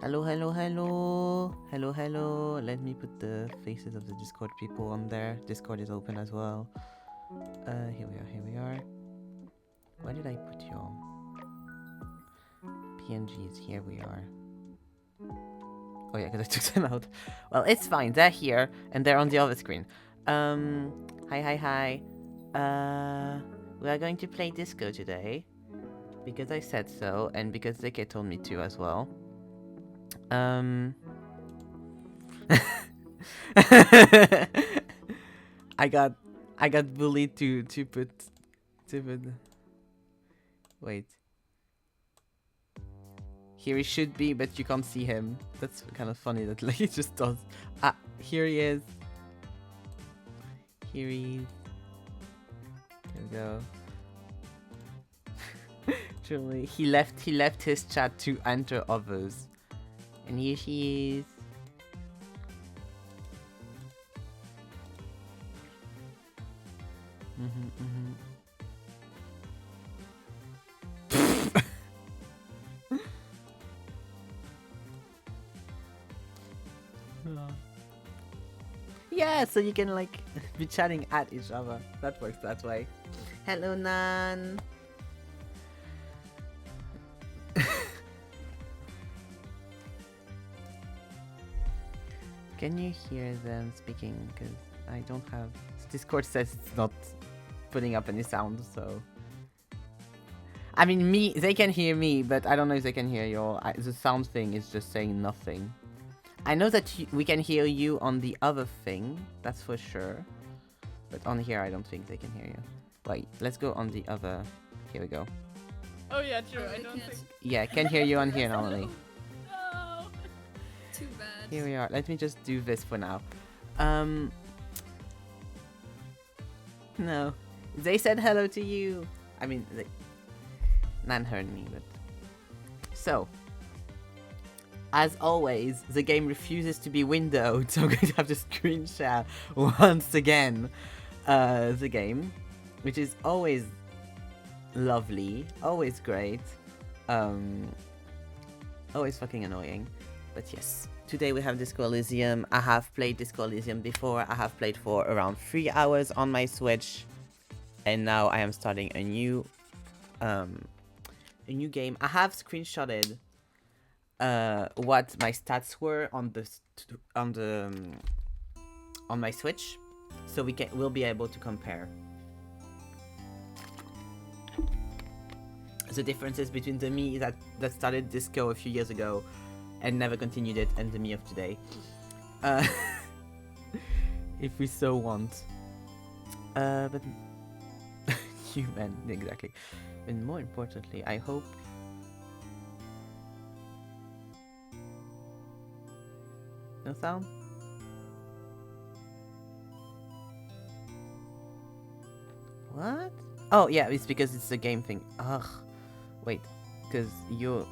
Hello, hello, hello. Hello, hello. Let me put the faces of the Discord people on there. Discord is open as well. Here we are, here we are. Where did I put your PNGs? Here we are. Oh yeah, because I took them out. Well, it's fine. They're here, and they're on the other screen. Hi, hi, hi. We are going to play disco today. Because I said so, and because Zeke told me to as well. I got bullied to put wait. Here he should be, but you can't see him. That's kind of funny that like he just does. Ah, here he is. Here he is. Here we go. Truly, he left his chat to enter others. And here he is. Yeah, so you can like be chatting at each other. That works that way. Hello, Nan. Can you hear them speaking? Because I don't have... Discord says it's not putting up any sound, so... I mean, they can hear me, but I don't know if they can hear you all. The sound thing is just saying nothing. I know that we can hear you on the other thing, that's for sure. But on here, I don't think they can hear you. Wait, let's go on the other... Here we go. Oh yeah, true, I don't think... Yeah, can hear you on here normally. No! Too bad. Here we are. Let me just do this for now. No. They said hello to you. I mean, Nan heard me, but... So. As always, the game refuses to be windowed, so I'm going to have to screen share once again the game. Which is always lovely, always great, always fucking annoying. But yes. Today we have Disco Elysium. I have played Disco Elysium before. I have played for around 3 hours on my Switch. And now I am starting a new game. I have screenshotted what my stats were on my Switch. So we'll be able to compare the differences between the me that started Disco a few years ago and never continued it, and the me of today. If we so want. But... human, exactly. And more importantly, I hope... No sound? What? Oh, yeah, it's because it's a game thing. Ugh. Wait, because you...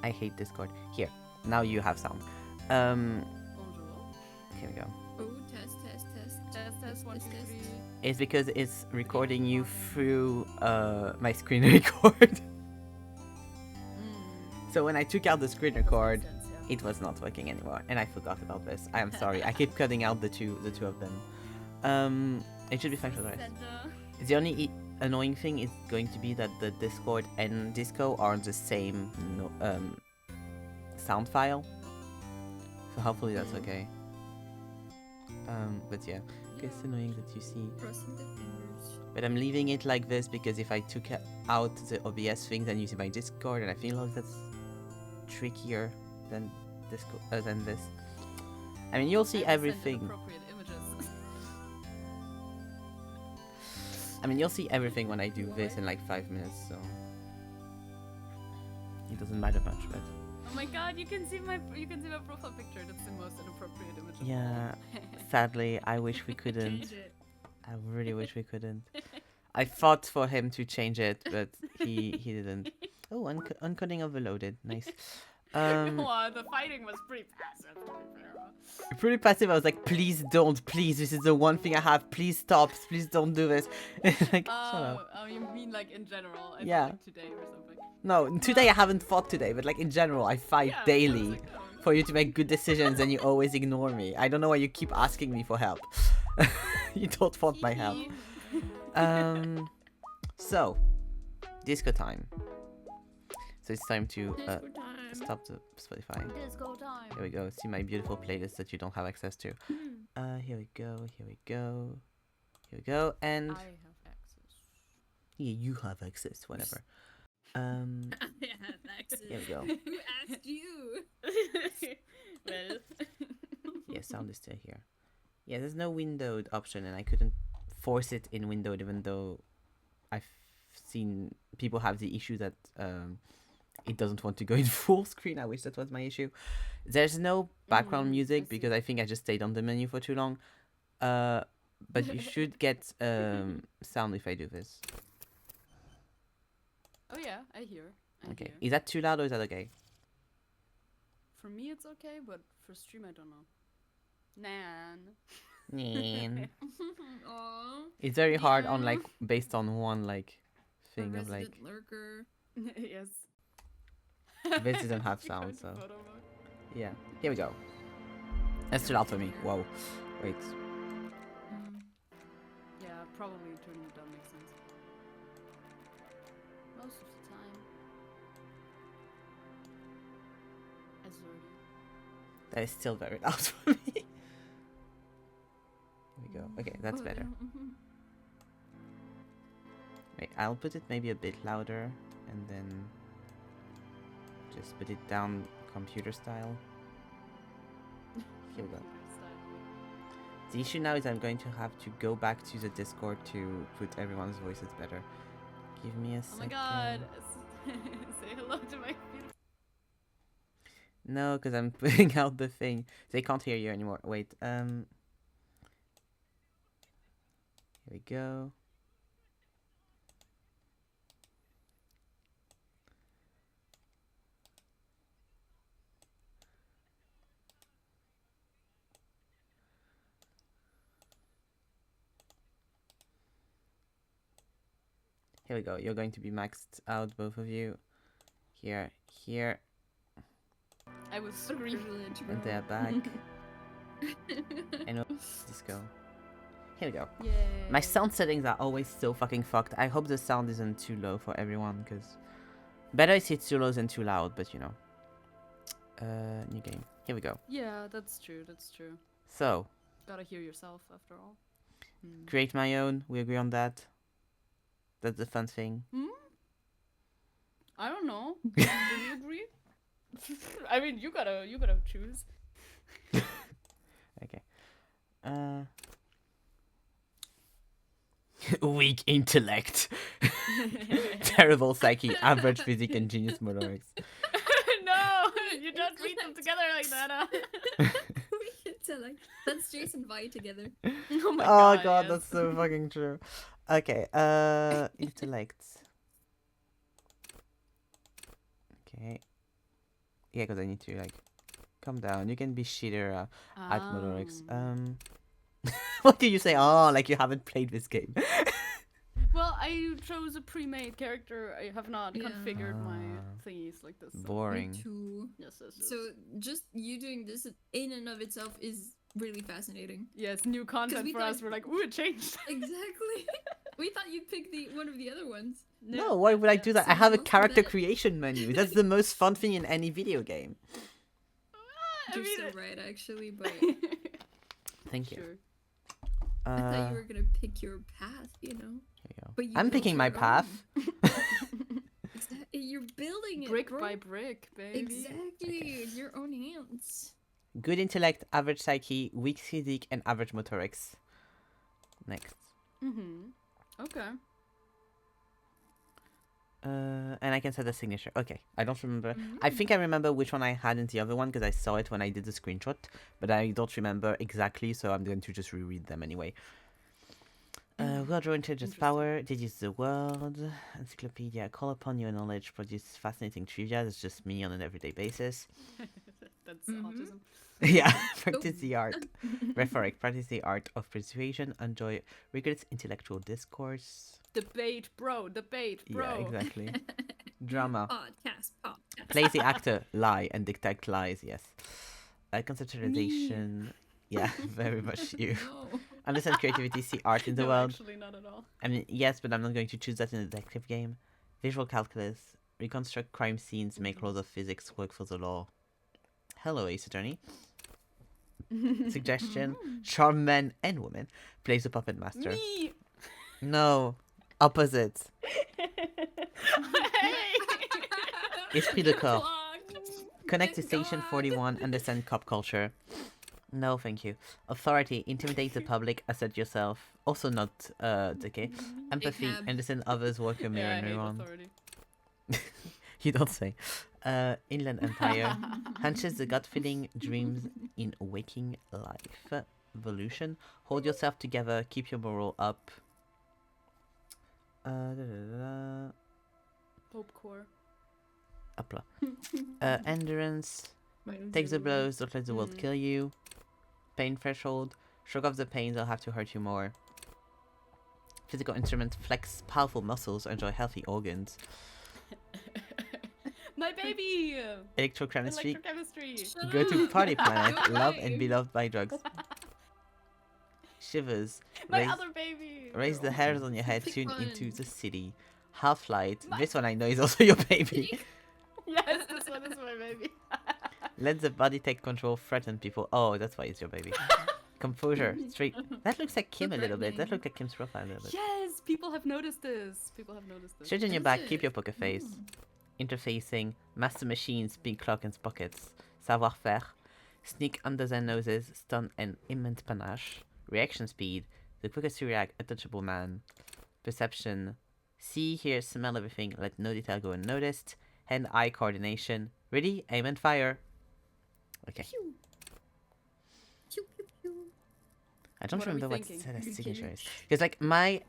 I hate Discord. Here, now you have sound. Bonjour. Here we go. Oh, test, 1, 2, 3. It's because it's recording you through my screen record. So when I took out the screen record, it was not working anymore, and I forgot about this. I am sorry. I keep cutting out the two of them. It should be fine for the rest. The only annoying thing is going to be that the Discord and Disco are the same sound file. So hopefully that's okay. But yeah, it's annoying that you see. Crossing the fingers. But I'm leaving it like this because if I took out the OBS thing, then using my Discord, and I feel like that's trickier than than this. I mean, you'll see everything. I mean, you'll see everything when I do this in like 5 minutes, so it doesn't matter much, but. Oh my god, you can see my profile picture. That's the most inappropriate image. Yeah, sadly, I wish we couldn't. I really wish we couldn't. I fought for him to change it, but he didn't. Oh, uncoding overloaded. Nice. Well, the fighting was pretty passive. To be fair. Pretty passive. I was like, please don't, please. This is the one thing I have. Please stop. Please don't do this. Like, shut up. Oh, you mean like in general? I Yeah. thought like today or something. No, today I haven't fought today, but like in general, I fight Yeah, I was daily like, oh. for you to make good decisions, and you always ignore me. I don't know why you keep asking me for help. You don't want my help. So, disco time. So it's time to stop the Spotify. Disco time. Here we go. See my beautiful playlist that you don't have access to. Here we go. Here we go. Here we go. And I have access. yeah, you have access. Whatever. I have access. Here we go. Who asked you? Well. Yeah, sound is still here. Yeah, there's no windowed option, and I couldn't force it in windowed, even though I've seen people have the issue that it doesn't want to go in full screen. I wish that was my issue. There's no background music because I think I just stayed on the menu for too long. But you should get sound if I do this. Oh yeah, I hear. I Okay, hear. is that too loud or is that okay? For me it's okay, but for stream I don't know. Nan. Aww. It's very hard on Yeah. like based on one like thing A of like resident lurker. Yes. this doesn't have You go sound, into so photo mode. yeah. Here we go. That's too loud for me. Whoa. Wait. Yeah, probably turning it down makes sense. Most of the time. As already. That is still very loud for me. Here we go. Okay, that's Oh, better. yeah. Wait, I'll put it maybe a bit louder and then just put it down computer style. Here we go. The issue now is I'm going to have to go back to the Discord to put everyone's voices better. Give me a Oh second. my god. Say hello to my beautiful. No, because I'm putting out the thing. They can't hear you anymore. Wait, here we go. Here we go. You're going to be maxed out, both of you. Here, here, I was screaming. Privilege, and they're back. And disco. Here we go. Yay. My sound settings are always so fucking fucked. I hope the sound isn't too low for everyone, because better if it's too low than too loud, but you know. New game. Here we go. Yeah, that's true. That's true. So, Gotta hear yourself after all. create my own. We agree on that. That's the fun thing. I don't know. Do you agree? I mean, you gotta choose. Okay. Weak intellect. Terrible psyche. Average physique and genius motorics. No, you don't read them together like that. That's Jason Vi together. Oh my Oh god. god, yes. that's so fucking true. Okay, intellect. Okay. Yeah, because I need to like calm down. You can be shitter at motorics. What do you say? Oh, like you haven't played this game. Well, I chose a pre-made character. I have not Yeah. configured my Ah. thingies like this. So. Boring. Me too. Yes, yes, yes. So just you doing this in and of itself is really fascinating. yes, new content we for us. thought- We're like, ooh, it changed. Exactly. We thought you'd pick one of the other ones. No, why would I do that? I So have a most of character that- creation menu. That's the most fun thing in any video game. I You're mean, so right, actually, but Thank you. sure. I thought you were gonna pick your path, you know. Here you go. But you I'm built picking my your path. own. You're building it, Brick bro. by brick, baby. Exactly, in your own hands. Good intellect, average psyche, weak physique, and average motorics. Next. Okay. And I can set a signature. Okay, I don't remember. I think I remember which one I had in the other one because I saw it when I did the screenshot, but I don't remember exactly, so I'm going to just reread them anyway. World Draw Intelligence Power, deduce the world, encyclopedia, call upon your knowledge, produce fascinating trivia, that's just me on an everyday basis. That's Mhm. autism. Yeah, practice the art. Rhetoric, practice the art of persuasion, enjoy rigorous intellectual discourse. Debate, bro. Debate, bro. Yeah, exactly. Drama. Podcast. Play the actor, lie, and detect lies, yes. Conceptualization. Yeah, very much you. No. Understand creativity, see art in the No, world. actually, not at all. I mean, yes, but I'm not going to choose that in a detective game. Visual calculus, reconstruct crime scenes, make laws of physics work for the law. Hello, Ace Attorney. Suggestion, charm men and women, plays the puppet master. Me. No, opposite. Esprit de corps. Connect to Thank Station God. 41, understand cop culture. No, thank you. Authority, intimidate the public, assert yourself. Also not, okay. Empathy, cab. understand others, work your mirror Yeah, I hate neuron. authority. You don't say. Inland Empire, hunches the gut feeling, dreams in waking life. Evolution, hold yourself together, keep your morale up. Hope core. Hopla. Endurance, Mine take the too. blows, don't let the world Mm. kill you. Pain threshold, shrug off the pain, they'll have to hurt you more. Physical instrument, flex powerful muscles, enjoy healthy organs. My baby. Electrochemistry, Electrochemistry. Shut go to up. party planet, Go love away. and be loved by drugs. Shivers, My raise, other baby. raise the hairs on your head, Pick tune one. into the city. Half-light, this one I know is also your baby. Yes, this one is my baby. Let the body take control, threaten people. Oh, that's why it's your baby. Composure, straight. That looks like Kim a little bit. That threatening. looked like Kim's profile a little bit. Yes, people have noticed this. People have noticed this. Straight on your Is back, keep it? your poker face. Interfacing, master machines, big clock and sprockets. Savoir-faire, sneak under their noses, stun and immense panache. Reaction speed, the quickest to react, untouchable man. Perception, see, hear, smell everything, let no detail go unnoticed. Hand-eye coordination, ready, aim and fire. Okay. Pew. Pew, pew, pew. I don't What are we remember what thinking? said as You signature kidding? is. Because, like, my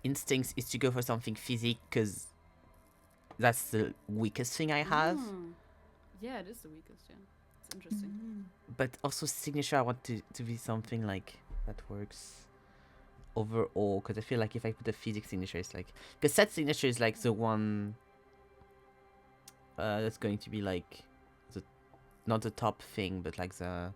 instincts is to go for something physique, because that's the weakest thing I have. Mm. Yeah, it is the weakest, yeah. It's interesting. But also signature, I want to be something, like, that works overall. Because I feel like if I put a physique signature, it's like... Because set signature is, like, the one... that's going to be, like... Not the top thing, but, like, the...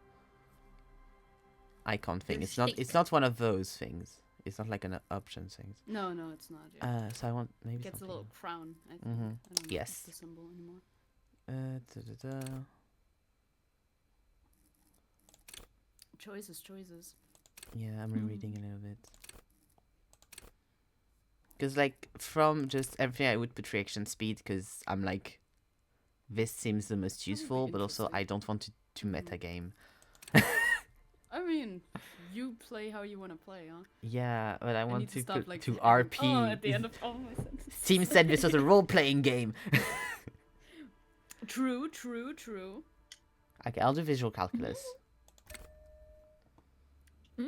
icon thing. The It's not one of those things. It's not like an option thing. No, it's not. Yeah. So I want maybe It gets a something little crown, I think. Mhm. I don't know Yes. if it's the symbol anymore. Da-da-da. Choices. Yeah, I'm rereading a little bit. Because, like, from just everything, I would put reaction speed, because I'm like, this seems the most be useful, but also interesting. I don't want to meta game. I mean, you play how you want to play, huh? Yeah, but I want need to stop, put like, to saying, RP. Oh, at the end of all my sentences. Steam said this was a role-playing game. True. Okay, I'll do visual calculus. Nice.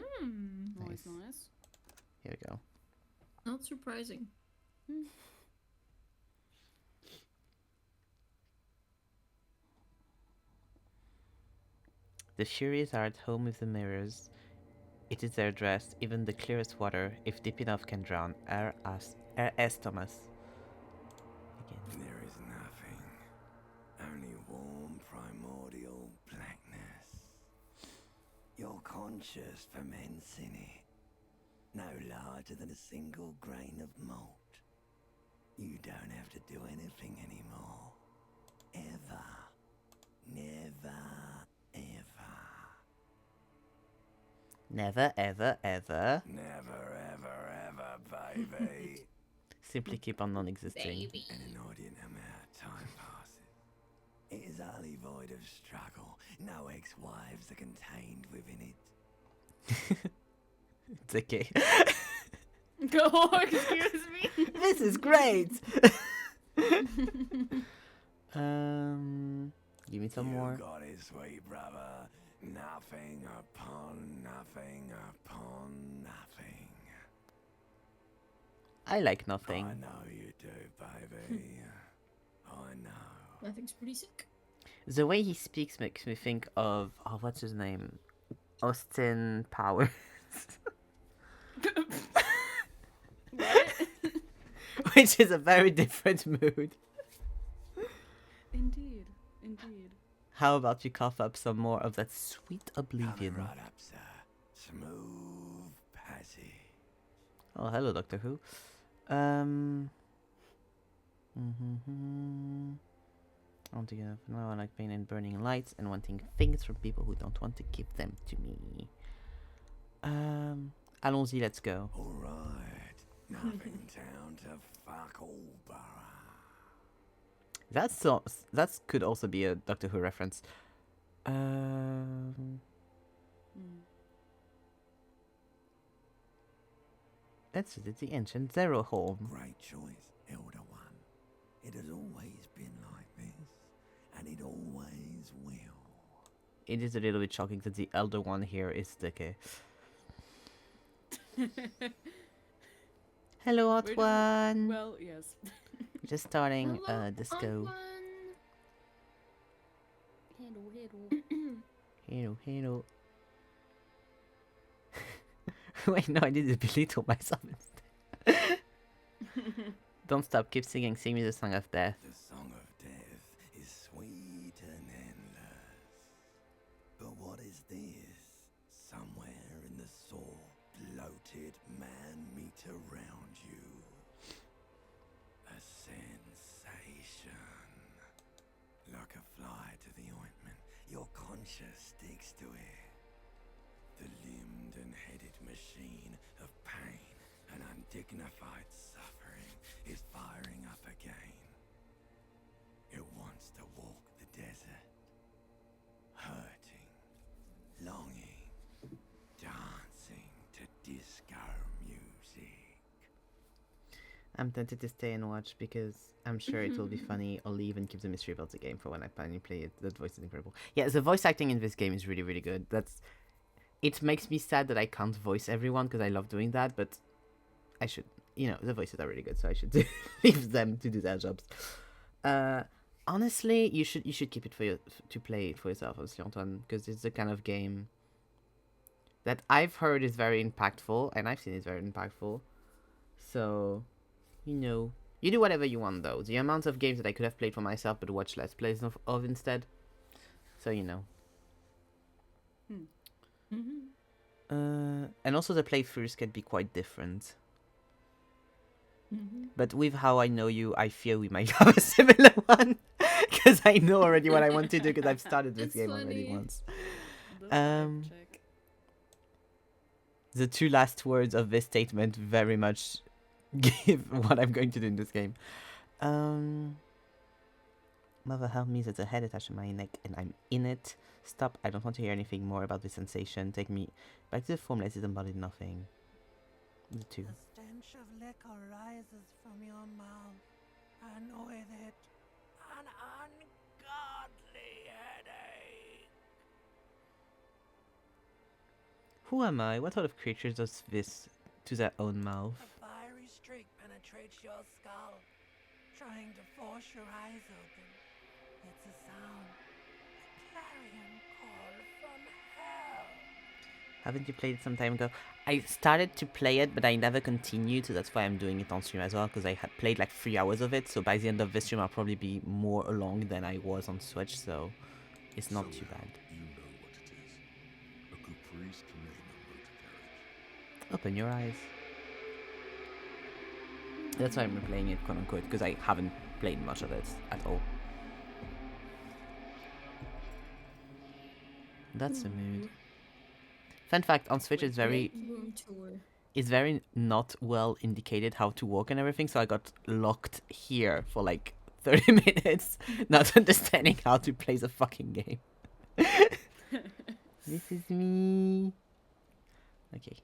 Here we go. Not surprising. The Furies are at home with the mirrors. It is their dress, even the clearest water, if deep enough, can drown. R.S. Thomas. Again. There is nothing, only warm primordial blackness. Your conscious ferments in it, no larger than a single grain of malt. You don't have to do anything anymore. Ever. Never, ever. Never, ever, ever. Never, ever, baby. Simply keep on non-existing. Baby. An inordinate amount of time passes. It is utterly void of struggle. No ex-wives are contained within it. It's okay. Oh, excuse me. This is great! Give me some You more. got it, sweet brother. Nothing upon nothing upon nothing. I like I nothing. know you do, baby. I know. Nothing's pretty sick. The way he speaks makes me think of what's his name, Austin Powers, What? which is a very different mood. Indeed. Indeed. How about you cough up some more of that sweet Coming oblivion? right up, sir. Smooth passage. Oh, hello, Doctor Who. I want to get now. I like pain and burning lights and wanting things from people who don't want to give them to me. Allons-y, let's go. All right. Nothing town to fuck all borough. That could also be a Doctor Who reference. Hmm. Let's visit the ancient Zero home. Great choice, Elder One. It has always been like this, and it always will. It is a little bit shocking that the Elder One here is the gay. Hello, Hot We're doing- One. Well, yes. Just starting Hello, disco. Antoine. Hello, hello. Wait, no, I did belittle myself instead. Don't stop, keep singing. Sing me the song of death. The song of death is sweet and endless. But what is this? Somewhere in the sore, bloated man meet around you. A sensation. Like a fly to the ointment, your conscience sticks to it. The limbed and headed machine of pain and undignified suffering is firing up again. It wants to walk the desert, hurting, longing, dancing to disco music. I'm tempted to stay and watch because I'm sure it will be funny. I'll even keep the mystery about the game for when I finally play it. That voice is incredible. Yeah, the voice acting in this game is really, really good. It makes me sad that I can't voice everyone because I love doing that, but I should, the voices are really good, so I should leave them to do their jobs. Honestly, you should keep it to play it for yourself, honestly, Antoine, because it's the kind of game that I've heard is very impactful, and I've seen it's very impactful. So, you do whatever you want, though. The amount of games that I could have played for myself, but watch Let's Plays of instead. So, and also the playthroughs can be quite different. But with how I know you, I fear we might have a similar one. Because I know already what I want to do because I've started this It's game already funny. once. Check. The two last words of this statement very much give what I'm going to do in this game. Mother help me, there's a head attached to my neck and I'm in it. Stop, I don't want to hear anything more about this sensation. Take me back to the formless, it embodied nothing. The two. The stench of liquor rises from your mouth, and with it, an ungodly headache. Who am I? What sort of creature does this to their own mouth? A fiery streak penetrates your skull, trying to force your eyes open. It's a sound, a clarion call from hell. Haven't you played it some time ago? I started to play it, but I never continued, so that's why I'm doing it on stream as well, because I had played like 3 hours of it, so by the end of this stream I'll probably be more along than I was on Switch, so it's not too bad. You know what it is. A caprice to name a motor carriage. Open your eyes. That's why I'm replaying it, quote unquote, because I haven't played much of it at all. That's a mood. Fun fact, on Switch it's very Room tour. not well indicated how to walk and everything, so I got locked here for like 30 minutes, not understanding how to play the fucking game. This is me. Okay.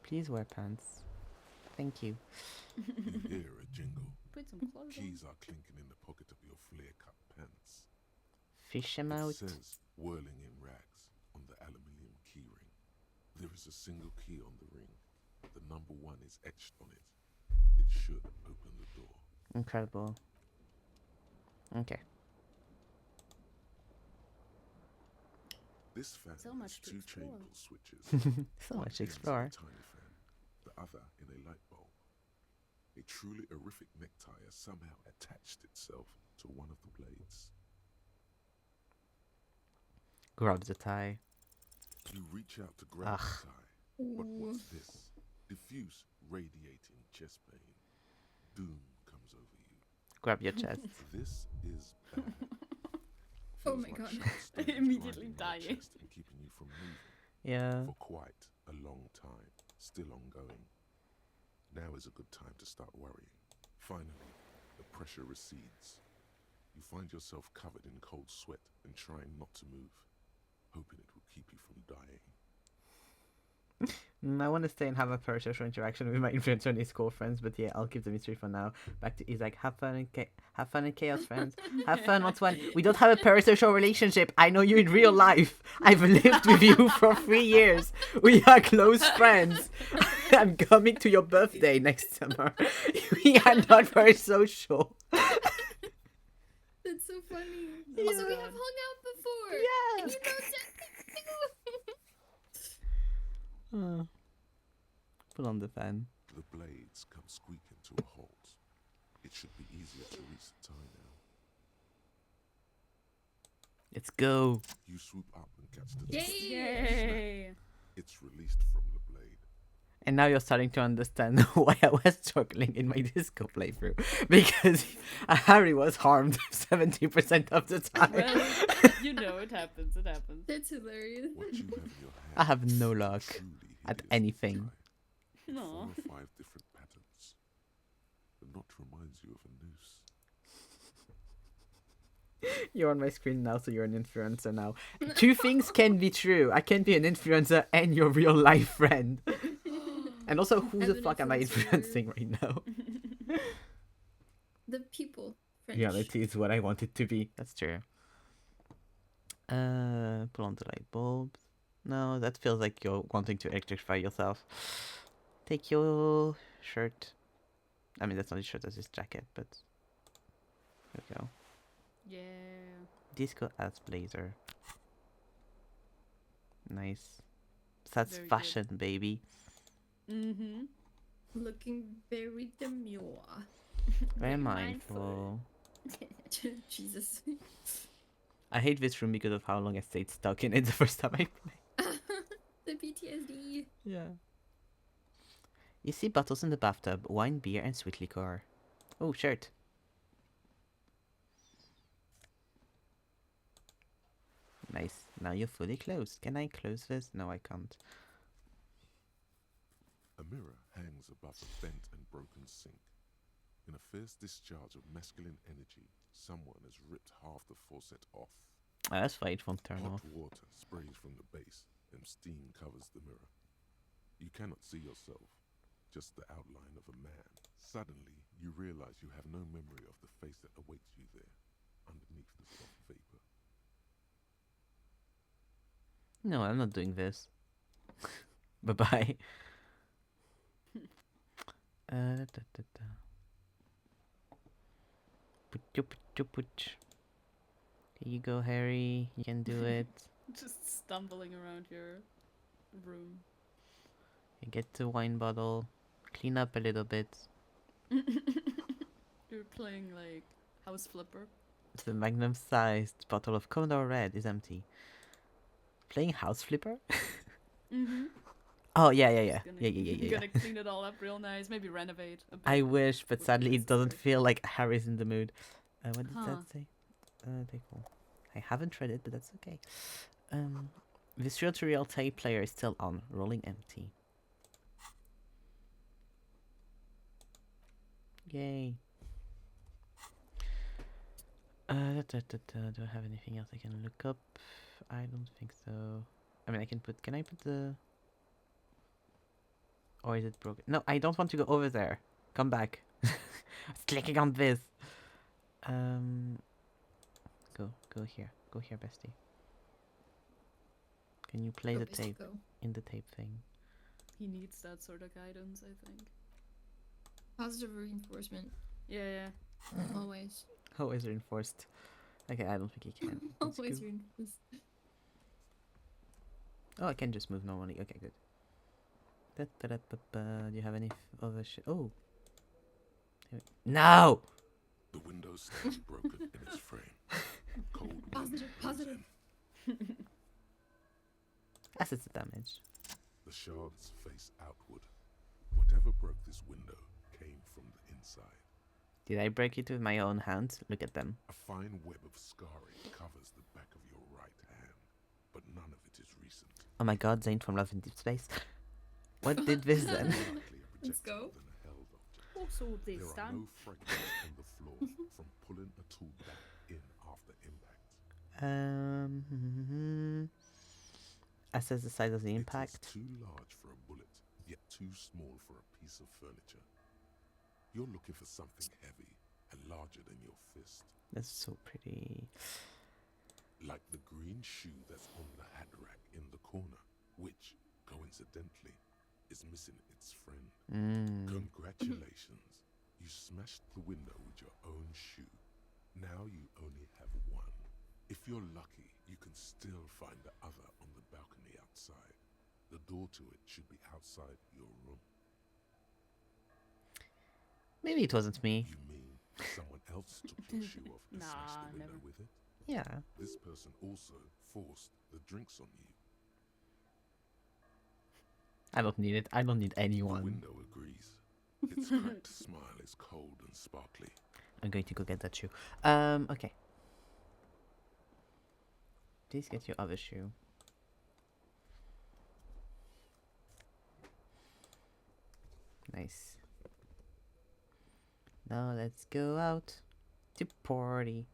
Please wear pants. Thank you. You hear a jingle. Put some clothes on. Keys are clinking in the pocket of your flare-cut pants. Fish 'em It out. says whirling in rags on the aluminium keyring. There is a single key on the ring. The number 1 is etched on it. It should open the door. Incredible. Okay. This fan So has much to 2 explore. chamber switches. So One much to ends in explore. a tiny fan, the other in a light bulb. A truly horrific necktie has somehow attached itself to one of the blades. Grab the tie. You reach out to grab Ugh. the tie, but Ooh. what's this? Diffuse, radiating chest pain. Doom comes over you. Grab your chest. This is bad. Oh Feels my like God. sharp stones Immediately grinding your dying. chest and keeping you from moving Yeah. for quite a long time, still ongoing. Now is a good time to start worrying. Finally, the pressure recedes. You find yourself covered in cold sweat and trying not to move, hoping it will keep you from dying. I want to stay and have a parasocial interaction with my influencer and his school friends, but yeah, I'll keep the mystery for now. Back to Isaac. Have fun in chaos, friends. Have fun, Antoine. We don't have a parasocial relationship. I know you in real life. I've lived with you for 3 years. We are close friends. I'm coming to your birthday next summer. We are not very social. That's so funny. Also, we have hung out before. Yeah. And you know Put on the fan. The blades come squeaking to a halt. It should be easier to reach the tie now. Let's go. You swoop up and catch the Yay! tie. Yay! It's released from the blade. And now you're starting to understand why I was struggling in my disco playthrough. Because Harry was harmed 70% of the time. Well, you know, it happens. It happens. That's hilarious. What you have in your hand I have no is a luck truly at hideous anything. tie. 4 No. or 5 different patterns. The knot reminds you of a noose. You're on my screen now, so you're an influencer now. 2 things can be true. I can be an influencer and your real life friend. And also, who I'm the an fuck am I influencer. influencing right now? The people. French. Reality is what I want it to be. That's true. Put on the light bulbs. No, that feels like you're wanting to electrify yourself. Take your shirt. I mean, that's not his shirt, that's his jacket, but... There we go. Yeah. Disco as blazer. Nice. That's Very good. fashion, baby. Mm-hmm. Looking very demure. Very mindful. Jesus. I hate this room because of how long I stayed stuck in it the first time I played. The PTSD. Yeah. You see bottles in the bathtub, wine, beer, and sweet liquor. Oh, shirt. Nice. Now you're fully closed. Can I close this? No, I can't. A mirror hangs above a bent and broken sink. In a fierce discharge of masculine energy, someone has ripped half the faucet off. Oh, that's why it won't turn Hot off. water sprays from the base, and steam covers the mirror. You cannot see yourself, just the outline of a man. Suddenly, you realize you have no memory of the face that awaits you there, underneath the soft vapor. No, I'm not doing this. Bye-bye. Da, da, da. Put. Here you go, Harry. You can do it. Just stumbling around your room. You get the wine bottle. Clean up a little bit. You're playing like House Flipper. The magnum-sized bottle of Commodore Red is empty. Playing House Flipper? Mm-hmm. Oh, yeah. Gonna, Yeah. Gonna clean it all up real nice. Maybe renovate a bit. I wish, but would be sadly it doesn't necessary. feel like Harry's in the mood. What did Huh. that say? Okay, cool. I haven't read it, but that's okay. This reel-to-reel tape player is still on, rolling empty. Yay. Do I have anything else I can look up? I don't think so. I mean, can I put the... Or is it broken? No, I don't want to go over there. Come back. I was clicking on this. Go here. Go here, bestie. Can you play Go, the Mr. tape Go. in the tape thing? He needs that sort of guidance, I think. Positive reinforcement. Yeah. Always. Always reinforced. Okay, I don't think he can. That's Always good. reinforced. Oh, I can just move normally. Okay, good. Do you have any other shit? Oh. No! The window stands broken in its frame. Cold wind Positive, blows positive. in. That's the damage. The shards face outward. Whatever broke this window came from the inside. Did I break it with my own hands? Look at them. A fine web of scarring covers the back of your right hand, but none of it is recent. Oh my god, Zane from Love in Deep Space. What did this then? Likely a Let's projectile go. than a held object. What's all this, There are Dan? no fragments on the floor from pulling a tool back in after impact. Assess the size of the It impact. is too large for a bullet, yet too small for a piece of furniture. You're looking for something heavy and larger than your fist, That's so pretty. like the green shoe that's on the hat rack in the corner, which, coincidentally, is missing its friend. Congratulations, you smashed the window with your own shoe. Now you only have one. If you're lucky, you can still find the other on the balcony outside. The door to it should be outside your room. Maybe it wasn't me. You mean someone else took your shoe off and smashed Nah, the window never. with it? Yeah. This person also forced the drinks on you. I don't need it. I don't need The anyone. window agrees. Its cracked smile is cold and sparkly. I'm going to go get that shoe. Okay. Please get your other shoe. Nice. Now let's go out to party.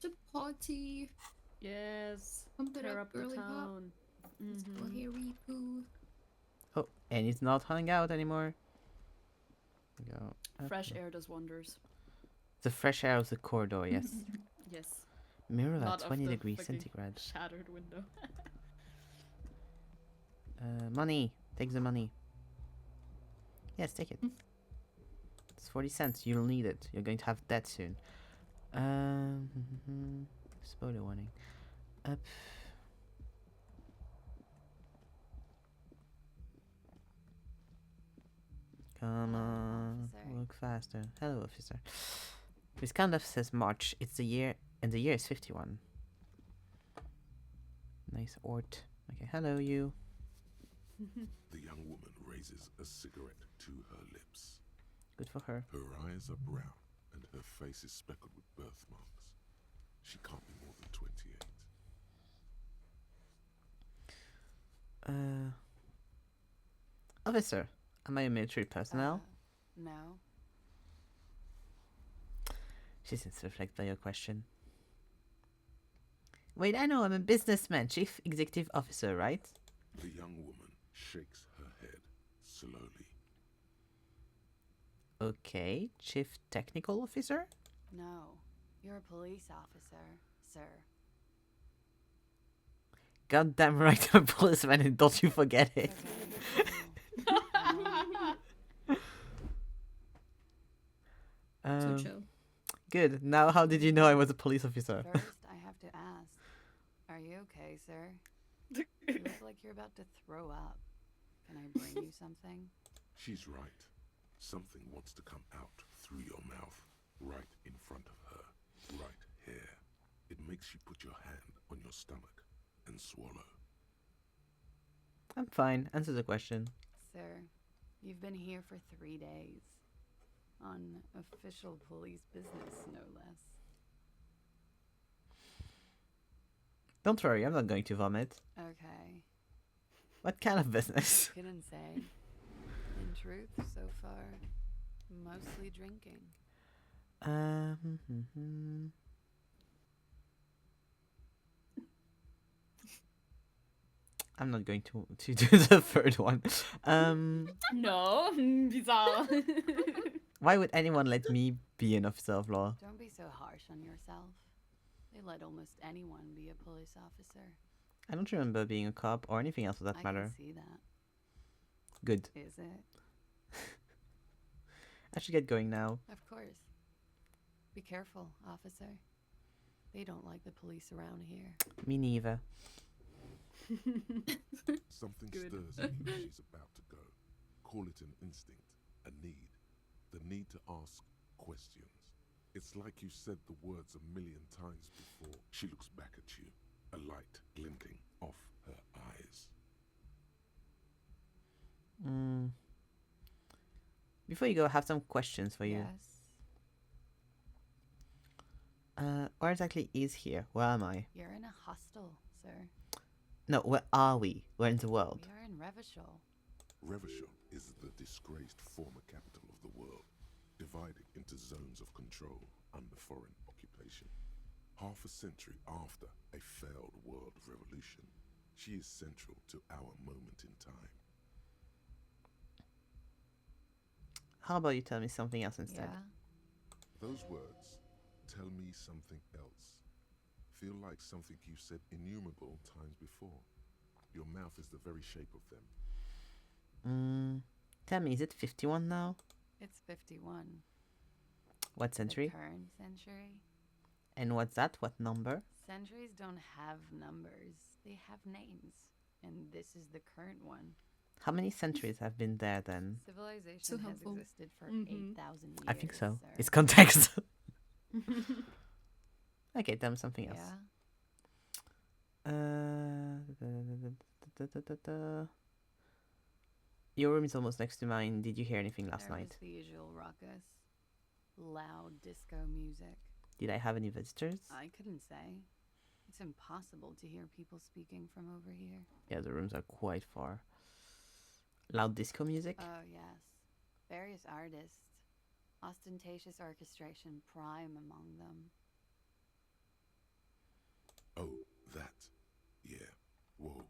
To party. Yes. Pump it Tear up, up the girly pop. town. Let's go, Mhm. here we go. Oh, and it's not hung out anymore. Go up. Fresh air does wonders. The fresh air of the corridor, yes. Yes. Mirror at Not of 20 the degrees fucking centigrade. Shattered window. Money. Take the money. Yes, take it. It's 40 cents. You'll need it. You're going to have that soon. Spoiler warning. Up. Come on. officer. Work faster. Hello, officer. This countdown says March. It's the year, and the year is 51. Nice ort. Okay, hello, you. The young woman raises a cigarette to her lips. Good for her. Her eyes are brown and her face is speckled with birthmarks. She can't be more than 28. Officer, am I a military personnel? No. She seems to reflect by your question. Wait, I know, I'm a businessman, chief executive officer, right? The young woman shakes her head slowly. Okay, chief technical officer? No. You're a police officer, sir. Goddamn right, I'm a policeman, and don't you forget it. So chill. Good. Now, how did you know I was a police officer? First, I have to ask, are you okay, sir? You look like you're about to throw up. Can I bring you something? She's right. Something wants to come out through your mouth, right in front of her, right here. It makes you put your hand on your stomach and swallow. I'm fine. Answer the question. Sir, you've been here for 3 days. On official police business, no less. Don't worry, I'm not going to vomit. Okay. What kind of business? Couldn't say. In truth, so far, mostly drinking. I'm not going to do the third one. No, bizarre. Why would anyone let me be an officer of law? Don't be so harsh on yourself. They let almost anyone be a police officer. I don't remember being a cop or anything else for that I matter. can see that. Good. Is it? I should get going now. Of course. Be careful, officer. They don't like the police around here. Me neither. Something Good. stirs in you as she's about to go. Call it an instinct, a need. The need to ask questions. It's like you said the words a million times before. She looks back at you, a light glinting off her eyes. Before you go, I have some questions for you. Yes. Where exactly is here? Where am I? You're in a hostel, sir. No, where are we? Where in the We world? are in Revachol. Revachol is the disgraced former capital of the world, divided into zones of control under foreign occupation. Half a century after a failed world revolution, she is central to our moment in time. How about you tell me something else instead? Yeah. Those words, tell me something else, feel like something you said innumerable times before. Your mouth is the very shape of them. Tell me, is it 51 now? It's 51. What century? The current century. And what's that? What number? Centuries don't have numbers. They have names. And this is the current one. How many centuries have been there then? Civilization So has helpful. existed for Mhm. 8,000 years. I think so. Sir. It's context. Okay, tell me something else. Yeah. Your room is almost next to mine. Did you hear anything last There night? was the usual ruckus. Loud disco music. Did I have any visitors? I couldn't say. It's impossible to hear people speaking from over here. Yeah, the rooms are quite far. Loud disco music? Oh, yes. Various artists. Ostentatious orchestration prime among them. Oh, that. Yeah. Whoa.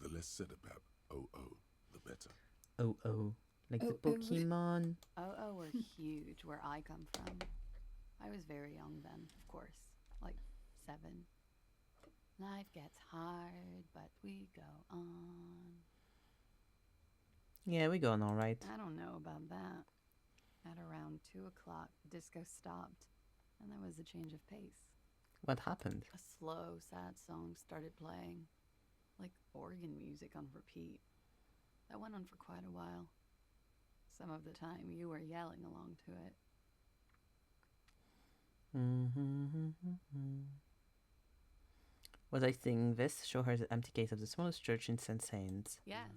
The less said about oh, the better. Oh. Like the Oh, oh. Pokemon. Oh, were huge where I come from. I was very young then, of course. Like 7. Life gets hard, but we go on. Yeah, we going alright. I don't know about that. At around 2 o'clock, disco stopped, and there was a change of pace. What happened? A slow, sad song started playing, like organ music on repeat. That went on for quite a while. Some of the time, you were yelling along to it. Was I singing this? Show her the empty case of the smallest church in St. Saints. Yes,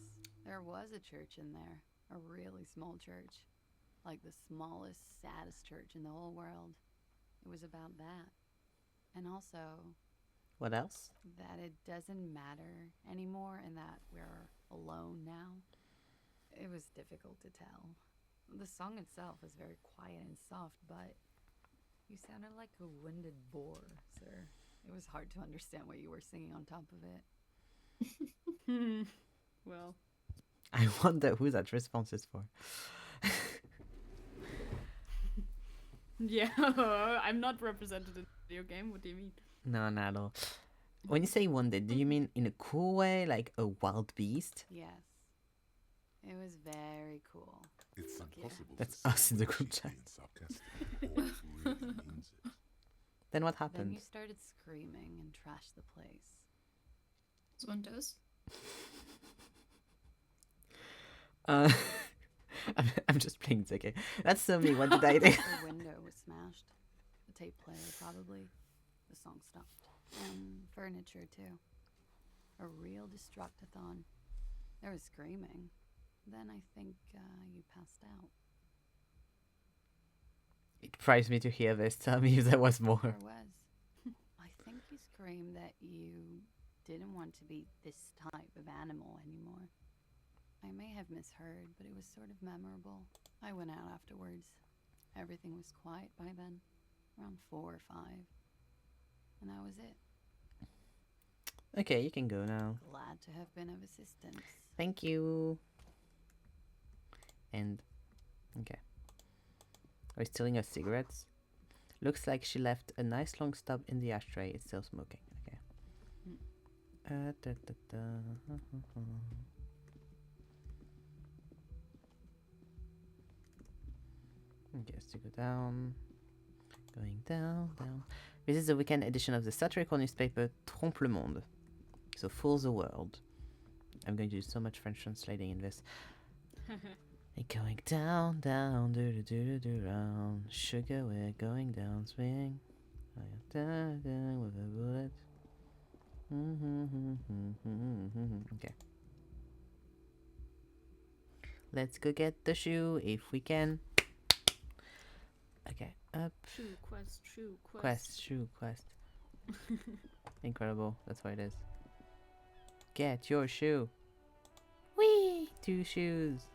there was a church in there. A really small church. Like the smallest, saddest church in the whole world. It was about that. And also, What else? that it doesn't matter anymore and that we're alone now. It was difficult to tell. The song itself was very quiet and soft, but you sounded like a winded boar, sir. It was hard to understand what you were singing on top of it. Well, I wonder who that response is for. yeah, I'm not represented in the video game. What do you mean? No, not at all. When you say wounded, do you mean in a cool way, like a wild beast? Yes. It was very cool. It's Fuck yeah. impossible That's to us in the say group she's chat. being sarcastic or really means it. Then what Then happened? you started screaming and trashed the place. As one does. Uh, I'm just playing it's okay. That's so me. What did I do? The window was smashed. The tape player, probably. The song stopped. And furniture, too. A real destructathon. There was screaming. Then I think you passed out. It surprised me to hear this. Tell me if there was more. There was. I think you screamed that you didn't want to be this type of animal anymore. I may have misheard, but it was sort of memorable. I went out afterwards. Everything was quiet by then, around 4 or 5. And that was it. Okay, you can go now. Glad to have been of assistance. Thank you. And okay. Are you stealing her cigarettes? Looks like she left a nice long stub in the ashtray. It's still smoking. Okay. Okay, let's go down. Going down, down. This is the weekend edition of the satirical newspaper Trompe le Monde. So fool the world. I'm going to do so much French translating in this. Going down, down, do do do do round. Sugar, we're going down, swing. Down, down with a bullet. Okay. Let's go get the shoe if we can. Okay, up. Shoe quest, shoe quest. Quest, shoe, quest. Incredible, that's what it is. Get your shoe. Whee! 2 shoes.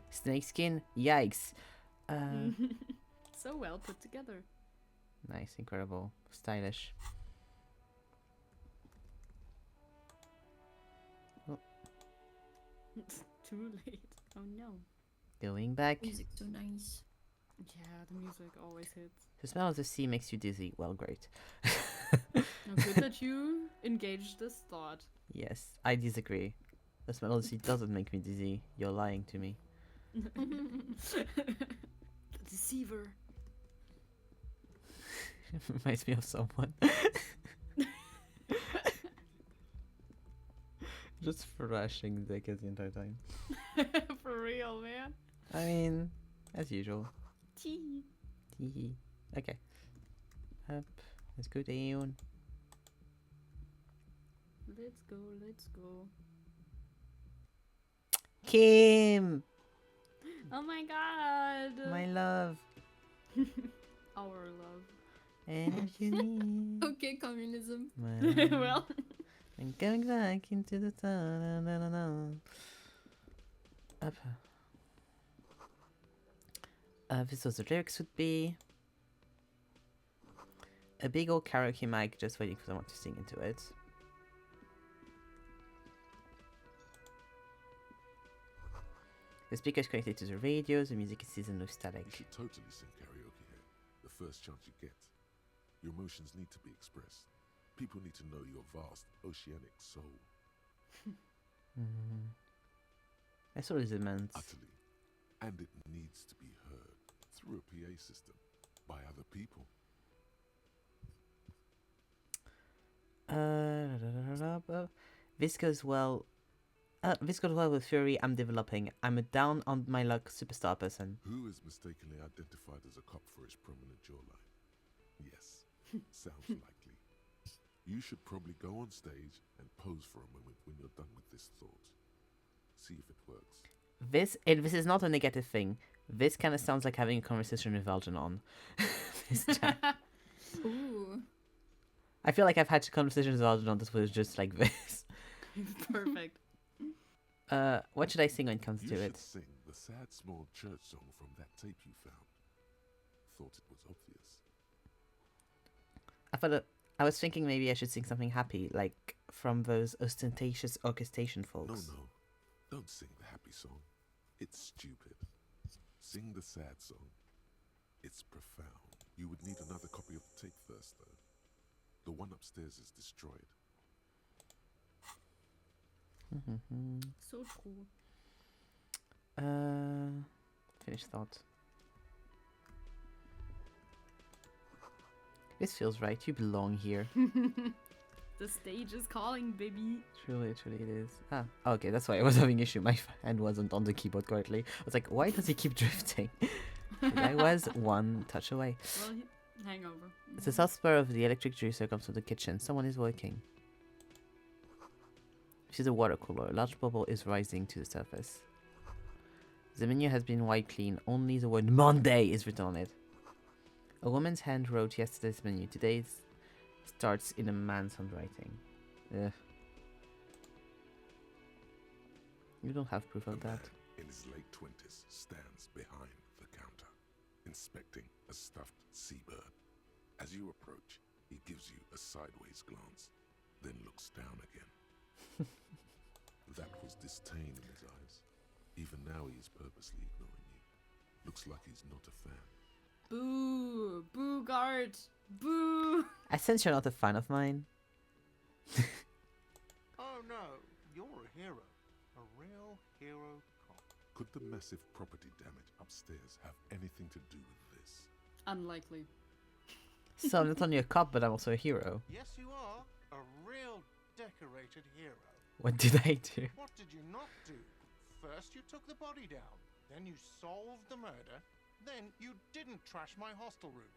Snakeskin, yikes. So well put together. Nice, incredible, stylish. Oh, Too late. Oh no. going back. Music so nice. Yeah, the music always hits. The smell of the sea makes you dizzy. Well, great. No, good that you engaged this thought. Yes, I disagree. The smell of the sea doesn't make me dizzy. You're lying to me. The deceiver. Reminds me of someone. Just thrashing Dick the entire time. For real, man. I mean, as usual. Tee. Teehee. Okay. Up. Let's go down. Let's go, let's go. Kim! Oh my god. My love. Our love. And if you need Okay, communism. my love, Well, I'm going back into the sun. Na, na, na, na. Up. This was the lyrics would be a big old karaoke mic just waiting for someone to sing into it. The speakers connected to the radio, the music is seasoned with You static. should totally sing karaoke here. The first chance you get. Your emotions need to be expressed. People need to know your vast oceanic soul. I saw his immense. Utterly. And it needs to be heard through a PA system by other people. This goes well. This goes well with Fury. I'm developing. I'm a down on my luck superstar person. Who is mistakenly identified as a cop for his prominent jawline? Yes, sounds likely. You should probably go on stage and pose for a moment when you're done with this thought. See if it works. This is not a negative thing. This kind of sounds like having a conversation with Algernon. This chat. Ooh. I feel like I've had conversations with Algernon that was just like this. perfect. What should I sing when it comes You to should it? sing the sad small church song from that tape you found. Thought it was obvious. I was thinking maybe I should sing something happy, like from those ostentatious orchestration folks. No. Don't sing the happy song. It's stupid. Sing the sad song. It's profound. You would need another copy of the tape first, though. The one upstairs is destroyed. So true. Finished thought. This feels right. You belong here. The stage is calling, baby. Truly it is. Ah, okay, that's why I was having issue. My hand wasn't on the keyboard correctly. I was like, why does he keep drifting? But I was one touch away. Well, hangover. The south spur of the electric juicer comes from the kitchen. Someone is working. This is a water cooler. A large bubble is rising to the surface. The menu has been wiped clean. Only the word Monday is written on it. A woman's hand wrote yesterday's menu. Today's starts in a man's handwriting. Ugh. You don't have proof of that. In his late 20s, stands behind the counter, inspecting a stuffed seabird. As you approach, he gives you a sideways glance, then looks down again. That was disdain in his eyes. Even now he is purposely ignoring you. Looks like he's not a fan. Boo! Boo, Gart! Boo! I sense you're not a fan of mine. Oh no, you're a hero. A real hero cop. Could the massive property damage upstairs have anything to do with this? Unlikely. So I'm not only a cop, but I'm also a hero. Yes, you are. A real decorated hero. What did I do? What did you not do? First you took the body down, then you solved the murder, then you didn't trash my hostel room.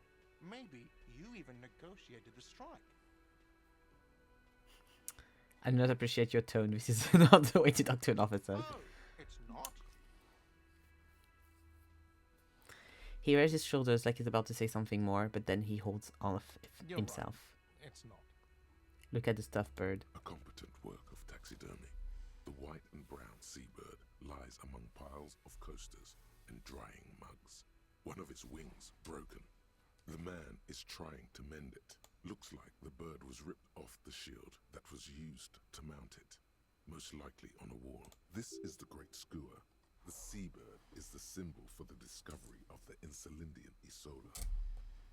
Maybe you even negotiated the strike. I do not appreciate your tone. This is not the way to talk to an officer. Oh, it's not? He raises his shoulders like he's about to say something more, but then he holds on of You're himself. right. It's not. Look at the stuffed bird. A competent work of taxidermy. The white and brown seabird lies among piles of coasters and drying mugs. One of its wings broken. The man is trying to mend it. Looks like the bird was ripped off the shield that was used to mount it, most likely on a wall. This is the Great Skua. The seabird is the symbol for the discovery of the Insulindian Isola,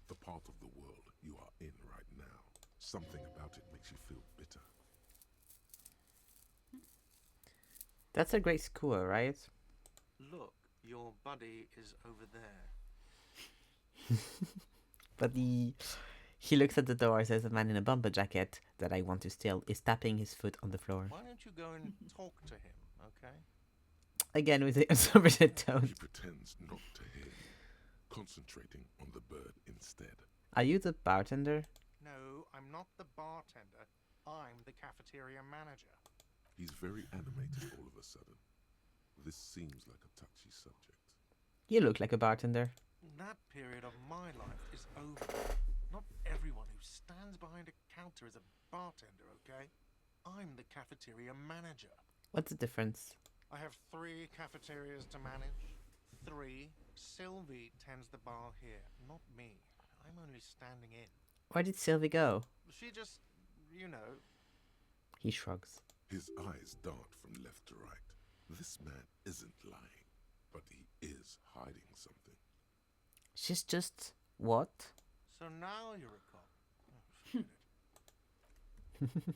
the part of the world you are in right now. Something about it makes you feel bitter. That's a great skua, right? Look, your buddy is over there. But he looks at the door, says a man in a bomber jacket that I want to steal is tapping his foot on the floor. Why don't you go and talk to him, okay? Again with the interpreted tone. He pretends not to hear you, concentrating on the bird instead. Are you the bartender? No, I'm not the bartender. I'm the cafeteria manager. He's very animated all of a sudden. This seems like a touchy subject. You look like a bartender. That period of my life is over. Not everyone who stands behind a counter is a bartender, okay? I'm the cafeteria manager. What's the difference? I have 3 cafeterias to manage. 3. Sylvie tends the bar here, not me. I'm only standing in. Where did Sylvie go? She just, you know. He shrugs. His eyes dart from left to right. This man isn't lying, but he is hiding something. She's just... what? So now you're a cop. Oh, forget it.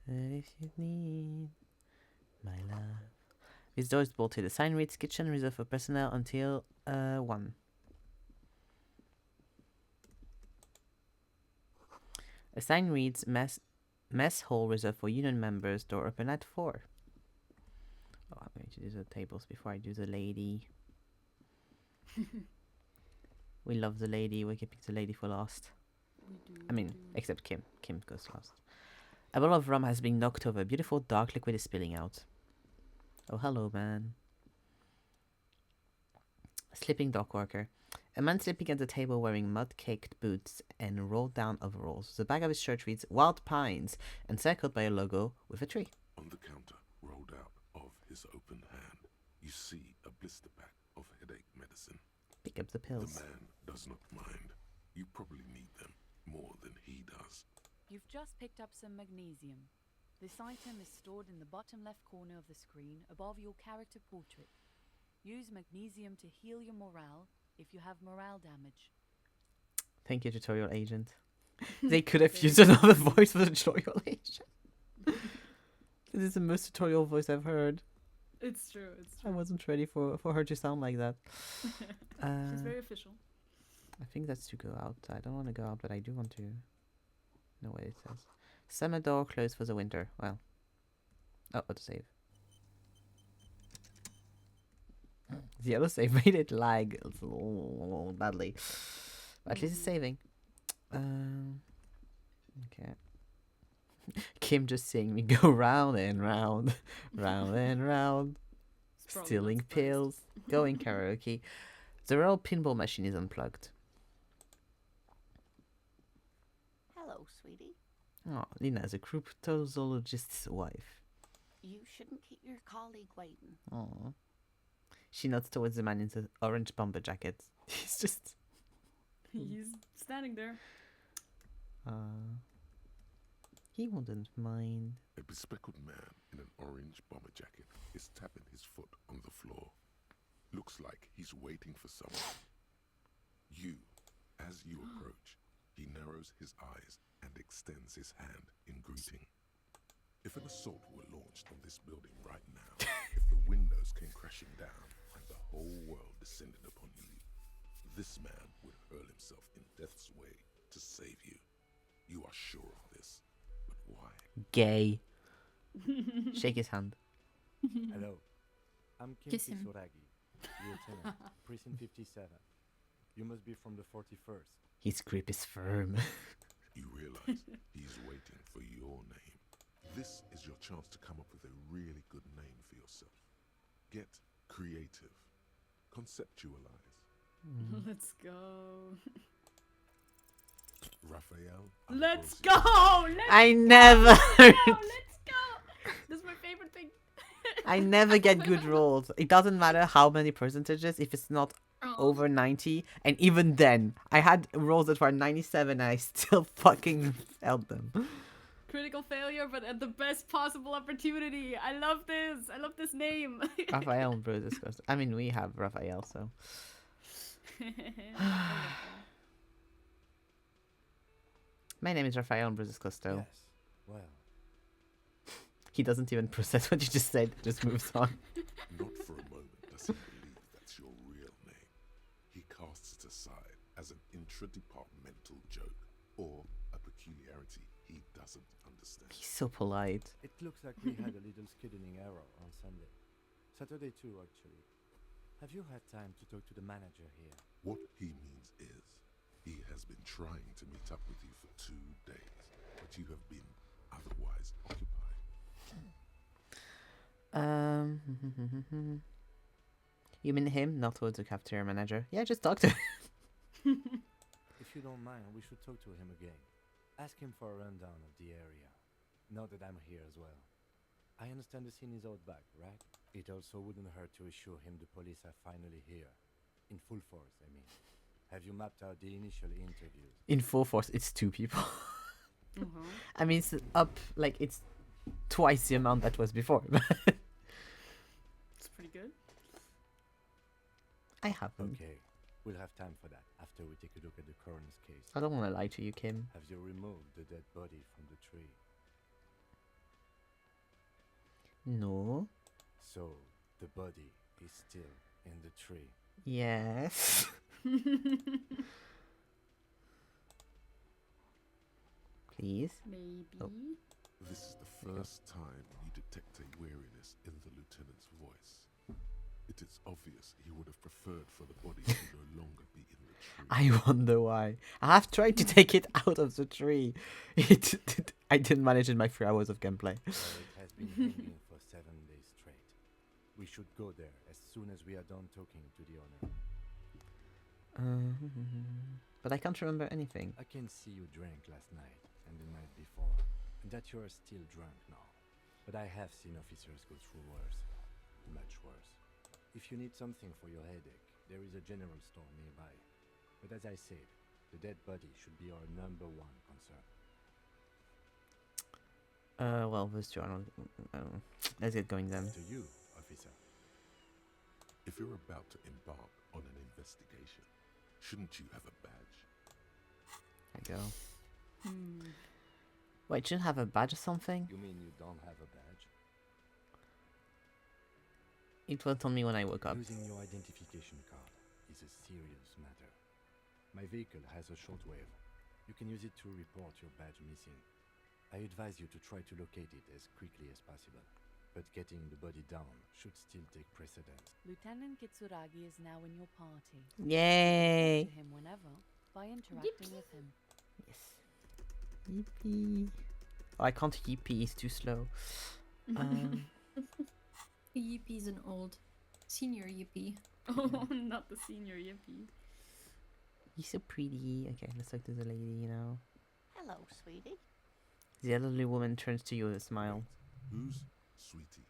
And if you need my love. This door is bolted. The sign reads kitchen reserved for personnel until 1. A sign reads mess hall reserved for union members. Door open at 4. Oh, I'm going to do the tables before I do the lady. We love the lady. We're keeping the lady for last. I mean, except Kim. Kim goes last. A bottle of rum has been knocked over. Beautiful dark liquid is spilling out. Oh, hello, man. Sleeping dock worker. A man sleeping at the table wearing mud-caked boots and rolled-down overalls. The back of his shirt reads Wild Pines, encircled by a logo with a tree. On the counter, rolled out of his open hand, you see a blister pack of headache medicine. Pick up the pills. The man does not mind. You probably need them more than he does. You've just picked up some magnesium. This item is stored in the bottom left corner of the screen above your character portrait. Use magnesium to heal your morale if you have morale damage. Thank you, tutorial agent. They could have used another voice for the tutorial agent. This is the most tutorial voice I've heard. It's true, it's I true. wasn't ready for her to sound like that. She's very official. I think that's to go out. I don't want to go out, but I do want to know what it says. Summer door closed for the winter. Well. Oh, autosave. The other save made it lag badly. But at least it's saving. Okay. Kim just seeing me go round and round, round and round, It's probably stealing not surprised. pills, going karaoke. The real pinball machine is unplugged. Hello, sweetie. Oh, Lina is a cryptozoologist's wife. You shouldn't keep your colleague waiting. Oh. She nods towards the man in the orange bomber jacket. He's just... He's standing there. He wouldn't mind. A bespectacled man in an orange bomber jacket is tapping his foot on the floor. Looks like he's waiting for someone. As you approach, he narrows his eyes and extends his hand in greeting. If an assault were launched on this building right now, if the windows came crashing down and the whole world descended upon you, this man would hurl himself in death's way to save you. You are sure of this, but why? Gay. Shake his hand. Hello, I'm Kim Kiss him. Kisuragi, Lieutenant, Precinct 57. You must be from the 41st. His grip is firm. You realize he's waiting for your name. This is your chance to come up with a really good name for yourself. Get creative. Conceptualize. Let's go. Raphael. Let's Ambrosio. go! Let's I never. go! Let's go! This is my favorite thing. I never get good rolls. It doesn't matter how many percentages if it's not Oh. over 90. And even then, I had rolls that were 97 and I still fucking failed them. Critical failure, but at the best possible opportunity. I love this. I love this name. Raphael and Bruce discussed. I mean, we have Raphael, so. My name is Raphael and Bruce Costo. Yes, well, He doesn't even process what you just said, just moves on. Not for a moment does he believe that's your real name. He casts it aside as an intra-departmental joke or a peculiarity he doesn't understand. He's so polite. it looks like we had a little scheduling error on Sunday. Saturday too, actually. Have you had time to talk to the manager here? What he means is, he has been trying to meet up with you for 2 days, but you have been otherwise occupied. You mean him, not towards the cafeteria manager? Yeah, just talk to him. If you don't mind, we should talk to him again. Ask him for a rundown of the area. Now that I'm here as well. I understand the scene is out back, right? It also wouldn't hurt to assure him the police are finally here. In full force, I mean. Have you mapped out the initial interviews? In full force, it's 2 people. Uh-huh. I mean, it's up, like, it's twice the amount that was before. It's pretty good. I haven't. Okay, we'll have time for that after we take a look at the coroner's case. I don't want to lie to you, Kim. Have you removed the dead body from the tree? No. So, the body is still in the tree. Yes. Please. Maybe. Oh. This is the first time you detect a weariness in the lieutenant's voice. It is obvious he would have preferred for the body to no longer be in the tree. I wonder why. I have tried to take it out of the tree. I didn't manage in my 3 hours of gameplay. So it has been hanging for 7 days straight. We should go there as soon as we are done talking to the owner. But I can't remember anything. I can see you drank last night and the night before, and that you are still drunk now. But I have seen officers go through worse, much worse. If you need something for your headache, there is a general store nearby. But as I said, the dead body should be our #1 concern. Well, those two are not. Let's get going then. To you, officer. If you're about to embark on an investigation, shouldn't you have a badge? There you go. Wait, shouldn't have a badge or something? You mean you don't have a badge? It was on me when I woke up. Losing your identification card is a serious matter. My vehicle has a shortwave. You can use it to report your badge missing. I advise you to try to locate it as quickly as possible. But getting the body down should still take precedence. Lieutenant Kitsuragi is now in your party. Yay! Talk to him whenever by interacting with him. Yes. Yippee. Oh, I can't yippee, it's too slow. Yippie's an old senior yippie. Oh, not the senior yippee. You're so pretty. Okay, let's talk to the lady, you know. Hello, sweetie. The elderly woman turns to you with a smile. Who's Sweetie?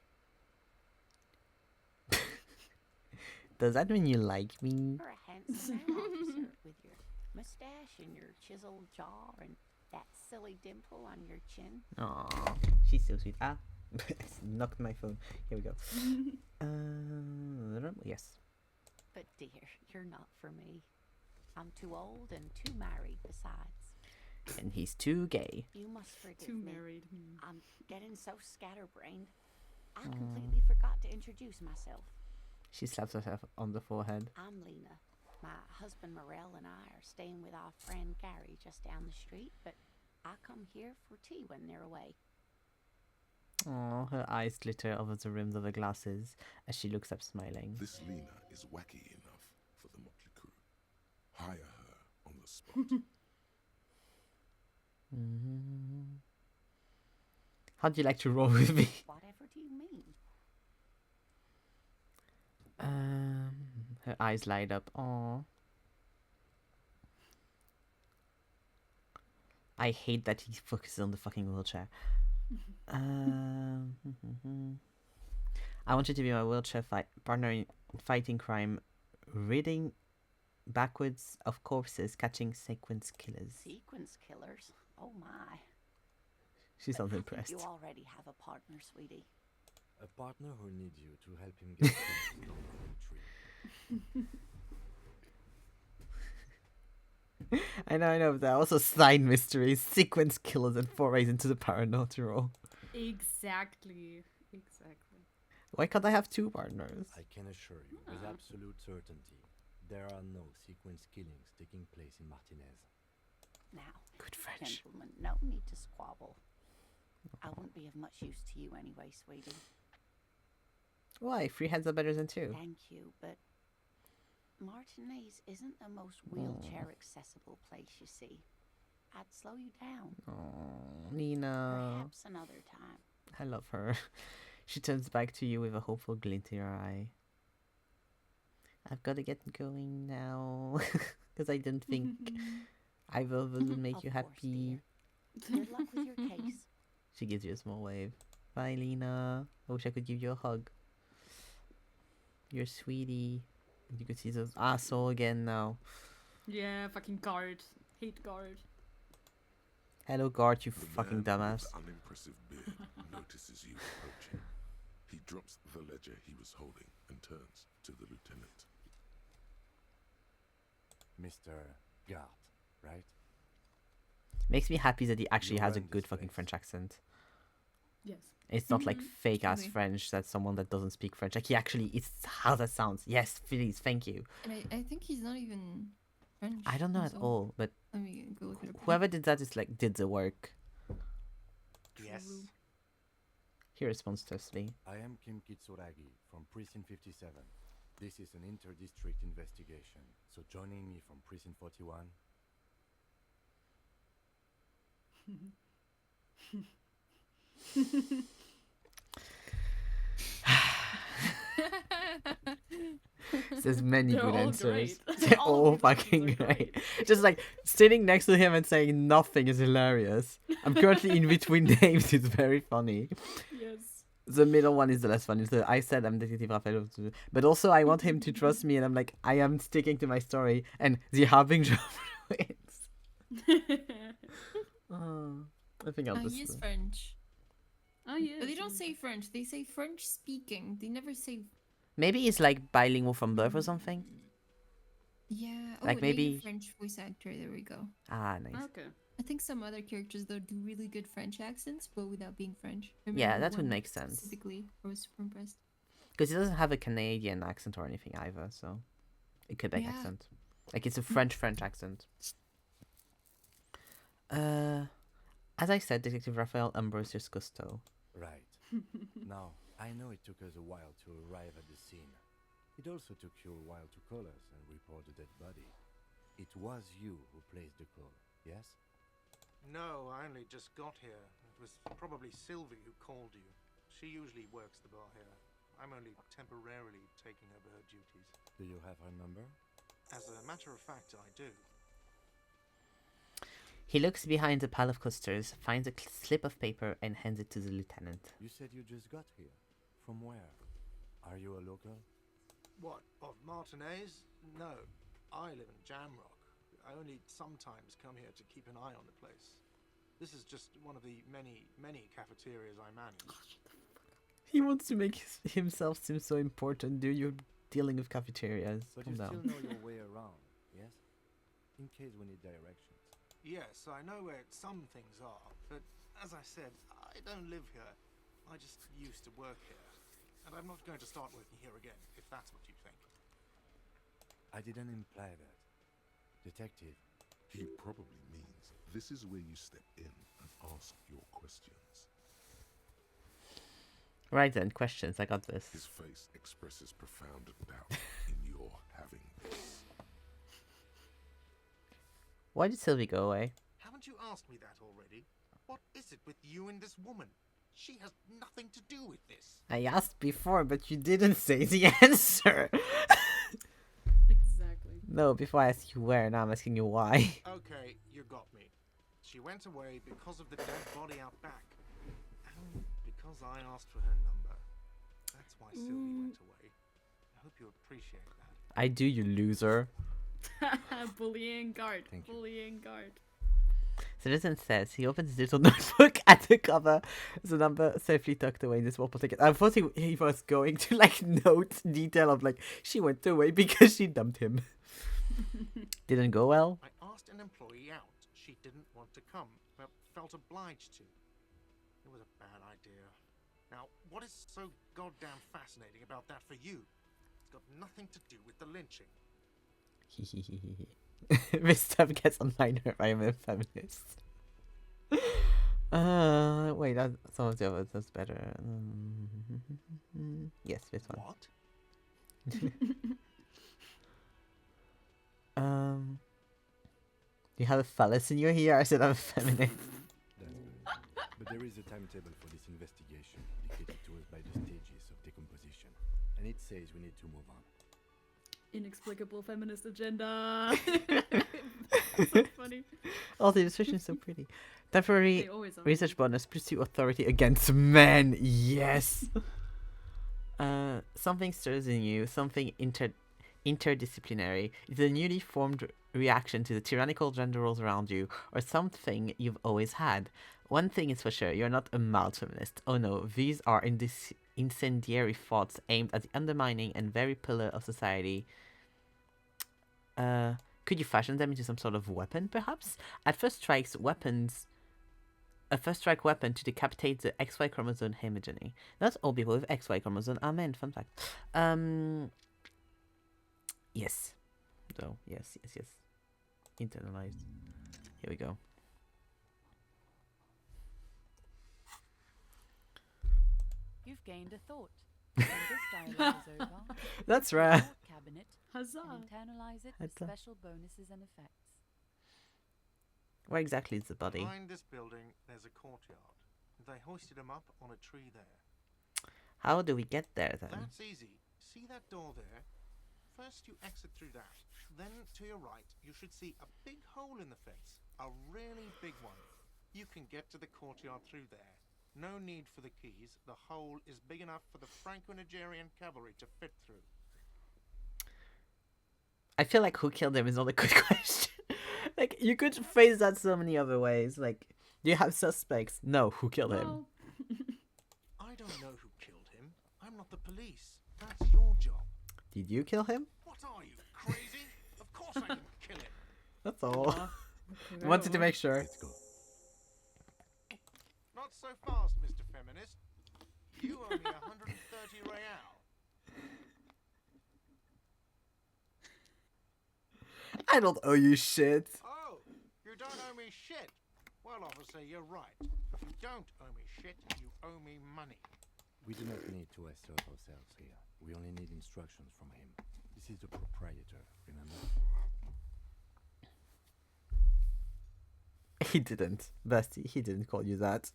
Does that mean you like me? You're a handsome man, officer, with your mustache and your chiseled jaw and that silly dimple on your chin. Aww, she's so sweet. Ah, knocked my phone. Here we go. Yes. But dear, you're not for me. I'm too old and too married besides. And he's too gay. You must forgive Too me. married. I'm getting so scatterbrained. I completely forgot to introduce myself. She slaps herself on the forehead. I'm Lena. My husband Morel and I are staying with our friend Gary just down the street, but I come here for tea when they're away. Oh, her eyes glitter over the rims of her glasses as she looks up smiling. This Lena is wacky enough for the motley crew. Hire her on the spot. How'd you like to roll with me? Whatever do you mean? Her eyes light up. Aww. I hate that he focuses on the fucking wheelchair. I want you to be my wheelchair partner in fighting crime, reading backwards of corpses, catching sequence killers. Sequence killers? Oh my. She sounds I impressed. think you already have a partner, sweetie. A partner who needs you to help him get things down the tree. I know, but there are also side mysteries, sequence killers, and forays into the paranormal. Exactly. Why can't I have two partners? I can assure you, with absolute certainty, there are no sequence killings taking place in Martinez. Now, Good French. gentlemen, no need to squabble. I wouldn't be of much use to you anyway, sweetie. Why? Three heads are better than two. Thank you, but Martinez isn't the most wheelchair accessible place, you see. I'd slow you down. Oh, Nina. Perhaps another time. I love her. She turns back to you with a hopeful glint in her eye. I've got to get going now. Because I didn't think I will make Of you course, happy. dear. Good luck with your case. She gives you a small wave. Bye, Lena. I wish I could give you a hug. You're a sweetie. You could see those asshole again now. Yeah, fucking guard. Hate guard. Hello, guard, you The fucking man dumbass. with the unimpressive beard notices you approaching. He drops the ledger he was holding and turns to the lieutenant. Mr. Gart, right? Makes me happy that he actually You has a run good this fucking place. French accent. Yes. It's not like fake ass truly. French that's someone that doesn't speak French. Like he actually, it's how that sounds. Yes, please, thank you. And I think he's not even French. I don't know at himself. all, but Let me go look it up. whoever did that is like did the work. Yes. He responds tersely. I am Kim Kitsuragi from Precinct 57. This is an inter-district investigation, so joining me from Precinct 41... There's many They're good all answers. great. They're All all of these answers fucking are great. great. Just like sitting next to him and saying nothing is hilarious. I'm currently in between names. It's very funny. Yes. The middle one is the less funny. So I said I'm Detective Raphael, but also I want him to trust me, and I'm like I am sticking to my story. And the Harbinger wins. Oh, I think I'll just. He is French. Oh yeah. But they don't say French. They say French speaking. They never say. Maybe he's like bilingual from birth or something. Yeah. Oh, Like, native maybe- French voice actor. There we go. Ah, nice. Okay. I think some other characters though do really good French accents, but without being French. I Yeah, remember that would one make sense. Specifically, I was super impressed. Because he doesn't have a Canadian accent or anything either, so it could make Yeah. accent. Like it's a French accent. As I said, Detective Raphael Ambrosius Cousteau. Right. Now, I know it took us a while to arrive at the scene. It also took you a while to call us and report the dead body. It was you who placed the call, yes? No, I only just got here. It was probably Sylvie who called you. She usually works the bar here. I'm only temporarily taking over her duties. Do you have her number? As a matter of fact, I do. He looks behind a pile of coasters, finds a slip of paper, and hands it to the lieutenant. You said you just got here. From where? Are you a local? What, of Martinez? No, I live in Jamrock. I only sometimes come here to keep an eye on the place. This is just one of the many cafeterias I manage. He wants to make himself seem so important, dude. You're dealing with cafeterias. But Calm you down. still know your way around, yes? In case we need directions. Yes, I know where some things are, but as I said, I don't live here. I just used to work here. And I'm not going to start working here again, if that's what you think. I didn't imply that. Detective, He probably means this is where you step in and ask your questions. Right then, questions. I got this. His face expresses profound doubt in your having this. Why did Sylvie go away? Haven't you asked me that already? What is it with you and this woman? She has nothing to do with this. I asked before, but you didn't say the answer. Exactly. No, before I asked you where, now I'm asking you why. Okay, you got me. She went away because of the dead body out back. And because I asked for her number. That's why Sylvie went away. I hope you appreciate that. I do, you loser. Bullying guard. Thank you. Bullying guard. Citizen says he opens his little notebook at the cover. The number safely tucked away in the small pocket. I thought he was going to like note detail of like she went away because she dumped him. Didn't go well. I asked an employee out. She didn't want to come, but felt obliged to. It was a bad idea. Now, what is so goddamn fascinating about that for you? It's got nothing to do with the lynching. This stuff gets on my nerve. I am a feminist. Wait, that some of the others that's better. Yes, this one. What? You have a phallus in your ear? I said I'm a feminist. that's good. But there is a timetable for this investigation, dictated to us by the stages of decomposition. And it says we need to move on. Inexplicable feminist agenda. So funny. Oh, the illustration is so pretty. Temporary They always are. research bonus +2 authority against men. Yes. Something stirs in you. Something interdisciplinary. It's a newly formed reaction to the tyrannical gender roles around you, or something you've always had. One thing is for sure, you're not a mild feminist. Oh no, these are incendiary thoughts aimed at the undermining and very pillar of society. Could you fashion them into some sort of weapon, perhaps? A first strike weapon to decapitate the XY chromosome homogeny. Not all people with XY chromosome are men, fun fact. Yes. So, yes. Internalized. Here we go. You've gained a thought. When this dialogue is over, That's your rare. thought cabinet Huzzah. and internalize it with Huzzah. special bonuses and effects. Where exactly is the body? Behind this building, there's a courtyard. They hoisted him up on a tree there. How do we get there then? That's easy. See that door there? First you exit through that. Then to your right, you should see a big hole in the fence. A really big one. You can get to the courtyard through there. No need for the keys. The hole is big enough for the Franco-Nigerian cavalry to fit through. I feel like who killed him is not a good question. Like, you could phrase that so many other ways. Like, do you have suspects? No, who killed him? Well, I don't know who killed him. I'm not the police. That's your job. Did you kill him? What are you, crazy? Of course I didn't kill him. That's all. okay, Wanted to well, make sure. Let's go. Not so fast, Mr. Feminist. You owe me 130 real. I don't owe you shit. Oh, you don't owe me shit. Well, obviously you're right. You don't owe me shit. You owe me money. We do not need to assert ourselves here. We only need instructions from him. This is the proprietor, remember? He didn't. Bestie, he didn't call you that.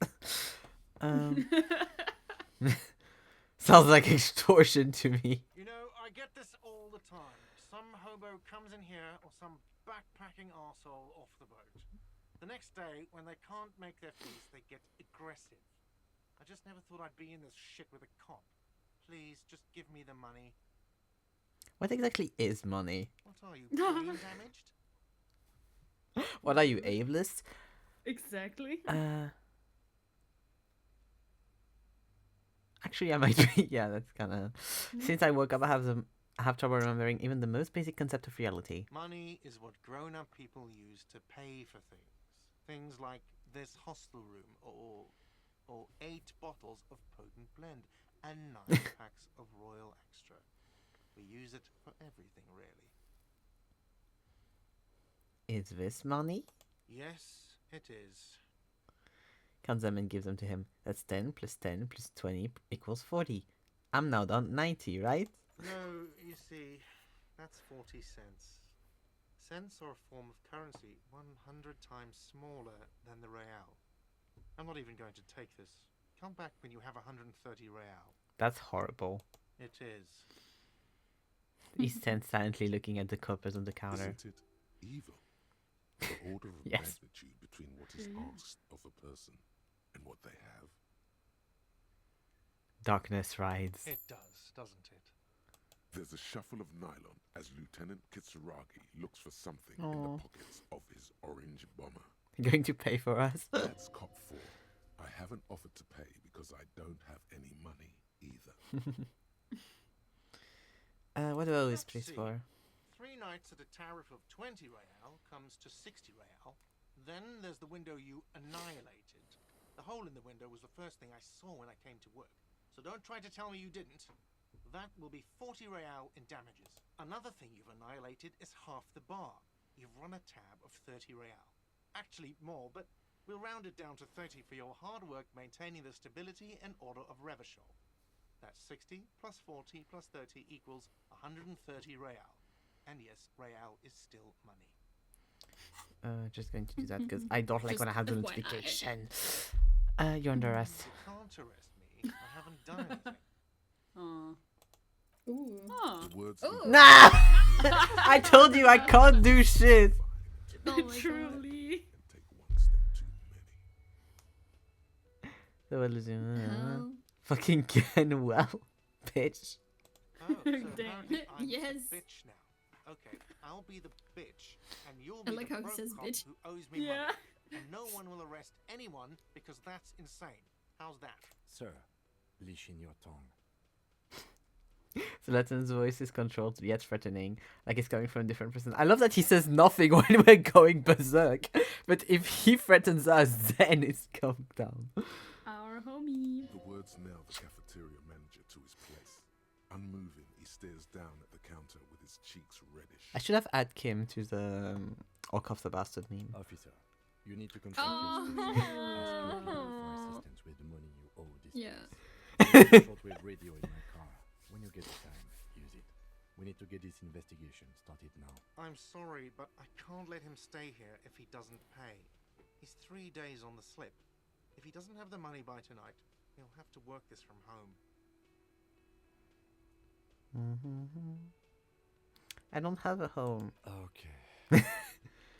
Sounds like extortion to me. You know, I get this all the time. Some hobo comes in here or some backpacking arsehole off the boat. The next day, when they can't make their peace, they get aggressive. I just never thought I'd be in this shit with a cop. Please, just give me the money. What exactly is money? What are you, brain damaged? What are you, ableist? Exactly. Actually, I might be. Yeah, that's kind of. Since I woke up, I have trouble remembering even the most basic concept of reality. Money is what grown-up people use to pay for things. Things like this hostel room, or 8 bottles of potent blend, and 9 packs of Royal Extra. We use it for everything, really. Is this money? Yes, it is. Counts them and gives them to him. That's 10 plus 10 plus 20 equals 40. I'm now down 90, right? No, you see, that's 40 cents. Cents are a form of currency 100 times smaller than the real. I'm not even going to take this. Come back when you have 130 real. That's horrible. It is. He stands silently looking at the coppers on the counter. Isn't it evil? The order of Yes. magnitude between what is asked of a person and what they have. Darkness rides. It does, doesn't it? There's a shuffle of nylon as Lieutenant Kitsuragi looks for something in the Aw. pockets of his orange bomber. Going to pay for us? That's cop 4. I haven't offered to pay because I don't have any money either. What do I always Let's place see. for? 3 nights at a tariff of 20 real comes to 60 real. Then there's the window you annihilated. The hole in the window was the first thing I saw when I came to work. So don't try to tell me you didn't. That will be 40 real in damages. Another thing you've annihilated is half the bar. You've run a tab of 30 real. Actually more, but we'll round it down to 30 for your hard work maintaining the stability and order of Revachol. That's 60 plus 40 plus 30 equals 130 real. And yes, real is still money. Just going to do that because I don't like when I have the FYI. notification. You're under arrest. You can't arrest me. I haven't done anything. Aw. Ooh. Huh. The words Ooh. Nah! I told you I can't do shit. Oh my god. Truly. and take one step too many. So Elysium, Hell. fucking Ken well, bitch. Oh, so Dang. apparently I'm Yes. the bitch now. Okay, I'll be the bitch, and you'll I be like the how he broke says cop bitch. who owes me Yeah. money. And no one will arrest anyone because that's insane. How's that? Sir, leash in your tongue. So Latin's voice is controlled yet threatening, like it's coming from a different person. I love that he says nothing when we're going berserk, but if he threatens us, then it's calmed down. Our homie. The words nail the cafeteria manager to his place. Unmoving, he stares down at the counter with his cheeks reddish. I should have added Kim to the Orkov the Bastard meme. Officer, you need to confront Oh. your superior. Ask your leader for assistance with the money you owe this Yeah. place. There's a shortwave radio in my car. When you get the time, use it. We need to get this investigation started now. I'm sorry, but I can't let him stay here if he doesn't pay. He's 3 days on the slip. If he doesn't have the money by tonight, he'll have to work this from home. I don't have a home. Okay.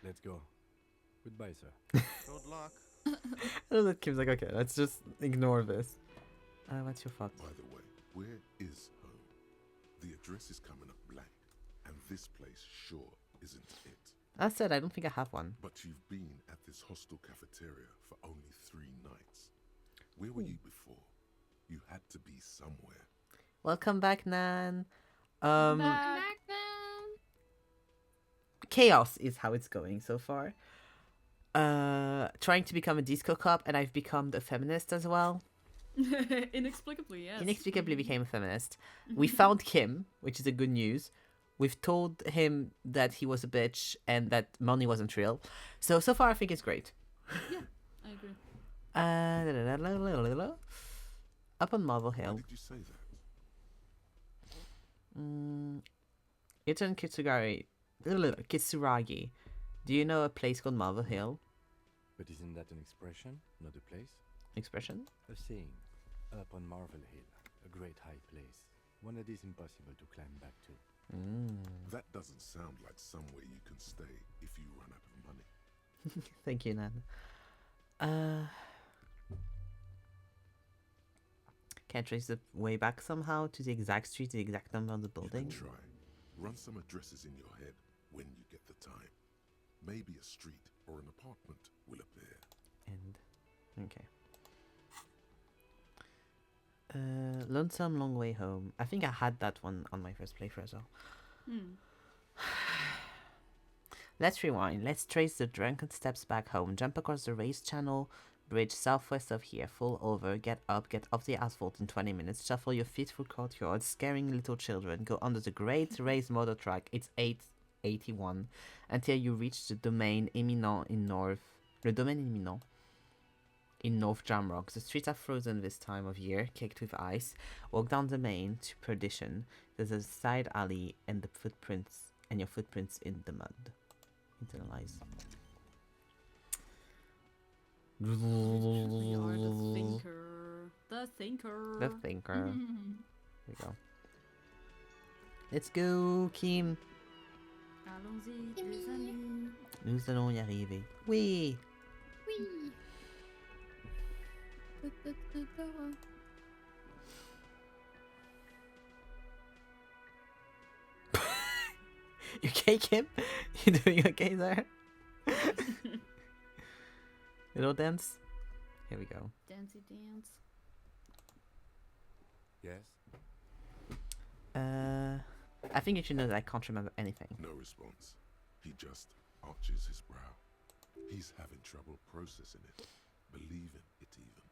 Let's go. Goodbye, sir. Good luck. I know that Kim's like, okay, let's just ignore this. What's your thoughts? By the way, where is home? The address is coming up blank, and this place sure isn't it. I said I don't think I have one. But you've been at this hostel cafeteria for only 3 nights. Where were you before? You had to be somewhere. Welcome back, Nan. Back. Back then. Chaos is how it's going so far. Trying to become a disco cop, and I've become a feminist as well. Inexplicably, yes. Inexplicably became a feminist. We found Kim, which is a good news. We've told him that he was a bitch and that money wasn't real. So far I think it's great. Yeah, I agree. Up on Marvel Why Hill. did you say that? It's on Kitsuragi. Do you know a place called Marvel Hill? But isn't that an expression, not a place? Expression? A saying. Up on Marvel Hill, a great high place. One that is impossible to climb back to. That doesn't sound like somewhere you can stay if you run out of money. Thank you, Nan. Can't trace the way back somehow to the exact street, the exact number of the You can building. try. Run some addresses in your head when you get the time. Maybe a street or an apartment will appear. And okay. Lonesome Long Way Home. I think I had that one on my first playthrough as well. Let's rewind. Let's trace the drunken steps back home. Jump across the raised channel bridge southwest of here. Fall over. Get off the asphalt in 20 minutes. Shuffle your feet through courtyards, scaring little children. Go under the great raised motor track. It's 881 until you reach the domaine imminent in north. Le domaine imminent in North Jamrock. The streets are frozen this time of year, caked with ice. Walk down the main to perdition. There's a side alley and your footprints in the mud. Internalize. We are the thinker. The thinker. The thinker. There we go. Let's go, Kim. Allons-y, les amis. Nous allons y arriver. Oui. Oui. You okay, Kim? You doing okay there? Little dance? Here we go. Dancey dance. Yes? I think you should know that I can't remember anything. No response. He just arches his brow. He's having trouble processing it, believing it even.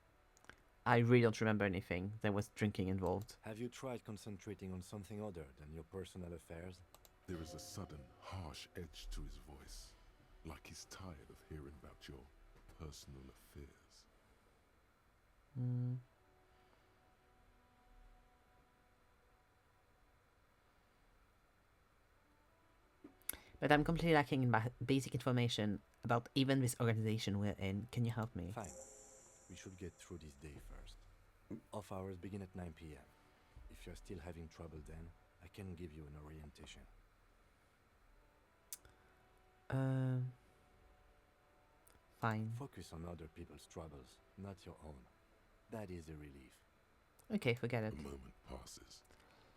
I really don't remember anything. There was drinking involved. Have you tried concentrating on something other than your personal affairs? There is a sudden, harsh edge to his voice, like he's tired of hearing about your personal affairs. But I'm completely lacking in basic information about even this organization we're in. Can you help me? Fine. We should get through this day first. Off hours begin at 9 p.m. If you're still having trouble then, I can give you an orientation. Fine. Focus on other people's troubles, not your own. That is a relief. Okay, forget it. A moment passes.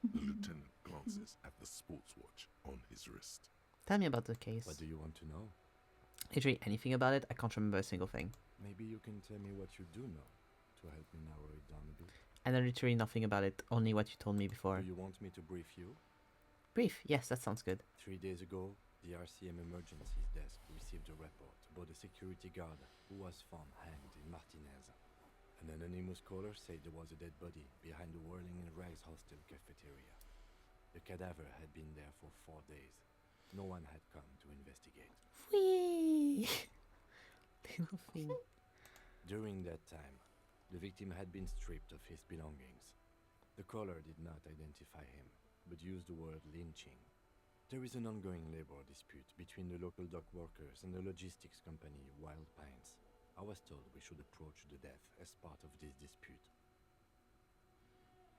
The lieutenant glances at the sports watch on his wrist. Tell me about the case. What do you want to know? Literally anything about it, I can't remember a single thing. Maybe you can tell me what you do know to help me narrow it down a bit. I know literally nothing about it, only what you told me before. Do you want me to brief you? Brief, yes, that sounds good. 3 days ago, the RCM emergencies desk received a report about a security guard who was found hanged in Martinez. An anonymous caller said there was a dead body behind the Whirling in Rags hostel cafeteria. The cadaver had been there for 4 days. No one had come to investigate. Whee! Little thing. During that time, the victim had been stripped of his belongings. The caller did not identify him, but used the word lynching. There is an ongoing labor dispute between the local dock workers and the logistics company Wild Pines. I was told we should approach the death as part of this dispute.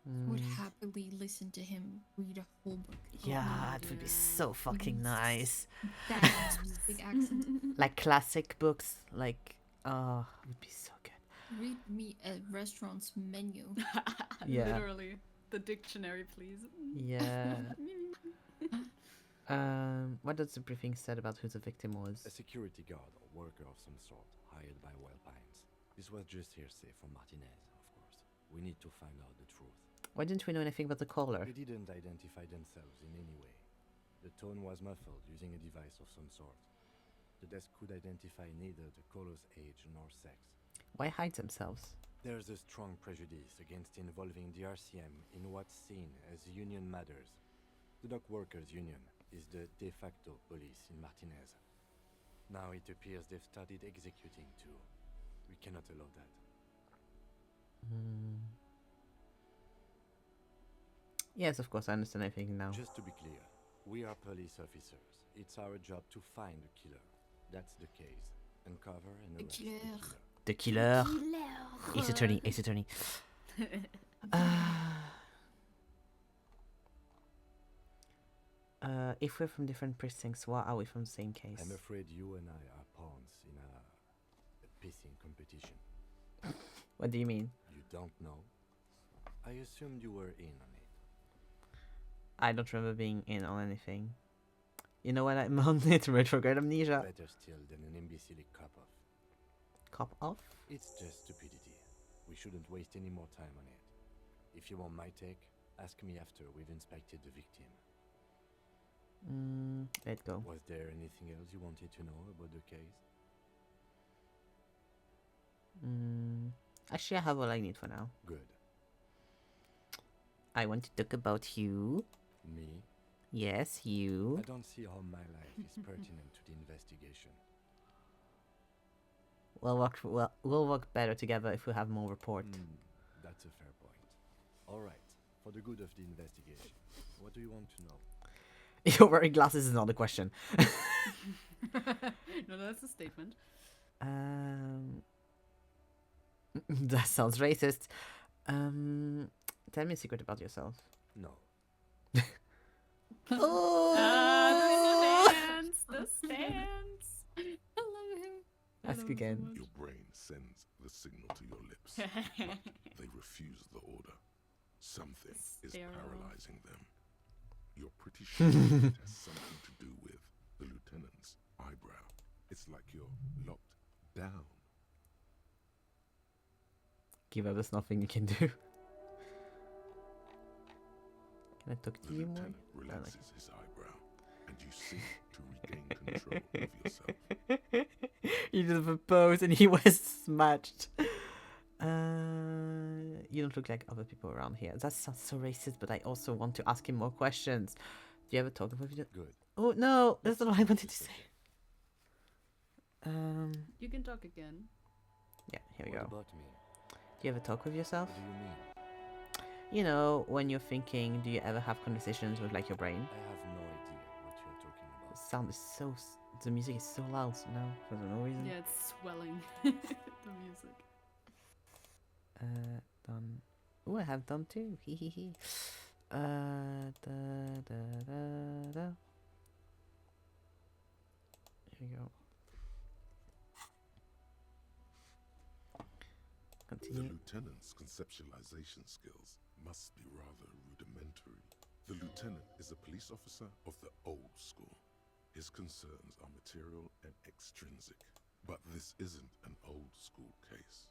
I would happily listen to him read a whole book. Yeah, it would be so fucking nice. That big accent. Like classic books, like, oh, it would be so good. Read me a restaurant's menu. Yeah. Literally. The dictionary, please. Yeah. What does the briefing said about who the victim was? A security guard or worker of some sort, hired by Wild Pines. This was just hearsay from Martinez, of course. We need to find out the truth. Why didn't we know anything about the caller? They didn't identify themselves in any way. The tone was muffled using a device of some sort. The desk could identify neither the caller's age nor sex. Why hide themselves? There's a strong prejudice against involving the RCM in what's seen as union matters. The dock workers' union is the de facto police in Martinez. Now it appears they've started executing too. We cannot allow that. Yes, of course, I understand everything now. Just to be clear, we are police officers. It's our job to find the killer. That's the case. Uncover and arrest the killer. The killer. Ace attorney, ace attorney. If we're from different precincts, why are we from the same case? I'm afraid you and I are pawns in a pissing competition. What do you mean? You don't know? I assumed you were in on it. I don't remember being in on anything. You know what? I'm on it. Retrograde amnesia. Better still than an imbecile cop-off. Cop off? It's just stupidity. We shouldn't waste any more time on it. If you want my take, ask me after we've inspected the victim. Let it go. Was there anything else you wanted to know about the case? Actually, I have all I need for now. Good. I want to talk about you. Me? Yes, you. I don't see how my life is pertinent to the investigation. We'll work better together if we have more report. That's a fair point. All right. For the good of the investigation, what do you want to know? You're wearing glasses is not a question. No, that's a statement. That sounds racist. Tell me a secret about yourself. No. Oh! The stands. I love him. Ask again. Your brain sends the signal to your lips, but they refuse the order. Something is Sterile. paralyzing them. You're pretty sure it has something to do with the lieutenant's eyebrow. It's like you're locked down. Give up, there's nothing you can do. Can I talk to The you more? lieutenant relaxes his eyebrow, and you seem to regain control of yourself. You just proposed and he was smashed. You don't look like other people around here. That sounds so racist, but I also want to ask him more questions. Do you ever talk about it? Good. Oh no, that's not what I wanted to say. You can talk again. Yeah, here we What go. about me? Do you ever talk with yourself? What do you mean? You know, when you're thinking, do you ever have conversations with like your brain? I have no idea what you're talking The about. sound is so, the music is so loud now for no reason. Yeah, it's swelling. The music. Done. Oh, I have done too. Hee hee hee. Da da da da. Here we go. The Continue. lieutenant's conceptualization skills must be rather rudimentary. The lieutenant is a police officer of the old school. His concerns are material and extrinsic. But this isn't an old school case.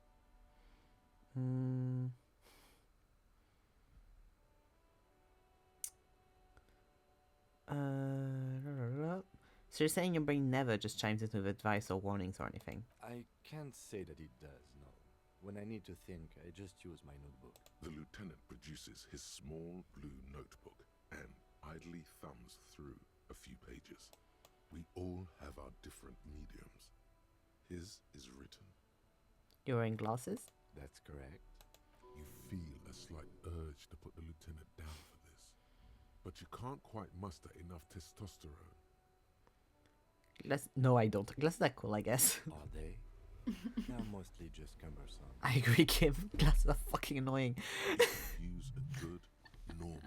So you're saying your brain never just chimes in with advice or warnings or anything? I can't say that it does, no. When I need to think, I just use my notebook. The lieutenant produces his small blue notebook and idly thumbs through a few pages. We all have our different mediums. His is written. You're wearing glasses? That's correct. You feel a slight urge to put the lieutenant down for this, but you can't quite muster enough testosterone. No, I don't. Glasses are cool, I guess. Are they? They're mostly just cumbersome. I agree, Kim. Glasses are fucking annoying. Use a good, normal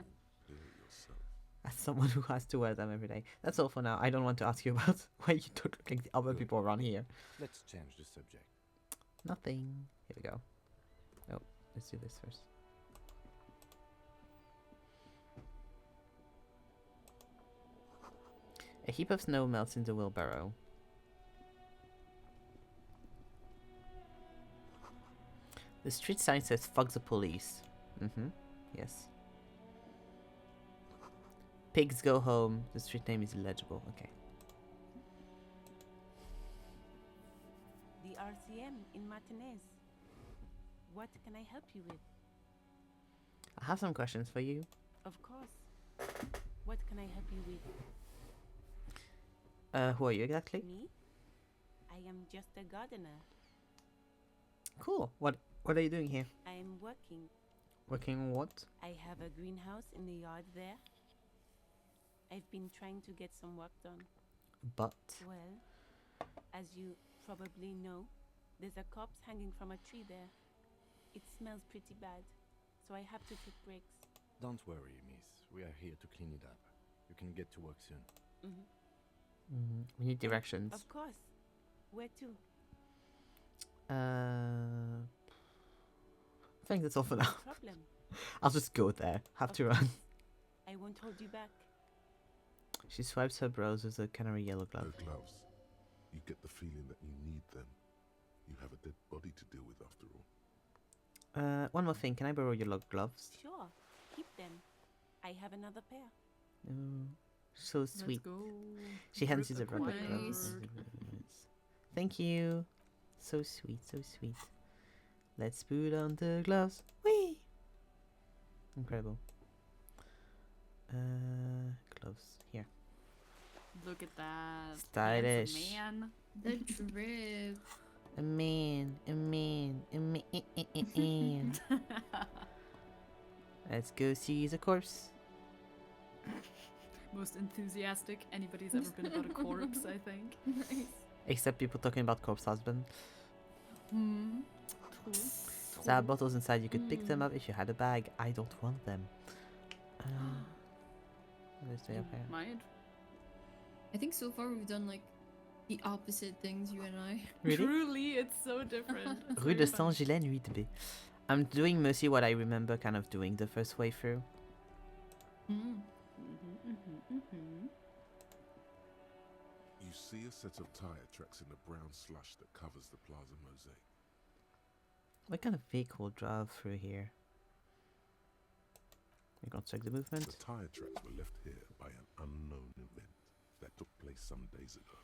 pair yourself. As someone who has to wear them every day. That's all for now. I don't want to ask you about why you don't look like the other people around here. Let's change the subject. Nothing. Here we go. Oh, let's do this first. A heap of snow melts in the wheelbarrow. The street sign says fuck the police. Yes. Pigs go home. The street name is illegible. Okay. The RCM in Martinez. What can I help you with? I have some questions for you. Of course. What can I help you with? Who are you exactly? Me? I am just a gardener. Cool. What are you doing here? I am working. Working on what? I have a greenhouse in the yard there. I've been trying to get some work done. But Well, as you probably know, there's a corpse hanging from a tree there. It smells pretty bad, so I have to take breaks. Don't worry, miss. We are here to clean it up. You can get to work soon. we need directions. Of course. Where to? I think that's all for now. Problem. I'll just go there. Have Of to run. I won't hold you back. She swipes her brows with a canary yellow glove. No gloves. You get the feeling that you need them. You have a dead body to deal with after all. One more thing. Can I borrow your gloves? Sure. Keep them. I have another pair. So sweet. Let's go. She hands you the Grip rubber acquired. gloves. Thank you. So sweet, so sweet. Let's put on the gloves. Whee! Incredible. Gloves here. Look at that. Stylish. Handsome man. The drip. A man, a man, a man. Let's go see the corpse. Most enthusiastic anybody's ever been about a corpse, I think. Nice. Except people talking about corpse husband. Hmm. True. There are bottles inside. You could pick them up if you had a bag. I don't want them. Let's stay up here. Mind? I think so far we've done like the opposite things, you and I. Really? Truly, it's so different. It's Rue very de fun. Saint-Gilles, 8B. I'm doing mostly what I remember kind of doing the first way through. Mm. You see a set of tire tracks in the brown slush that covers the plaza mosaic. What kind of vehicle drove through here? We can check the movement. The tire tracks were left here by an unknown event that took place some days ago.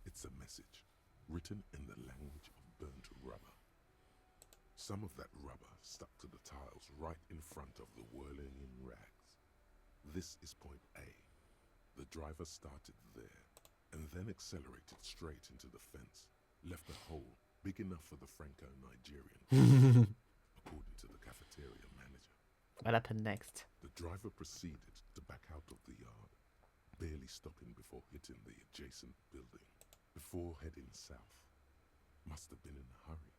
It's a message, written in the language of burnt rubber. Some of that rubber stuck to the tiles right in front of the whirling in rags. This is point A. The driver started there, and then accelerated straight into the fence, left a hole big enough for the Franco-Nigerian, according to the cafeteria manager. What happened next? The driver proceeded to back out of the yard, barely stopping before hitting the adjacent building, before heading south. Must have been in a hurry.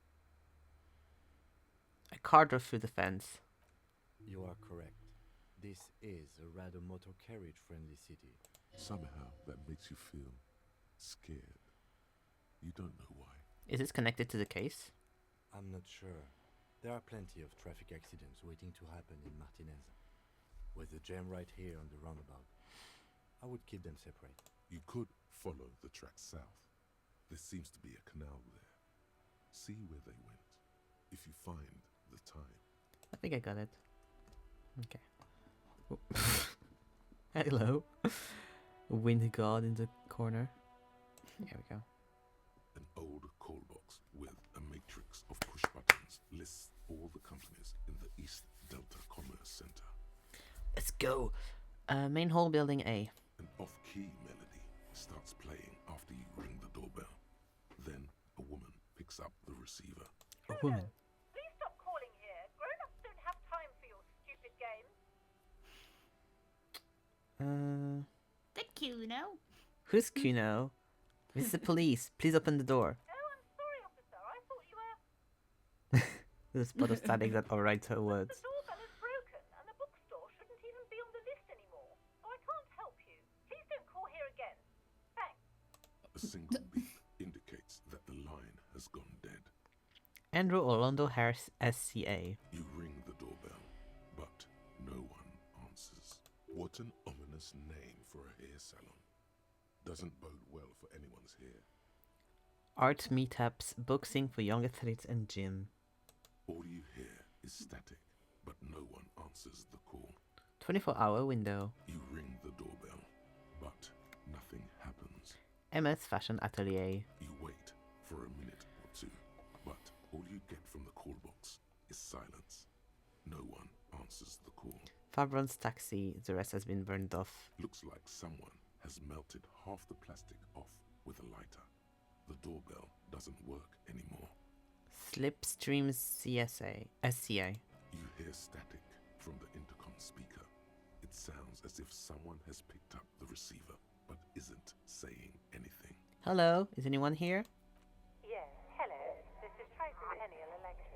A car drove through the fence. You are correct. This is a rather motor carriage friendly city. Somehow that makes you feel scared. You don't know why. Is this connected to the case? I'm not sure. There are plenty of traffic accidents waiting to happen in Martinez. With the jam right here on the roundabout, I would keep them separate. You could follow the track south. There seems to be a canal there. See where they went, if you find the time. I think I got it. Okay. Oh. Hello. Wind guard in the corner. There we go. An old call box with a matrix of push buttons lists all the companies in the East Delta Commerce Center. Let's go. Main hall, building A. An off-key melody starts playing after you ring the doorbell. Then a woman picks up the receiver. A woman. Please stop calling here. Grown-ups don't have time for your stupid games. The Kuno. Who's Kuno? This is the police. Please open the door. Oh, I'm sorry, officer. I thought you were... There's a spot of static that overrides her words. The doorbell is broken, and the bookstore shouldn't even be on the list anymore. So I can't help you. Please don't call here again. Thanks. A single beep indicates that the line has gone dead. Andrew Orlando Harris, SCA. You ring the doorbell, but no one answers. What an ominous name for a hair salon. Doesn't bode well for anyone's hair. Art meetups, boxing for young athletes, and gym. All you hear is static, but no one answers the call. 24-hour window. You ring the doorbell, but nothing happens. MS Fashion Atelier. You wait for a minute or two, but all you get from the call box is silence. No one answers the call. Fabron's taxi. The rest has been burned off. Looks like someone has melted half the plastic off with a lighter. The doorbell doesn't work anymore. Slipstream SCA. You hear static from the intercom speaker. It sounds as if someone has picked up the receiver, but isn't saying anything. Hello, is anyone here? Yes, hello. This is Tricentennial Electric.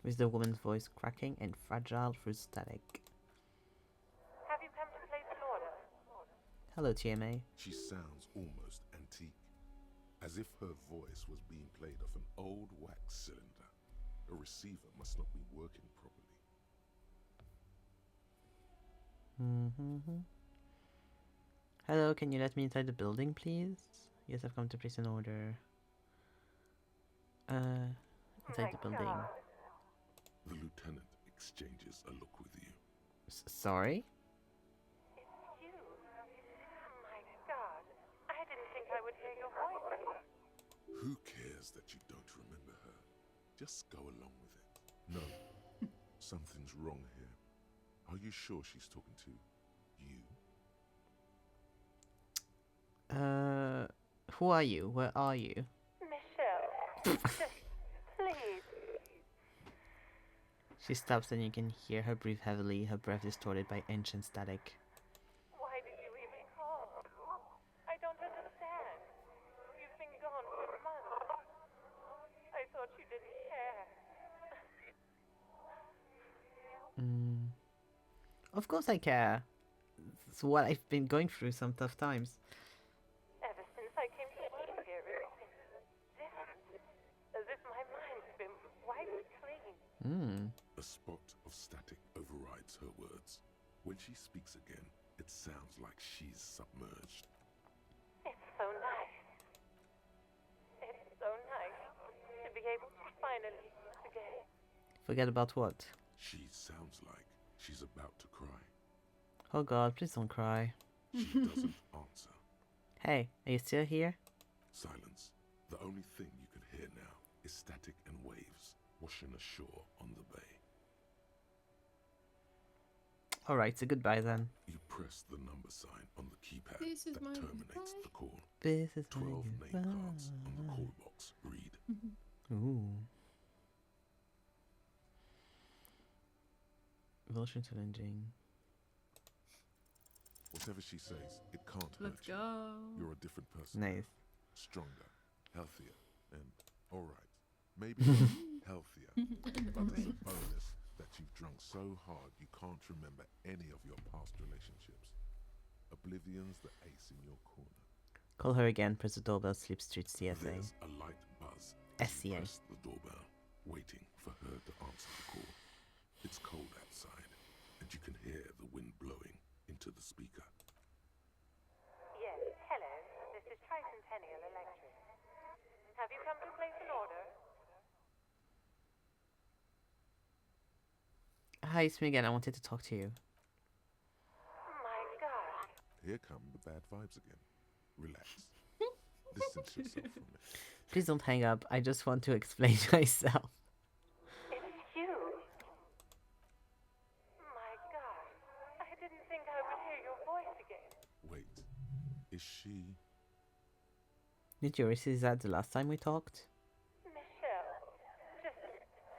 With the woman's voice cracking and fragile through static. Have you come to place an order? Hello, TMA. She sounds almost antique, as if her voice was being played off an old wax cylinder. A receiver must not be working properly. Hello, can you let me inside the building, please? Yes, I've come to place an order. Inside the building. The lieutenant exchanges a look with you. Sorry? Excuse Who cares that you don't remember her? Just go along with it. No, something's wrong here. Are you sure she's talking to you? Who are you? Where are you? Michelle, just please. She stops and you can hear her breathe heavily, her breath distorted by ancient static. Why did you even call? I don't understand. You've been gone for months. I thought you didn't care. Of course I care. It's what I've been going through some tough times. Ever since I came to work here, it's been different. As if my mind's been wiped clean. A spot of static overrides her words. When she speaks again, it sounds like she's submerged. It's so nice. It's so nice to be able to finally forget. Forget about what? She sounds like she's about to cry. Oh god, please don't cry. She doesn't answer. Hey, are you still here? Silence. The only thing you can hear now is static and waves washing ashore on the bay. Alright, so goodbye then. You press the number sign on the keypad This is that my terminates goodbye. the call. This is 12 my name goodbye. cards on the call box read. Ooh. Evolution challenging. Whatever she says, it can't Let's hurt you. go. You're a different person. Nice. Stronger, healthier, and alright, maybe not healthier, but as a bonus that you've drunk so hard you can't remember any of your past relationships. Oblivion's the ace in your corner. Call her again, press the doorbell, Sleep Street CSA. There's a light buzz as you SCA. press the doorbell, waiting for her to answer the call. It's cold outside, and you can hear the wind blowing into the speaker. Yes, hello. This is Tricentennial Electric. Have you come to place an order? Hi, it's me again. I wanted to talk to you. My God. Here come the bad vibes again. Relax. Distance yourself from it. Please don't hang up. I just want to explain myself. It's you. My God. I didn't think I would hear your voice again. Wait, is she... Did you receive that the last time we talked? Michelle, just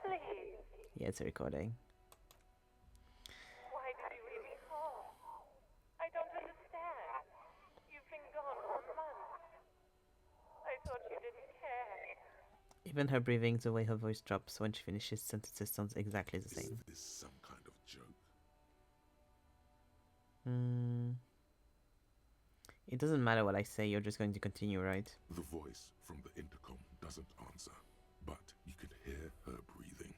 please. Yeah, it's a recording. Why did you even call? I don't understand. You've been gone for months. I thought you didn't care. Even her breathing, the way her voice drops when she finishes sentences sounds exactly the Is same. this some kind of joke? It doesn't matter what I say, you're just going to continue, right? The voice from the intercom doesn't answer, but you can hear her breathing.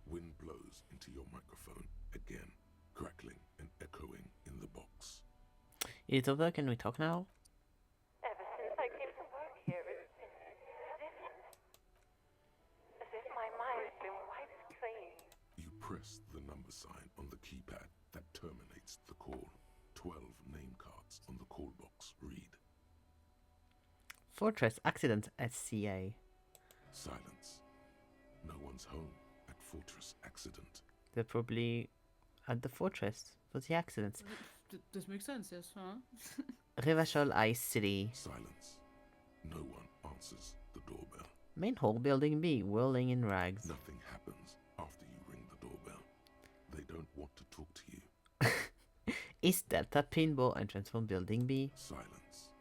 Wind blows into your microphone again, crackling and echoing in the box. Is it over? Can we talk now? Ever since I came to work here, it's been different. As if my mind's been wiped clean. You press the number sign on the keypad that terminates the call. 12 name cards on the call box read. Fortress Accident SCA. Silence. No one's home at Fortress Accident. They're probably at the fortress for the accident. This makes sense, yes, huh? Rivachol Ice City. Silence. No one answers the doorbell. Main hall building B, whirling in rags. Nothing happens after you ring the doorbell. They don't want to talk to you. East Delta Pinball entrance from building B. Silence.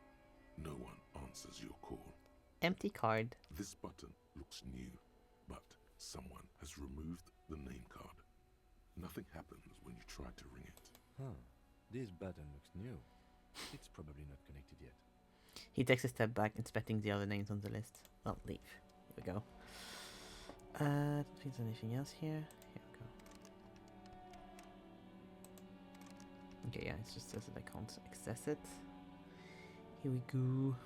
No one answers your call. Empty card. This button looks new, but someone has removed the name card. Nothing happens when you try to ring it. Huh. This button looks new. It's probably not connected yet. He takes a step back, inspecting the other names on the list. Well, leave. Here we go. Don't think there's anything else here. Here we go. Okay, yeah, it's just says that I can't access it. Here we go.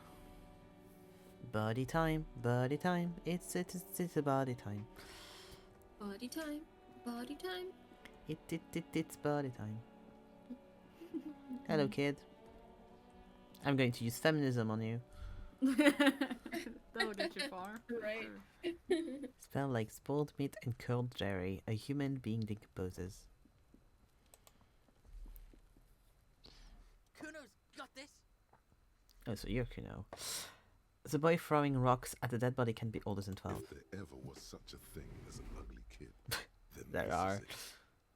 Body time, body time. It's a body time. Body time. Body time. It's body time. Hello, kid. I'm going to use feminism on you. That would get you far. for Right. sure. Smell like spoiled meat and curled jerry. A human being decomposes. Kuno's got this. Oh, so you're Kuno. The boy throwing rocks at the dead body can be older than 12. If there ever was such a thing as an ugly kid, then There this are. is it.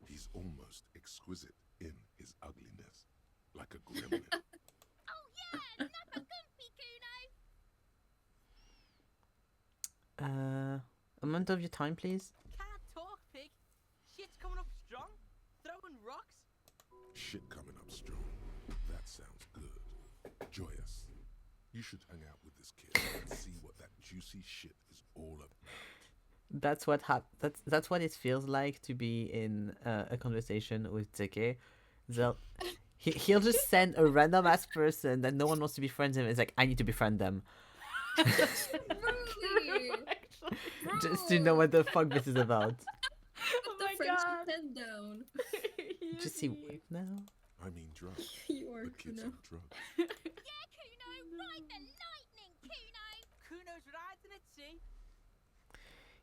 He's almost exquisite in his ugliness, like a gremlin. Oh yeah, Nappa Gumpy Kuno. A moment of your time, please. Can't talk, pig. Shit's coming up strong. Throwing rocks. Shit coming up strong. That sounds good. Joyous. You should hang out with this kid and see what that juicy shit is all about. That's what that's what it feels like to be in a conversation with Zeke. He'll just send a random ass person that no one wants to befriend him. It's like, I need to befriend them. Really? Just to know what the fuck this is about. Oh The my French god. pen down. Just see what now. I mean drugs. You are The kid's Kuno. on drugs. Yeah, Kuno, ride the lightning, Kuno. Kuno's riding at sea.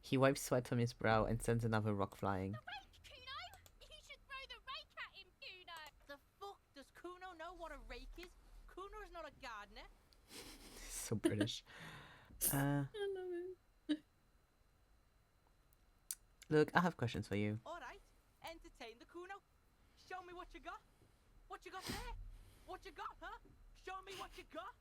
He wipes sweat from his brow and sends another rock flying. The rake, Kuno. You should throw the rake at him, Kuno. The fuck does Kuno know what a rake is? Kuno's not a gardener. So British. I love it. Look, I have questions for you. Alright, entertain the Kuno. Show me what you got. What you got there? What you got, huh? Show me what you got.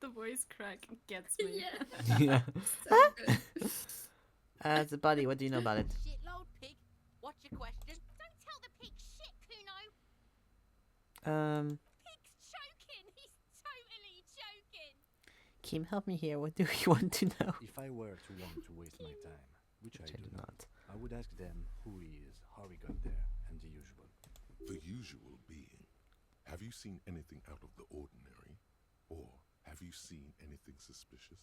The voice crack gets me. Yeah. Yeah. So good. The body, what do you know about it? Shitload pig. What's your question? Don't tell the pig shit, Kuno. Pig's choking. He's totally choking. Kim, help me here. What do you want to know? If I were to want to waste my time, which I Which I do do not, not. I would ask them who he is, how he got there, and the usual. The usual being. Have you seen anything out of the ordinary? Or have you seen anything suspicious?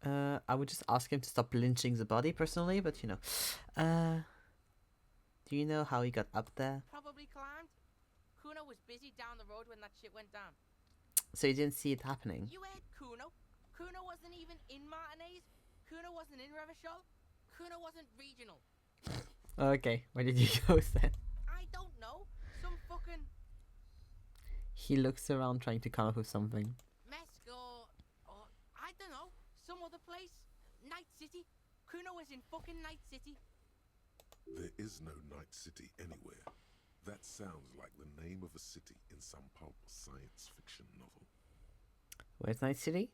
I would just ask him to stop lynching the body personally, but you know. Do you know how he got up there? Probably climbed. Kuno was busy down the road when that shit went down. So you didn't see it happening? You heard Kuno. Kuno wasn't even in Martinez. Kuno wasn't in Revachol. Kuno wasn't regional. Okay, where did you go then? I don't know. Some fucking He looks around trying to come up with something. Mesco or I don't know. Some other place. Night City. Kuno was in fucking Night City. There is no Night City anywhere. That sounds like the name of a city in some pulp science fiction novel. Where's Night City?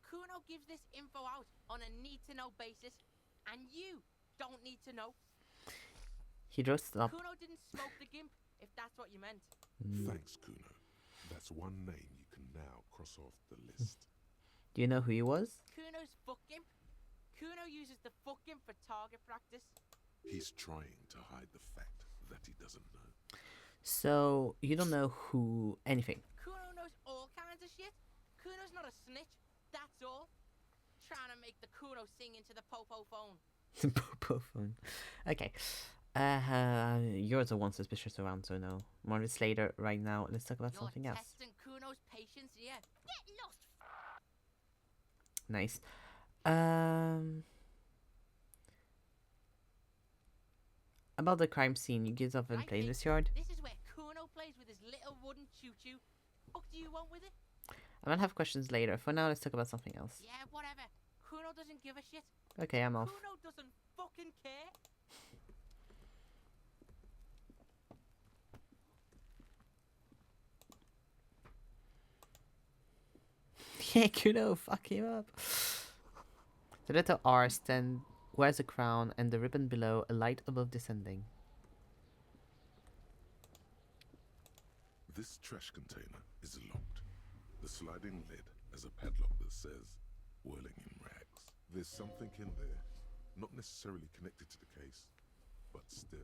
Kuno gives this info out on a need-to-know basis, and you don't need to know. He just stopped. Kuno didn't smoke the gimp, if that's what you meant. Thanks, Kuno. That's one name you can now cross off the list. Do you know who he was? Kuno's fuck gimp. Kuno uses the fuck gimp for target practice. He's trying to hide the fact that he doesn't know. So you don't know who anything. Kuno knows all kinds of shit. Kuno's not a snitch, that's all. Trying to make the Kuno sing into the popo phone. Popo phone. Okay. You're the one suspicious around, so no. More on this later. Right now, let's talk about You're something else. testing Kuno's patience, yeah. Get lost. Nice. About the crime scene, you guys often Right, play in Nick, this yard? This is where Kuno plays with his little wooden choo-choo. What do you want with it? I might have questions later. For now, let's talk about something else. Yeah, whatever. Kuno doesn't give a shit. Okay, I'm off. Kuno doesn't fucking care. Yeah, Kuno, fuck him up. The letter R wears a crown and the ribbon below, a light above descending. This trash container is locked. The sliding lid has a padlock that says, whirling in rags. There's something in there, not necessarily connected to the case, but still.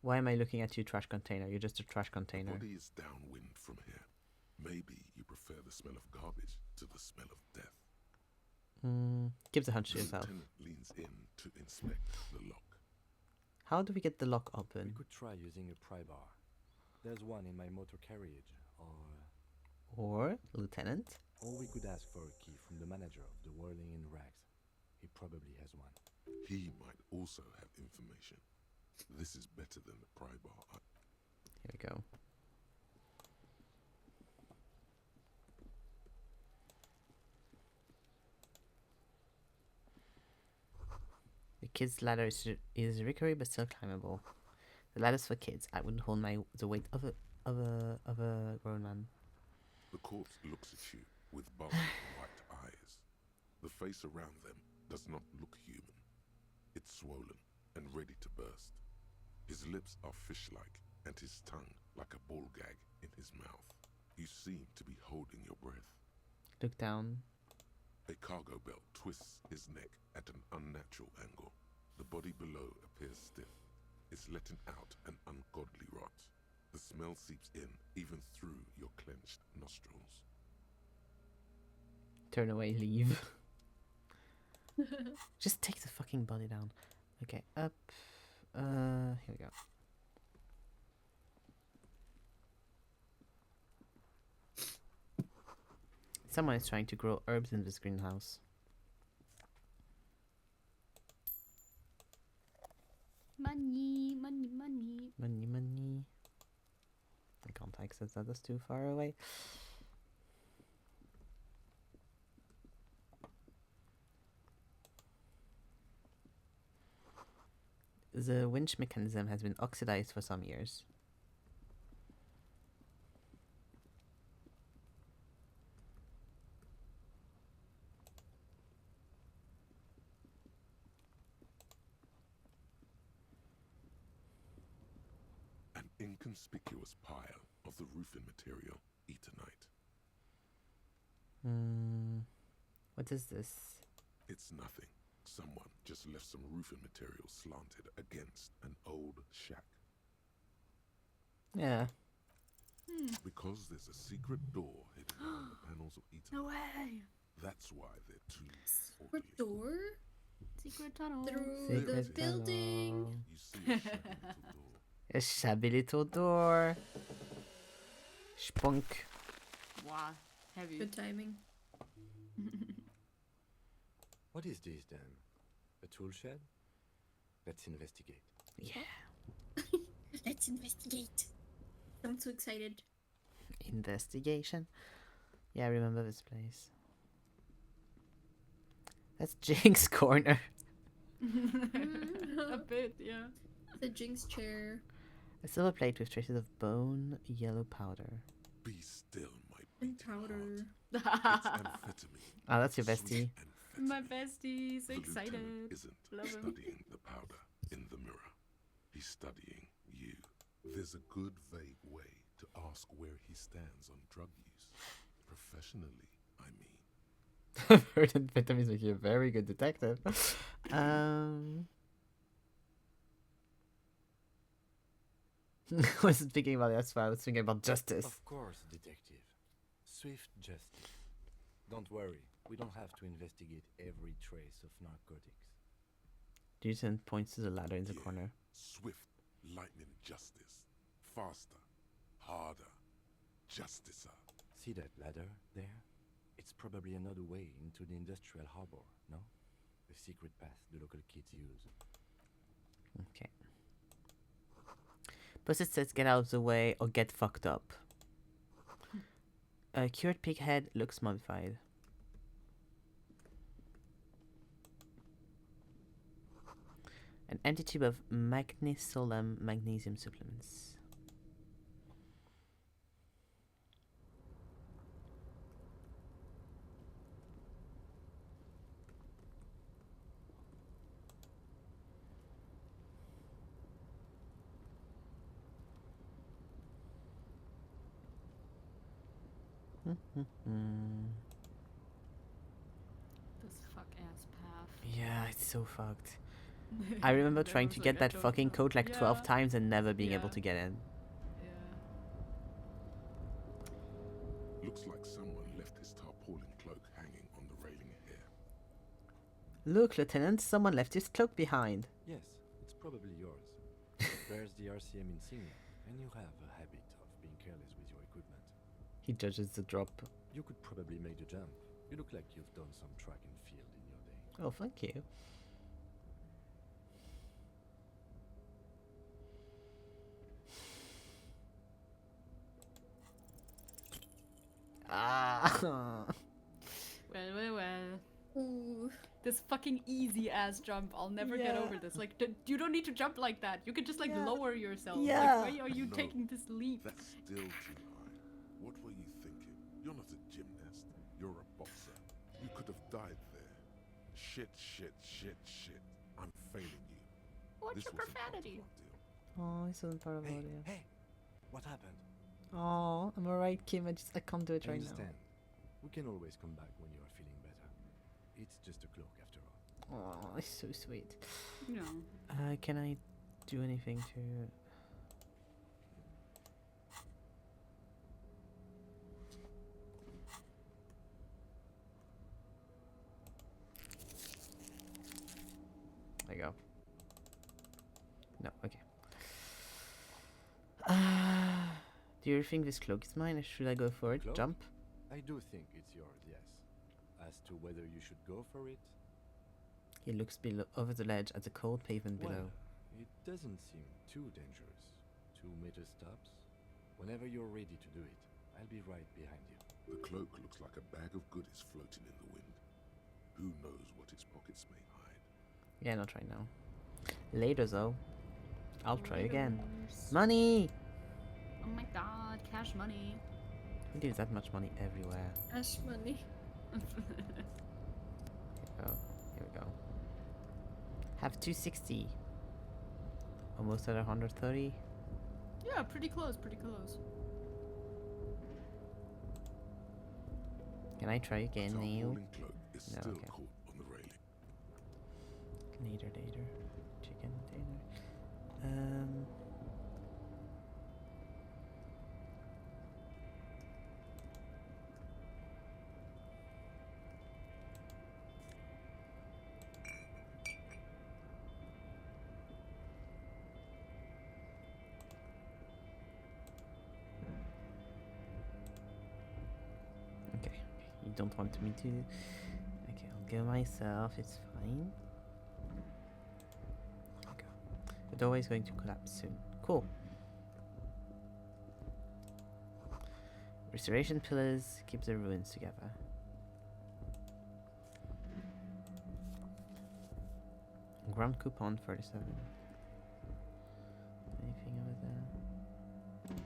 Why am I looking at you, trash container? You're just a trash The container. body is downwind from here. Maybe you prefer the smell of garbage to the smell of death. Give the hunch to The yourself. lieutenant leans in to inspect the lock. How do we get the lock We open? could try using a pry bar. There's one in my motor carriage, or Or Lieutenant. Or we could ask for a key from the manager of the Whirling in Rags. He probably has one. He might also have information. This is better than the pry bar. Here we go. The kids' ladder is rickery but still climbable. The ladder's for kids. I wouldn't hold the weight of a grown man. The corpse looks at you with bulging white eyes. The face around them does not look human. It's swollen and ready to burst. His lips are fish-like and his tongue like a ball gag in his mouth. You seem to be holding your breath. Look down. A cargo belt twists his neck at an unnatural angle. The body below appears stiff. It's letting out an ungodly rot. The smell seeps in even through your clenched nostrils. Turn away, leave. Just take the fucking body down. Okay, up. Here we go. Someone is trying to grow herbs in this greenhouse. Money, money, money. Money, money. I can't access that, that's too far away. The winch mechanism has been oxidized for some years. An inconspicuous pile of the roofing material, Eternite. What is this? It's nothing. Someone just left some roofing material slanted against an old shack. Yeah. Because there's a secret door hidden behind the panels of Eternite. No way. That's why they're too Secret door Secret tunnel. through the Secret building. tunnel. You see a shabby little door. A shabby little door. Spunk. Wow. Heavy. Good timing. What is this then? A tool shed? Let's investigate. Yeah. Let's investigate. I'm so excited. Investigation. Yeah, I remember this place. That's Jinx corner. A bit, yeah. The Jinx chair. A silver plate with traces of bone, yellow powder. Be still, my And beating powder. heart. It's amphetamine. Oh, that's your Sweet bestie. amphetamine. My bestie, so The excited. lieutenant isn't Love him. studying the powder in the mirror. He's studying you. There's a good vague way to ask where he stands on drug use. Professionally, I mean. Verdant vitamins make you a very good detective. I wasn't thinking about it, that's why I was thinking about justice. Of course, detective. Swift justice. Don't worry, we don't have to investigate every trace of narcotics. Jason points to the ladder in the Yeah. corner. Swift, lightning justice. Faster, harder, justicer. See that ladder there? It's probably another way into the industrial harbor, no? The secret path the local kids use. Okay. Plus it says get out of the way or get fucked up. A cured pig head looks modified. An empty tube of magnesolam magnesium supplements. This fuck ass path. Yeah, it's so fucked. I remember There trying was to like get a that joke fucking of- coat like 12 yeah. times and never being able Yeah. to get in. Yeah. Looks like someone left his tarpaulin cloak hanging on the railing here. Look, Lieutenant, someone left his cloak behind. Yes, it's probably yours. It bears the RCM insignia, and you have a habit of being careless with your equipment. He judges the drop. You could probably make the jump. You look like you've done some track and field in your day. Oh, thank you. Ah. Well. Ooh. This fucking easy ass jump. I'll never get Yeah. over this. Like, you don't need to jump like that. You could just like Yeah. lower yourself. Yeah. Like, why are you No. taking this leap? That's still too high. What were you thinking? You're not a gymnast. You're a boxer. You could have died there. Shit. I'm failing you. What's This your wasn't part of profanity? our deal. Oh, this isn't part of Hey, audio. hey, what happened? Oh, I'm alright, Kim. I can't do it I right understand. We can always come back when you are feeling better. It's just a cloak after all. now. Oh, it's so sweet. No. Can I do anything to? There you go. No, okay. Do you think this cloak is mine? Or should I go for it? Cloak? Jump? I do think it's yours, yes. As to whether you should go for it, He looks below, over the ledge at the cold pavement below. well, it doesn't seem too dangerous. 2 meter stops. Whenever you're ready to do it, I'll be right behind you. The cloak looks like a bag of goodies floating in the wind. Who knows what its pockets may hide? Yeah, not right now. Later though. I'll try again. Laters. Money! Oh my god, cash money. Who gives that much money everywhere? Ash money. Here we go. Here we go. Have 260. Almost at 130. Yeah, pretty close, pretty close. Can I try again, But our Neil? falling cloak is No, still okay. caught on the railing. Later. Chicken dinner. Okay. You don't want me to. Okay, I'll go myself. It's fine. Okay. The doorway is going to collapse soon. Cool. Restoration pillars keep the ruins together. Ground coupon 37. Anything over there?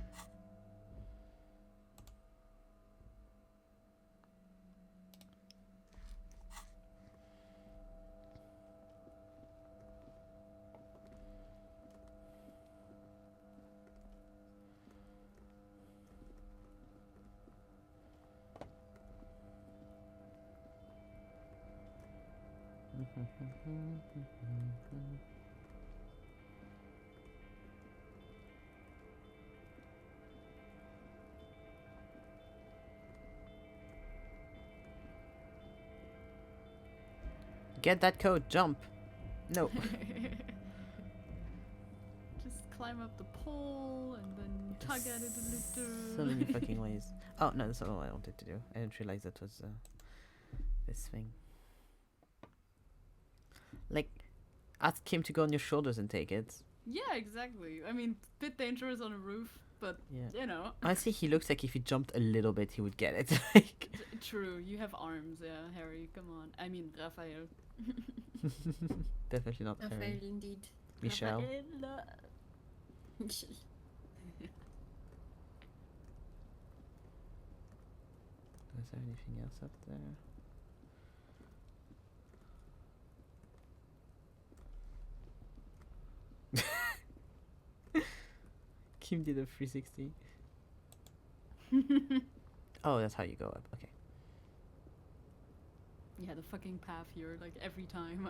Get that code, jump! No. Just climb up the pole and then tug at it a little. So many fucking ways. Oh no, that's not what I wanted to do. I didn't realize that was this thing. Like, ask him to go on your shoulders and take it. Yeah, exactly. I mean, bit dangerous on a roof, but Yeah. you know. Honestly, he looks like if he jumped a little bit, he would get it. Like, True, you have arms, yeah, Harry. Come on. I mean, Raphael. definitely not Raphael Harry. indeed. Michelle. Is there anything else up there? Kim did a 360. Oh, that's how you go up. Okay. Yeah, the fucking path here, like every time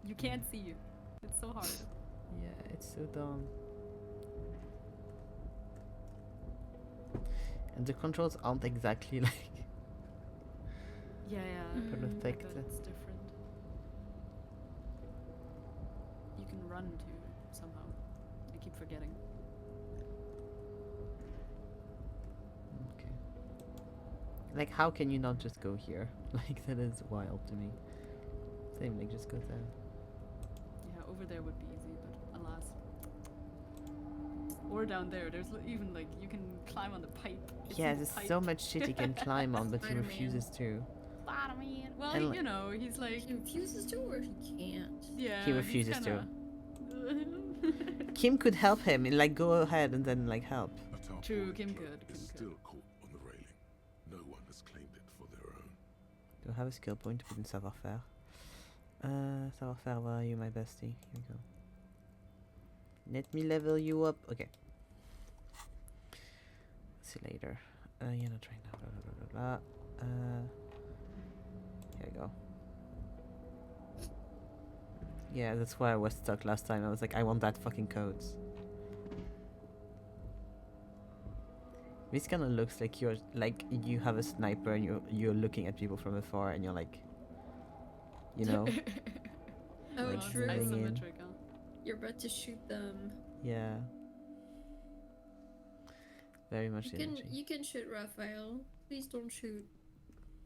you can't see it. It's so hard. Yeah, it's so dumb. And the controls aren't exactly like. Yeah, yeah. Perfect. But it's different. You can run too, somehow. I keep forgetting. Okay. Like, how can you not just go here? Like, that is wild to me. Same, like, just go there. Yeah, over there would be easy, but alas. Or down there, there's even like you can climb on the pipe. It's Yeah, in the there's pipe. so much shit he can climb on, but he Spider-Man. refuses to. Spider-Man. Well, And, like, you know, he's like He refuses to, or he can't. yeah. he refuses he's to. kinda... Kim could help him, and like go ahead and then like help. A True, tarpaulin Kim cloak could, is Kim still caught on the railing. No one has claimed it for their own. Do I have a skill point to put in savoir-faire? Savoir-faire, where are you, my bestie? Here we go. Let me level you up. Okay. See you later. Yeah, not right now. Blah, blah, blah, blah, blah. Here we go. Yeah, that's why I was stuck last time. I was like, I want that fucking codes. This kind of looks like you have a sniper and you're looking at people from afar and you're like, you know, Oh, like true. zooming in. Isometric, huh? You're about to shoot them. Yeah. Very much energy. You can shoot Raphael. Please don't shoot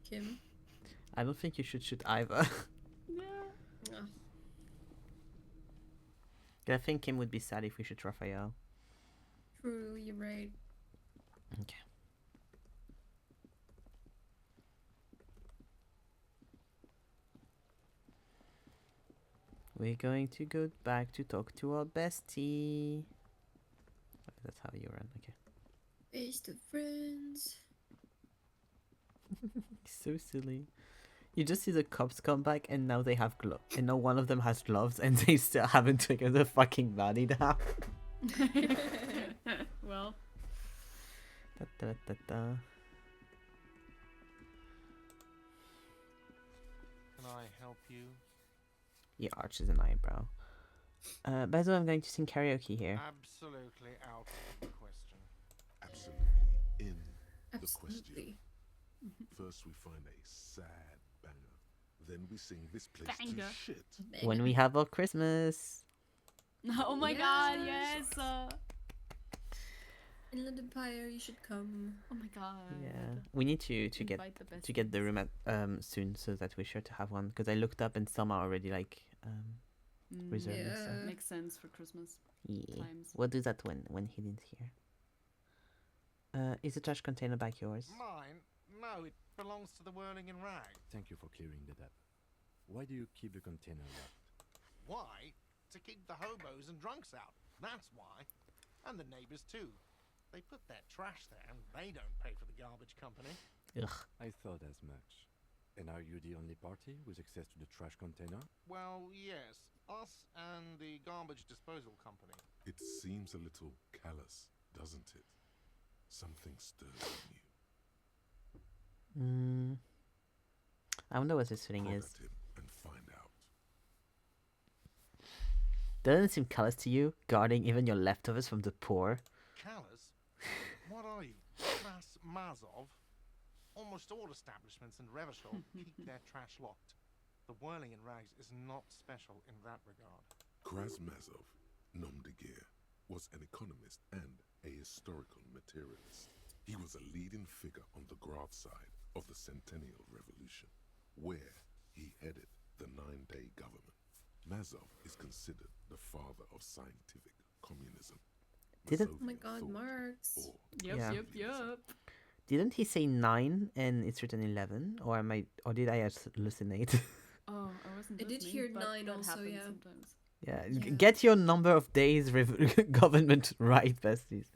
Kim. I don't think you should shoot either. Yeah. Oh, I think Kim would be sad if we shoot Raphael. true, you're right. Okay. We're going to go back to talk to our bestie. Oh, that's how you run, okay. Best of friends. So silly. You just see the cops come back and now they have gloves. And now one of them has gloves and they still haven't taken the fucking body down. Well. Da, da, da, da. Can I help you? He arches an eyebrow. By the way, I'm going to sing karaoke here. Absolutely out of the question. Absolutely in the question. Absolutely. First we find a sad banger. Then we sing this place Banger. to shit. When we have our Christmas. Oh my god, yes! Inland Empire, you should come. Oh my god. Yeah, we need to get Invite the to get the room at soon, so that we're sure to have one. Because I looked up and some are already like reserved. And stuff. Yeah. Makes sense for Christmas Yeah, times. we'll do that when Hilin's here. Is the trash container back yours? Mine? No, it belongs to the Whirling in Rag. Thank you for clearing that up. Why do you keep the container locked? Why? To keep the hobos and drunks out. That's why. And the neighbours too. They put their trash there and they don't pay for the garbage company. Ugh. I thought as much. And are you the only party with access to the trash container? Well, yes. Us and the garbage disposal company. It seems a little callous, doesn't it? Something stirs in you. I wonder what this feeling Prod is. at him and find out. Doesn't it seem callous to you, guarding even your leftovers from the poor? Callous? What are you? Class Mazov? Almost all establishments in Revachol keep their trash locked. The Whirling in Rags is not special in that regard. Krasmazov, nom de guerre, was an economist and a historical materialist. He was a leading figure on the Graf side of the Centennial Revolution, where he headed the 9-day government. Mazov is considered the father of scientific communism. Didn't- Oh my god, Thought, Marx. or Yep, Yeah. yep. Didn't he say 9 and it's written 11? Or did I hallucinate? Oh, I wasn't I did listening, hear but 9 that also, happens yeah. sometimes. Yeah, Yeah. get your number of days government right, besties.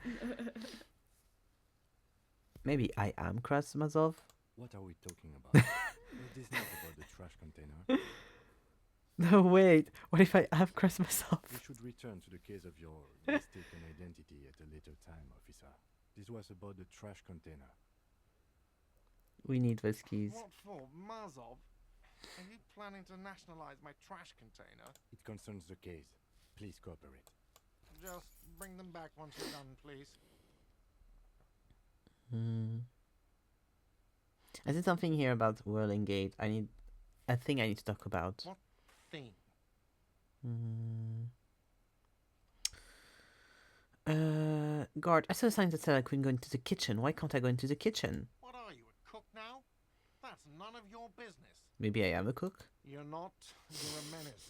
Maybe I am Krasmazov. What are we talking about? It is not about the trash container. No, wait. What if I am Krasmazov? We should return to the case of your mistaken identity at a later time, officer. This was about the trash container. We need those keys. What for? Mazov? Are you planning to nationalize my trash container? It concerns the case. Please cooperate. Just bring them back once you're done, please. I said something here about Whirling Gate. I think I need to talk about. What thing? Guard, I saw a sign that said I couldn't go into the kitchen. Why can't I go into the kitchen? What are you, a cook now? none of your business. Maybe I am a cook? You're not. You're a menace.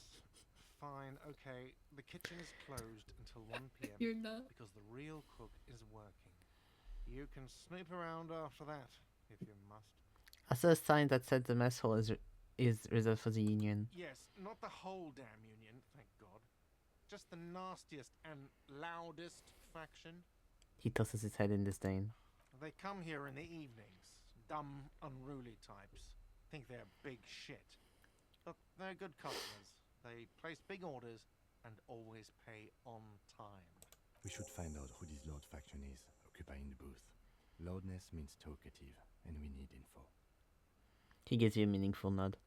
Fine, okay. The kitchen is closed until 1 p.m. You're not. because the real cook is working. You can snoop around after that, if you must. I saw a sign that said the mess hall is reserved for the union. Yes, not the whole damn union, thank God. Just the nastiest and loudest faction. He tosses his head in disdain. They come here in the evenings. Dumb, unruly types. Think they're big shit. But they're good customers. They place big orders and always pay on time. We should find out who this Lord faction is, occupying the booth. Loudness means talkative, and we need info. He gives you a meaningful nod.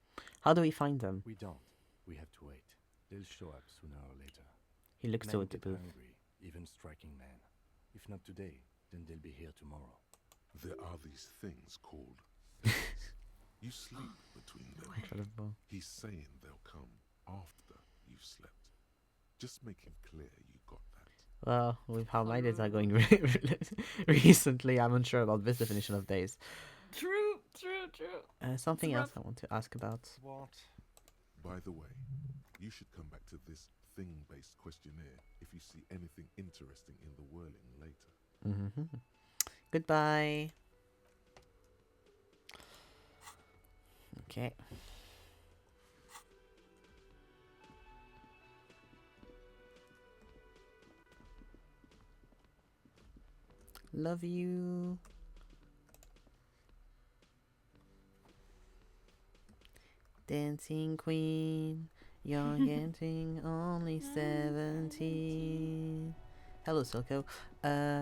How do we find them? We don't. We have to wait. They'll show up sooner or later. He looks Men toward the get booth. hungry, even striking men. If not today, then they'll be here tomorrow. There are these things called days. You sleep between them. Incredible. He's saying they'll come after you've slept. Just make him clear you got that. Well, with how my days are going recently, I'm unsure about this definition of days. True. Something else I want to ask about. What? By the way, you should come back to this thing-based questionnaire if you see anything interesting in the whirling later. Goodbye. Okay. Love you. Dancing queen, young and swing, only 17. Hello, Silco.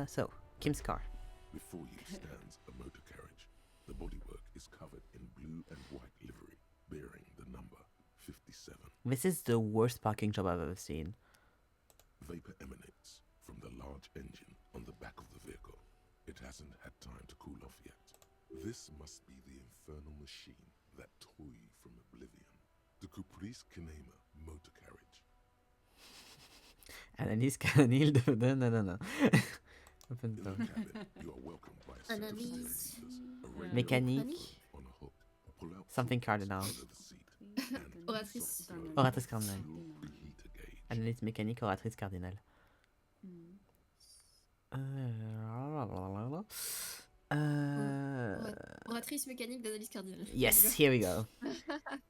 So, Kim's car. Before you stands a motor carriage. The bodywork is covered in blue and white livery, bearing the number 57. This is the worst parking job I've ever seen. Vapor emanates from the large engine on the back of the vehicle. It hasn't had time to cool off yet. This must be the infernal machine that tore you from oblivion. The Caprice Kinema motor carriage. Analyse canine de... No. Open In the door. cabin, you are welcomed by a set of Analyse. sensors, a radio Mécanique. on a hook. Pull out Something fluids cardinal. under the seat, and Oratrice. soft glow Oratrice cardinale. fuel preheater gauge. Analyse mécanique, oratrice cardinale. Oratrice mécanique d'analyse cardinale. Yes, here we go.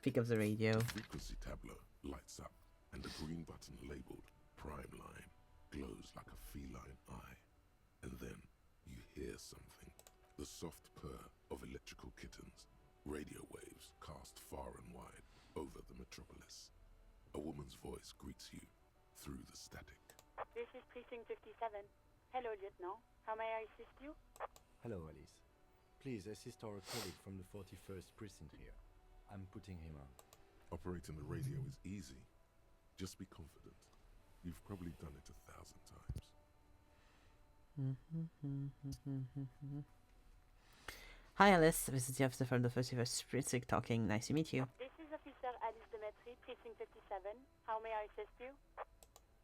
Pick up the radio. The frequency tableau lights up, and the green button labeled Prime Line glows like a feline eye. And then you hear something. The soft purr of electrical kittens. Radio waves cast far and wide over the metropolis. A woman's voice greets you through the static. This is Precinct 57. Hello, Lieutenant. How may I assist you? Hello, Alice. Please assist our colleague from the 41st precinct here. I'm putting him on. Operating the radio is easy. Just be confident. You've probably done it 1,000 times. Hi Alice, this is the officer from the 31st Precinct talking. Nice to meet you. This is Officer Alice Demetri, Precinct 57. How may I assist you?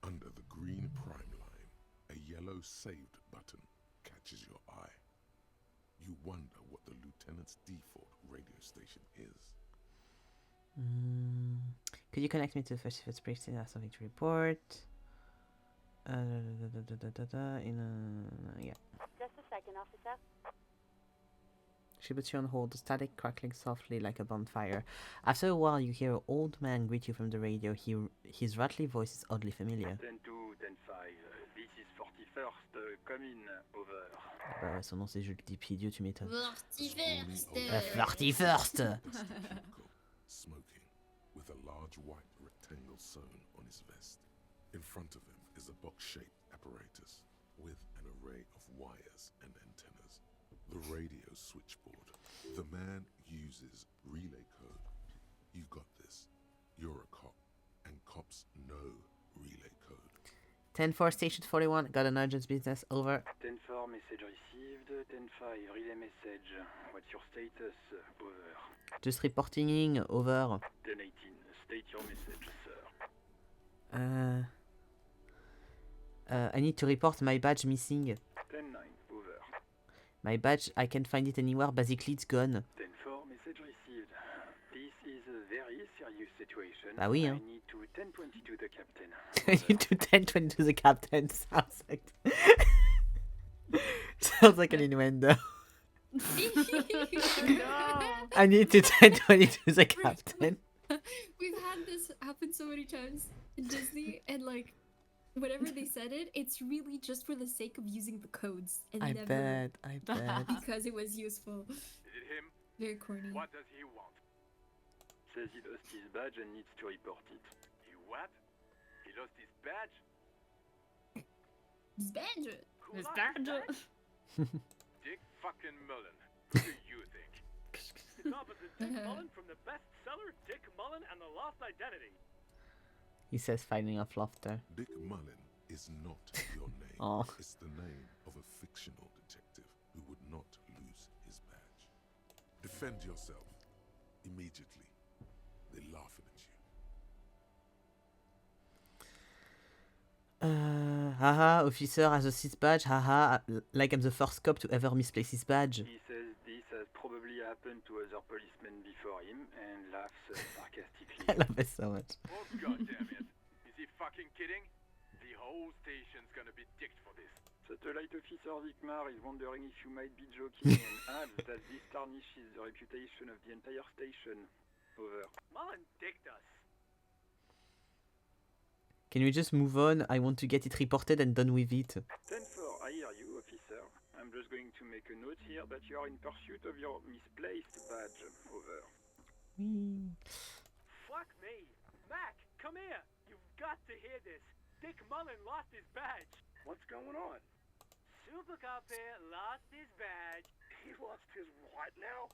Under the green prime line, a yellow saved button catches your eye. You wonder what the lieutenant's default radio station is. Could you connect me to the 31st Precinct? I have something to report. Yeah. Just a second, officer. She puts you on hold, the static crackling softly like a bonfire. After a while, you hear an old man greet you from the radio. His rattly voice is oddly familiar. 10-2, 10-5, this is 41st, come in, over. Son nom c'est Jules Dipidio, tu m'étonnes. 41st. 41st. Smoking, with a large white rectangle sewn on his vest. In front of him is a box-shaped apparatus with an array of wires and antennas. The radio switchboard. The man uses relay code. You got this. You're a cop, and cops know relay code. 10-4, station 41. Got an urgent business. Over. 10-4, message received, 10-5, relay message, what's your status, over. Just reporting. Over. 10-18, state your message, sir. I need to report my badge missing. 10-9, over. My badge, I can't find it anywhere. Basically, it's gone. 10-4, message received, obvious situation. Bah oui, I hein. need to 1022 the captain. You do 10-20 to the captain. Sounds like sounds like an innuendo. No. I need to 10-20 to the captain. We've had this happen so many times in Disney, and like, whenever they said it, it's really just for the sake of using the codes, and I never bet. because it was useful. Is it him? Very corny. What does he want? Says he lost his badge and needs to report it. He what? He lost his badge? His badge. Who His lost badge. Dick fucking Mullen. Who do you think? It's opposite Dick Mullen from the bestseller Dick Mullen and the Lost Identity. He says, fighting off laughter. Dick Mullen is not your name. Aw. It's the name of a fictional detective who would not lose his badge. Defend yourself immediately. They're laughing at you. Haha, officer has a cis badge. Haha, like I'm the first cop to ever misplace his badge. He says this has probably happened to other policemen before him and laughs sarcastically. I love it so much. Oh goddamn it! Is he fucking kidding? The whole station's gonna be dicked for this. Satellite Officer Vikmar is wondering if you might be joking and adds that this tarnishes the reputation of the entire station. Over. Mullen dicked us. Can we just move on? I want to get it reported and done with it. 10-4, I hear you, officer. I'm just going to make a note here that you are in pursuit of your misplaced badge. Over. Fuck me. Mac, come here. You've got to hear this. Dick Mullen lost his badge. What's going on? Super Cop here lost his badge. He lost his what now?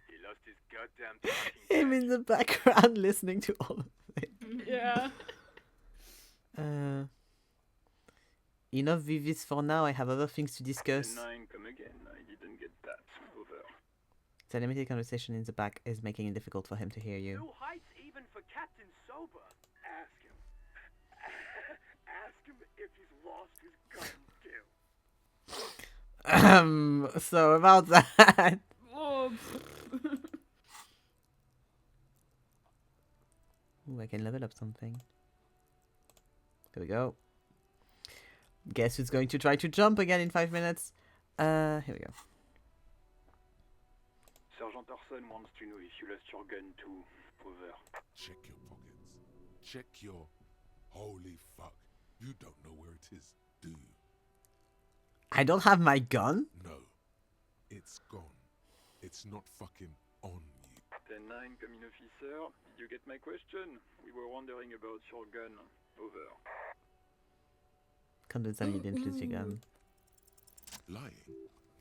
He lost his goddamn talking Him in the background listening to all of it. Yeah. Enough with this for now. I have other things to discuss. 9, come again. I didn't get that. Over. The limited conversation in the back is making it difficult for him to hear you. New heights even for Captain Sober. Ask him. Ask him if he's lost his gun too. So about that. Oh. Ooh, I can level up something. There we go. Guess who's going to try to jump again in 5 minutes? Here we go. Sergeant Orson wants to know if you lost your gun too. Over. Check your pockets. Check your... Holy fuck. You don't know where it is, do you? I don't have my gun? No. It's gone. It's not fucking on you. 10-9, come in, officer. Did you get my question? We were wondering about your gun. Over. Convince me you didn't lose your gun. Lying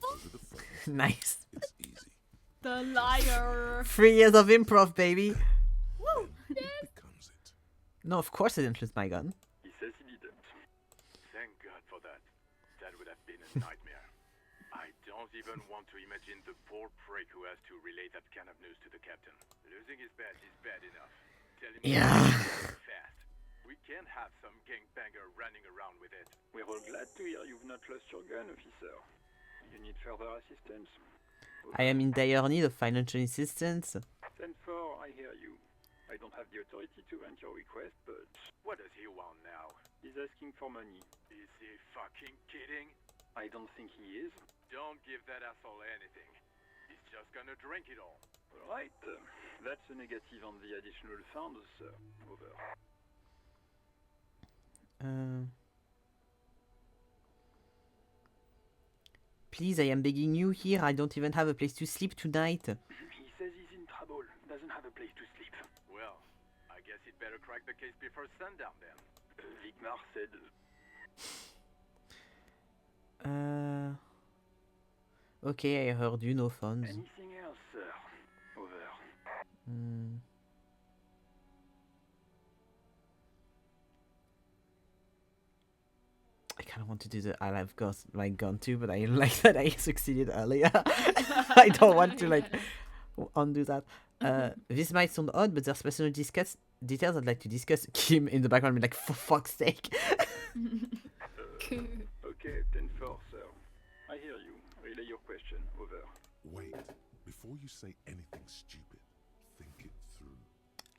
over the phone. Nice. It's easy. The liar. 3 years of improv, baby. Woo. It becomes it. No, of course I didn't lose my gun. He says he didn't. Thank God for that. That would have been a nightmare. I don't even want to imagine the poor prick who has to relay that kind of news to the captain. Losing his badge is bad enough. Tell him fast. We can't have some gangbanger running around with it. We're all glad to hear you've not lost your gun, officer. You need further assistance? I am in dire need of financial assistance. 10-4, I hear you. I don't have the authority to grant your request, but... What does he want now? He's asking for money. Is he fucking kidding? I don't think he is. Don't give that asshole anything. He's just gonna drink it all. Alright, that's a negative on the additional funds, sir. Over. Please, I am begging you here. I don't even have a place to sleep tonight. He says he's in trouble. Doesn't have a place to sleep. Well, I guess he'd better crack the case before sundown then. Vigmar said... Okay, I heard you, no funds. Anything else, sir? Over. I kind of want to do the I've got my gun too, but I like that I succeeded earlier. I don't want to like undo that. This might sound odd, but there's personal details I'd like to discuss. Kim in the background be like, for fuck's sake. Okay, 10-4, sir. I hear you. Relay your question. Over. Wait. Before you say anything stupid, think it through.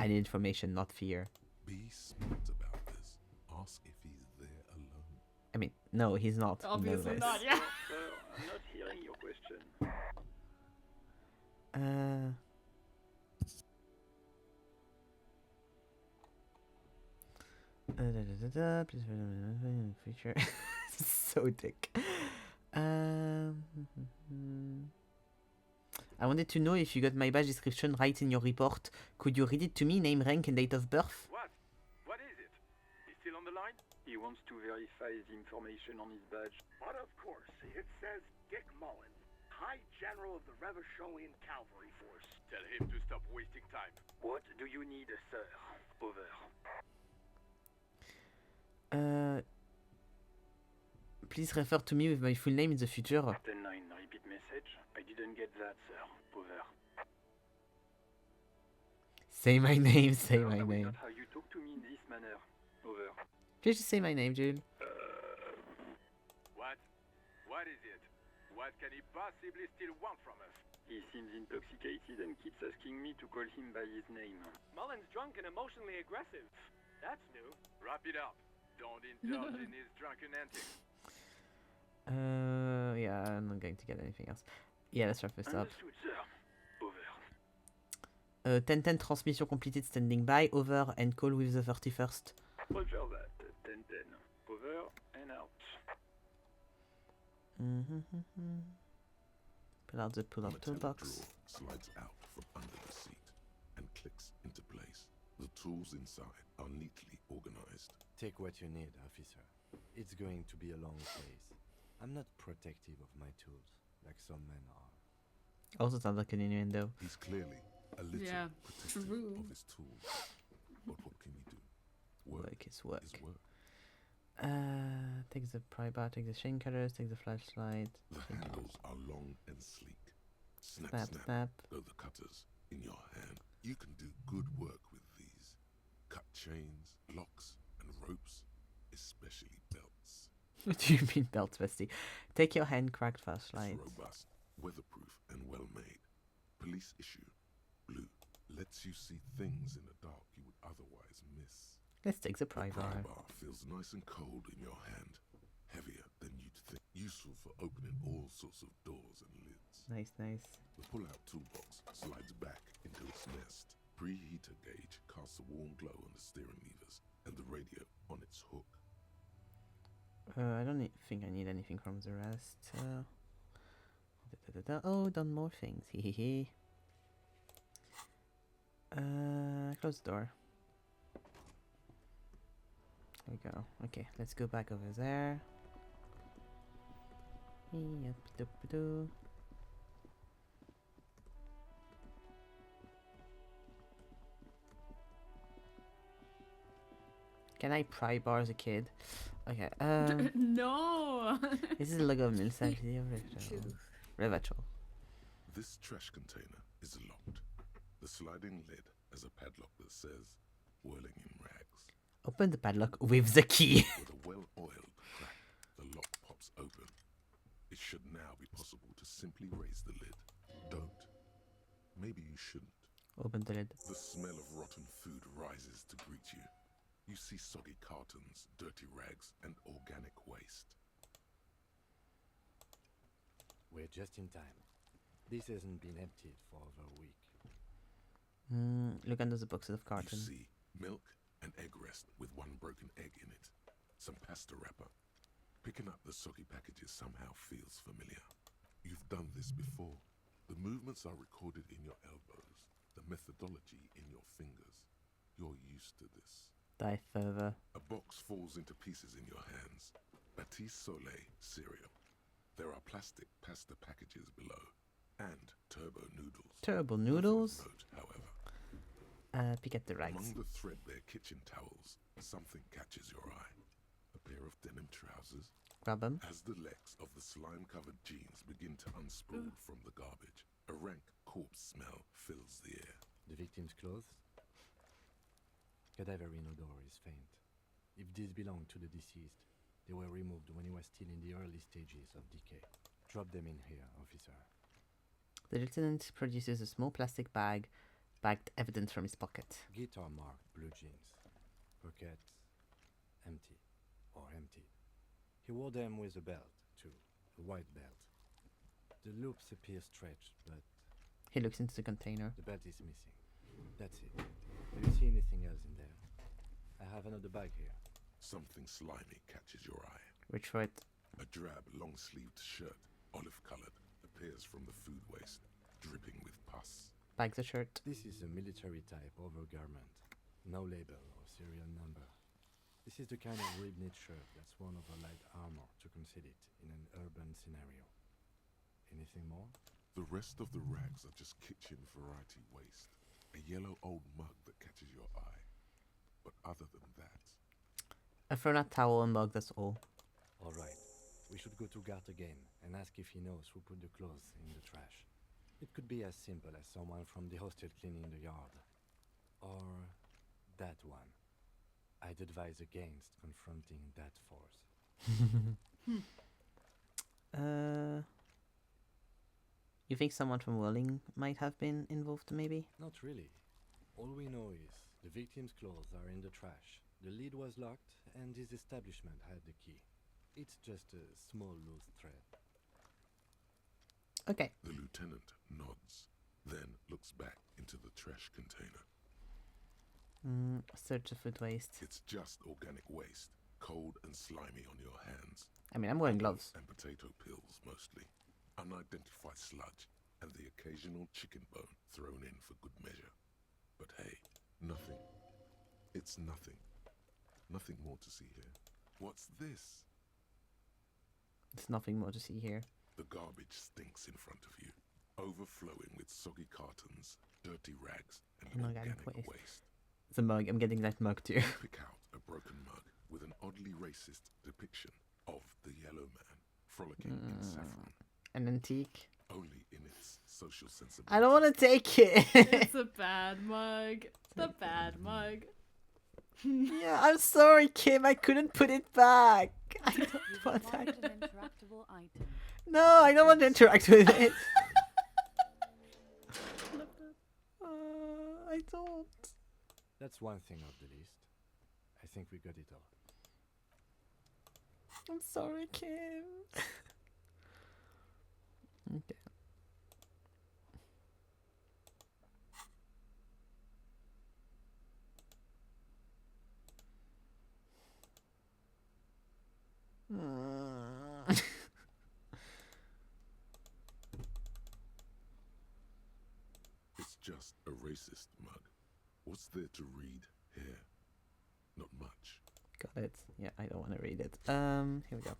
I need information, not fear. Be smart about this. Ask if he's there alone. I mean, no, he's not. We know Obviously this. not, yeah. Sir, I'm not hearing your question. Please feature. So thick. I wanted to know if you got my badge description right in your report. Could you read it to me? Name, rank, and date of birth? What? What is it? He's still on the line? He wants to verify the information on his badge. But of course, it says Dick Mullen, High General of the Revacholian Cavalry Force. Tell him to stop wasting time. What do you need, sir? Over. Please refer to me with my full name in the future. 10-9, repeat message. I didn't get that, sir. Over. Say my name, say Sir, my I will name. not have you talk to me in this manner. Over. Please just say my name, Jude. What? What is it? What can he possibly still want from us? He seems intoxicated and keeps asking me to call him by his name. Mullen's drunk and emotionally aggressive. That's new. Wrap it up. Don't indulge in his drunken antics. Yeah, I'm not going to get anything else. Yeah, let's wrap this up. Understood, sir. Over. 10-10 transmission completed, standing by. Over and call with the 31st. Roger that. 10-10. Over and out. Pull out the pull-up Metallic toolbox. drawer slides out from under the seat and clicks into place. The tools inside are neatly organized. Take what you need, officer. It's going to be a long place. I'm not protective of my tools, like some men are. Also sounds like an innuendo. He's clearly a little Yeah, protective true. of his tools. But what can he do? Work is work. Is work. Take the pry bar, take the chain cutters, take the flashlight. The handles are long and sleek. Snap, Snap, snap, snap. go the cutters in your hand. You can do good work with these. Cut chains, locks, and ropes, especially belts. What do you mean belt bestie? Take your hand-cracked flashlight. It's robust, weatherproof, and well-made. Police issue. Blue lets you see things in the dark you would otherwise miss. Let's take the pry The pry bar. bar feels nice and cold in your hand. Heavier than you'd think. Useful for opening all sorts of doors and lids. Nice, nice. The pull-out toolbox slides back into its nest. Preheater gauge casts a warm glow on the steering levers and the radio on its hook. I don't think I need anything from the rest. Oh, done more things. Hehehe. Close the door. There we go. Okay, let's go back over there. Yep-doop-doo. Can I pry bar as a kid? Okay. No. This is a logo of municipality of Revachol. This trash container is locked. The sliding lid has a padlock that says "Whirling in Rags." Open the padlock with the key. With a well-oiled crack, the lock pops open. It should now be possible to simply raise the lid. Don't. Maybe you shouldn't. Open the lid. The smell of rotten food rises to greet you. You see soggy cartons, dirty rags, and organic waste. We're just in time. This hasn't been emptied for over a week. Look under the boxes of carton. You see milk and egg rest with one broken egg in it. Some pasta wrapper. Picking up the soggy packages somehow feels familiar. You've done this before. The movements are recorded in your elbows, the methodology in your fingers. You're used to this. Die further. A box falls into pieces in your hands. Batiste Soleil cereal. There are plastic pasta packages below. And turbo noodles. Turbo noodles? Note, however. Pick at the rags. Among the threadbare kitchen towels, something catches your eye. A pair of denim trousers. Grab them. As the legs of the slime-covered jeans begin to unspool from the garbage, a rank corpse smell fills the air. The victim's clothes? Cadaverine odor is faint. If these belong to the deceased, they were removed when he was still in the early stages of decay. Drop them in here, officer. The lieutenant produces a small plastic bag bagged evidence from his pocket. Guitar marked blue jeans. Pocket empty. Or empty. He wore them with a belt, too. A white belt. The loops appear stretched, but He looks into the container. the belt is missing. That's it. Do you see anything else in there? I have another bag here. Something slimy catches your eye. Reach for it. A drab, long-sleeved shirt, olive-colored, appears from the food waste, dripping with pus. Bags the shirt. This is a military-type overgarment. No label or serial number. This is the kind of rib-knit shirt that's worn over light armor to conceal it in an urban scenario. Anything more? The rest of the rags are just kitchen variety waste. A yellow old mug that catches your eye. But other than that... A thrown-out towel and mug, that's all. Alright. We should go to Gart again and ask if he knows who put the clothes in the trash. It could be as simple as someone from the hostel cleaning the yard. Or that one. I'd advise against confronting that force. You think someone from Welling might have been involved, maybe? Not really. All we know is the victim's clothes are in the trash. The lid was locked and his establishment had the key. It's just a small loose thread. Okay. The lieutenant nods, then looks back into the trash container. Search the food waste. It's just organic waste, cold and slimy on your hands. I mean, I'm wearing gloves. And potato peels, mostly. Unidentified sludge, and the occasional chicken bone thrown in for good measure. But hey, nothing. It's nothing. Nothing more to see here. What's this? There's nothing more to see here. The garbage stinks in front of you, overflowing with soggy cartons, dirty rags, and organic waste. The mug, I'm getting that mug too. Pick out a broken mug with an oddly racist depiction of the yellow man frolicking in saffron. An antique. Only in its social sensibility. I don't want to take it. It's a bad mug. The bad mug. Yeah, I'm sorry, Kim. I couldn't put it back. I don't want that. An interactable item. No, I don't want to interact with it. I don't. That's one thing off the list. I think we got it all. I'm sorry, Kim. Okay. It's just a racist mug. What's there to read here? Not much. Got it. Yeah, I don't want to read it. Here we go.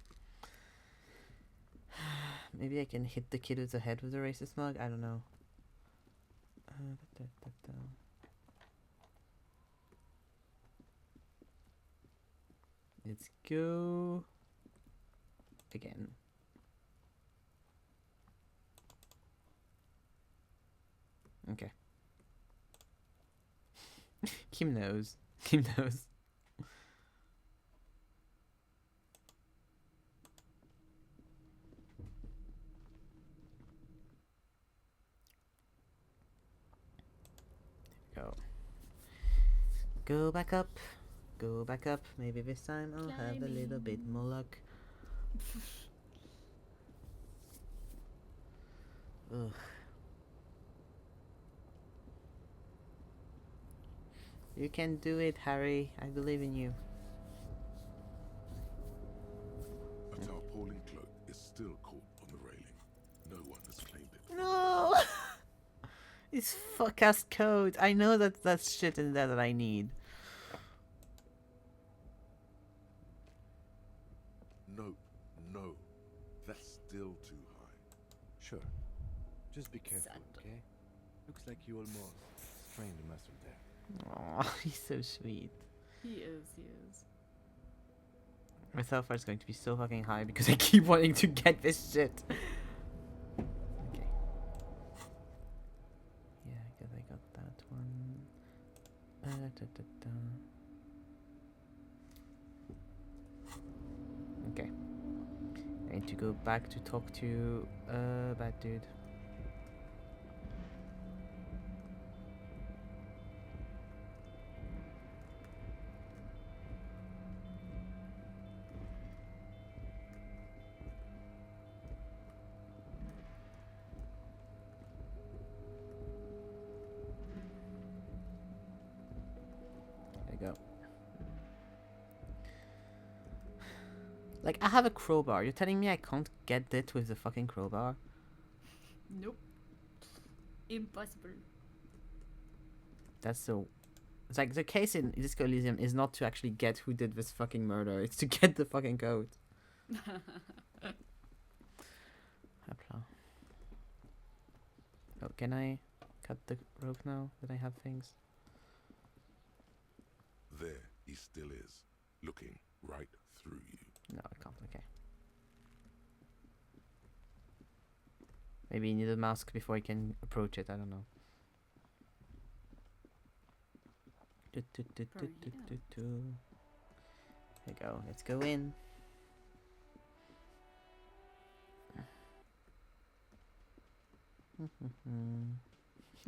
Maybe I can hit the kid with the head with the racist mug? I don't know. Let's go again. Okay. Kim knows. Kim knows. Go. Go back up. Go back up. Maybe this time I'll have a little bit more luck. Ugh. You can do it, Harry. I believe in you. A tarpaulin cloak is still caught on the railing. No one has claimed it. No! It's fuck-ass code. I know that that's shit in there that I need. No, no. That's still too high. Sure. Just be careful, okay? Looks like you almost strained a muscle there. Aw, he's so sweet. He is, he is. My self-worth is going to be so fucking high because I keep wanting to get this shit. Okay. Yeah, because I got that one. Okay. I need to go back to talk to bad dude. Like, I have a crowbar. You're telling me I can't get it with the fucking crowbar? Nope. Impossible. That's so... It's like, the case in Disco Elysium is not to actually get who did this fucking murder. It's to get the fucking code. Hopla. Oh, can I cut the rope now that I have things? There he still is, looking right through you. No, I can't. Okay. Maybe you need a mask before you can approach it. I don't know. There you go. Let's go in.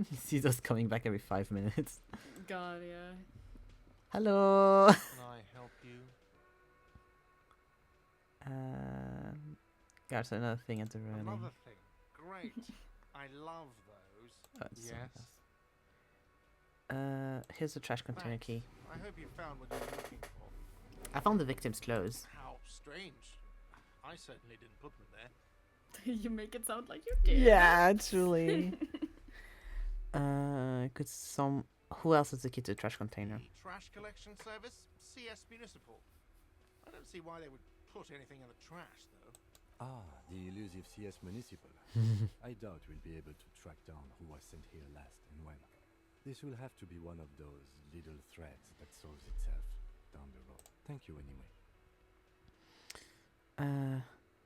He sees us coming back every 5 minutes. God, yeah. Hello. Can I help you? There's another thing at the railing. Another thing. Great. I love those. Oh, it's yes. Here's the trash container Thanks. key. I hope you found what you were looking for. I found the victim's clothes. How strange. I certainly didn't put them there. You make it sound like you did. Yeah, actually. Could some... Who else has the key to the trash container? The trash collection service? CS Municipal. I don't see why they would put anything in the trash, though. Ah, the elusive CS Municipal. I doubt we'll be able to track down who was sent here last and when. This will have to be one of those little threads that solves itself down the road. Thank you anyway.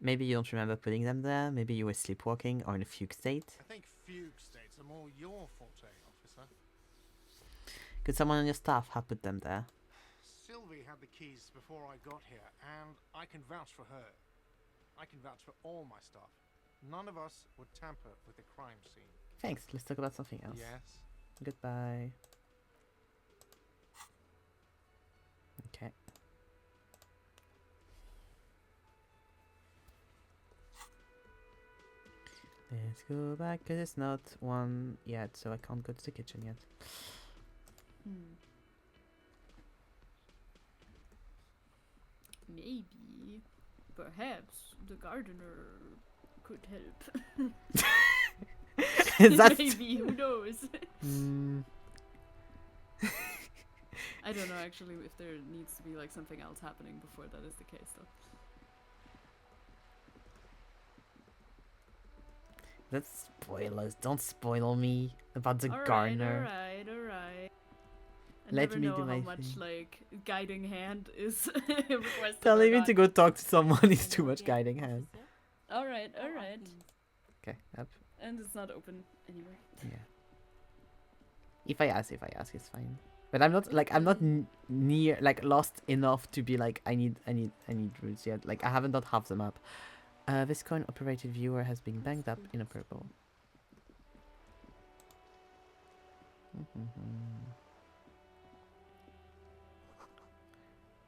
Maybe you don't remember putting them there. Maybe you were sleepwalking or in a fugue state. I think fugue states are more your forte, officer. Could someone on your staff have put them there? Sylvie had the keys before I got here, and I can vouch for her. I can vouch for all my staff. None of us would tamper with the crime scene. Thanks. Let's talk about something else. Yes. Goodbye. Okay. Let's go back, because it's not one yet, so I can't go to the kitchen yet. Maybe. Perhaps the gardener could help. Maybe, who knows? I don't know actually if there needs to be like something else happening before that is the case though. That's spoilers. Don't spoil me about the Alright. gardener. I Let never me know do how my much thing. like guiding hand is requested. Telling or me not. to go talk to someone is too much guiding hand. Alright. Okay, yep. And it's not open anyway. Yeah. If I ask, it's fine. But I'm not like I'm not near like lost enough to be like I need routes yet. Like I haven't done half the map. This coin operated viewer has been banged up in a purple.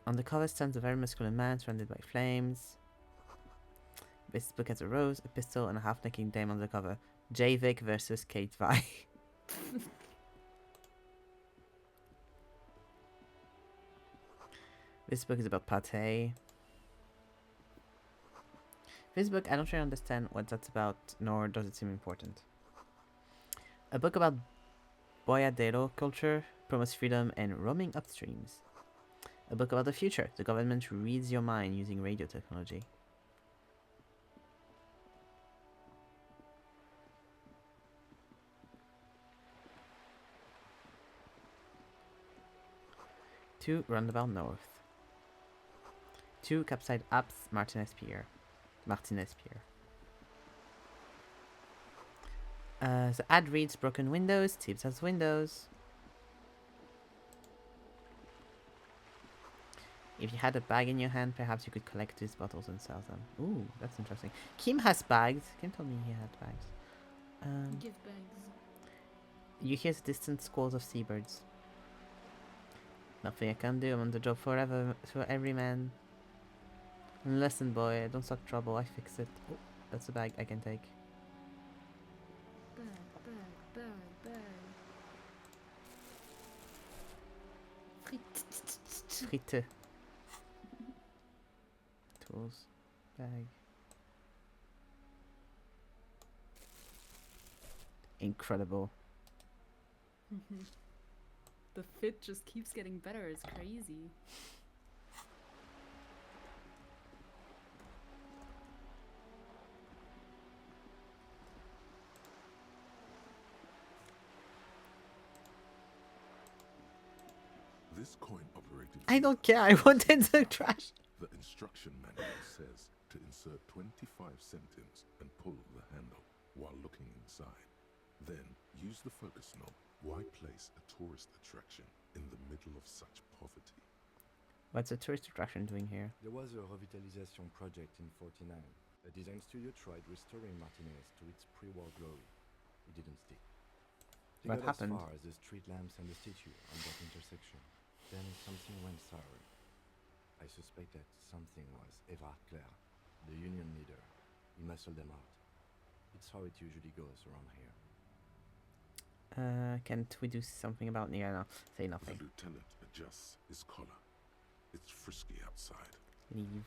On the cover stands a very muscular man surrounded by flames. This book has a rose, a pistol, and a half-naked dame on the cover. Javik versus Kate Vi. This book is about pate. This book, I don't really understand what that's about, nor does it seem important. A book about boyadero culture, promotes freedom, and roaming upstreams. A book about the future. The government reads your mind using radio technology. Two Roundabout North. Two Capside Apps, Martinez Pier. The ad reads broken windows, Tibbs has windows. If you had a bag in your hand, perhaps you could collect these bottles and sell them. Ooh, that's interesting. Kim has bags. Kim told me he had bags. Give bags. You hear the distant squalls of seabirds. Nothing I can do. I'm on the job forever for every man. Listen, boy, don't start trouble. I fix it. Oh, that's a bag I can take. Bag. Fritte. bottles. Bag. Incredible. The fit just keeps getting better. It's crazy. This coin operated. I don't care. I wanted the trash. The instruction manual says to insert 25 centimes and pull the handle while looking inside. Then use the focus knob. Why place a tourist attraction in the middle of such poverty? What's a tourist attraction doing here? There was a revitalization project in 49. A design studio tried restoring Martinez to its pre-war glory. It didn't stick. They What got happened? as far as the street lamps and the statue on that intersection. Then something went sour. I suspect that something was Évrard Claire, the union leader. He muscled them out. It's how it usually goes around here. Can't we do something about no, say nothing. The lieutenant adjusts his collar. It's frisky outside. Leave.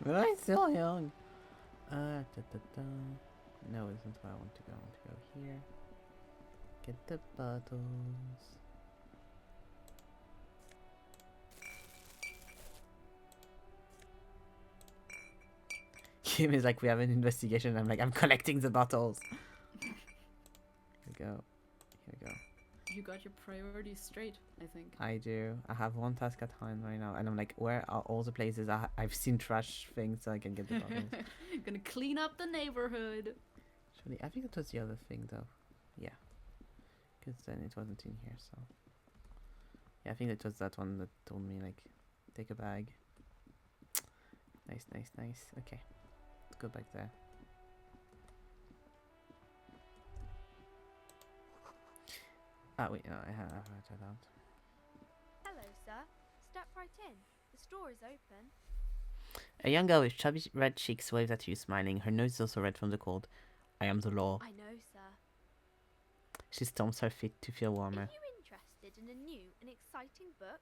I'm still young. No, isn't where I want to go. I want to go here. Get the bottles. Kim is like, we have an investigation. I'm like, I'm collecting the bottles. Here we go. Here we go. You got your priorities straight, I think. I do. I have one task at hand right now, and I'm like, where are all the places I've seen trash things so I can get the bottles? Gonna clean up the neighborhood. Actually, I think it was the other thing though. Yeah, because then it wasn't in here. So yeah, I think it was that one that told me like, take a bag. Nice, nice, nice. Okay, let's go back there. Ah, wait, no, I have that out. Hello, sir. Step right in. The store is open. A young girl with chubby red cheeks waves at you, smiling. Her nose is also red from the cold. I am the law. I know, sir. She stomps her feet to feel warmer. Are you interested in a new and exciting book?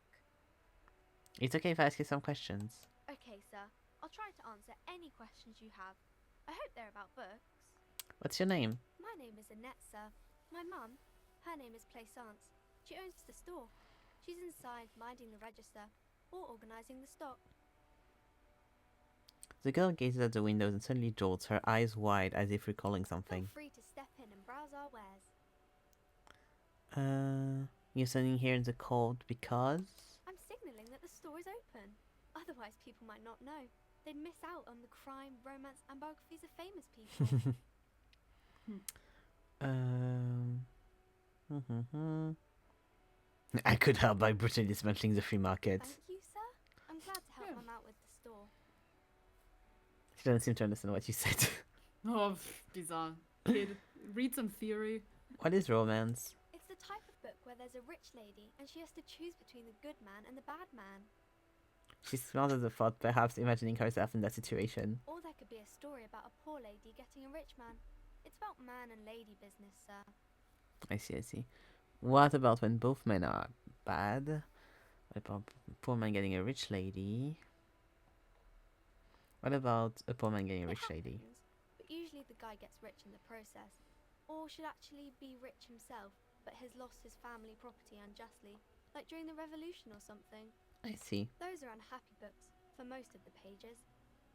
It's okay if I ask you some questions. Okay, sir. I'll try to answer any questions you have. I hope they're about books. What's your name? My name is Annette, sir. My mum, her name is Plaisance. She owns the store. She's inside minding the register or organising the stock. The girl gazes at the windows and suddenly jolts, her eyes wide as if recalling something. Feel free to step in and browse our wares. You're standing here in the cold because? I'm signalling that the store is open. Otherwise, people might not know. They'd miss out on the crime, romance, and biographies of famous people. I could help by brutally dismantling the free market. Thank you, sir. I'm glad to help Mum out with the store. She doesn't seem to understand what you said. Oh, bizarre. Kid, read some theory. What is romance? It's the type of book where there's a rich lady and she has to choose between the good man and the bad man. She smiled at the thought, perhaps imagining herself in that situation. Or there could be a story about a poor lady getting a rich man. It's about man and lady business, sir. I see, I see. What about when both men are bad? What about a poor man getting a rich lady? What about a poor man getting a rich lady? But usually the guy gets rich in the process. Or should actually be rich himself, but has lost his family property unjustly, like during the revolution or something. I see. Those are unhappy books, for most of the pages.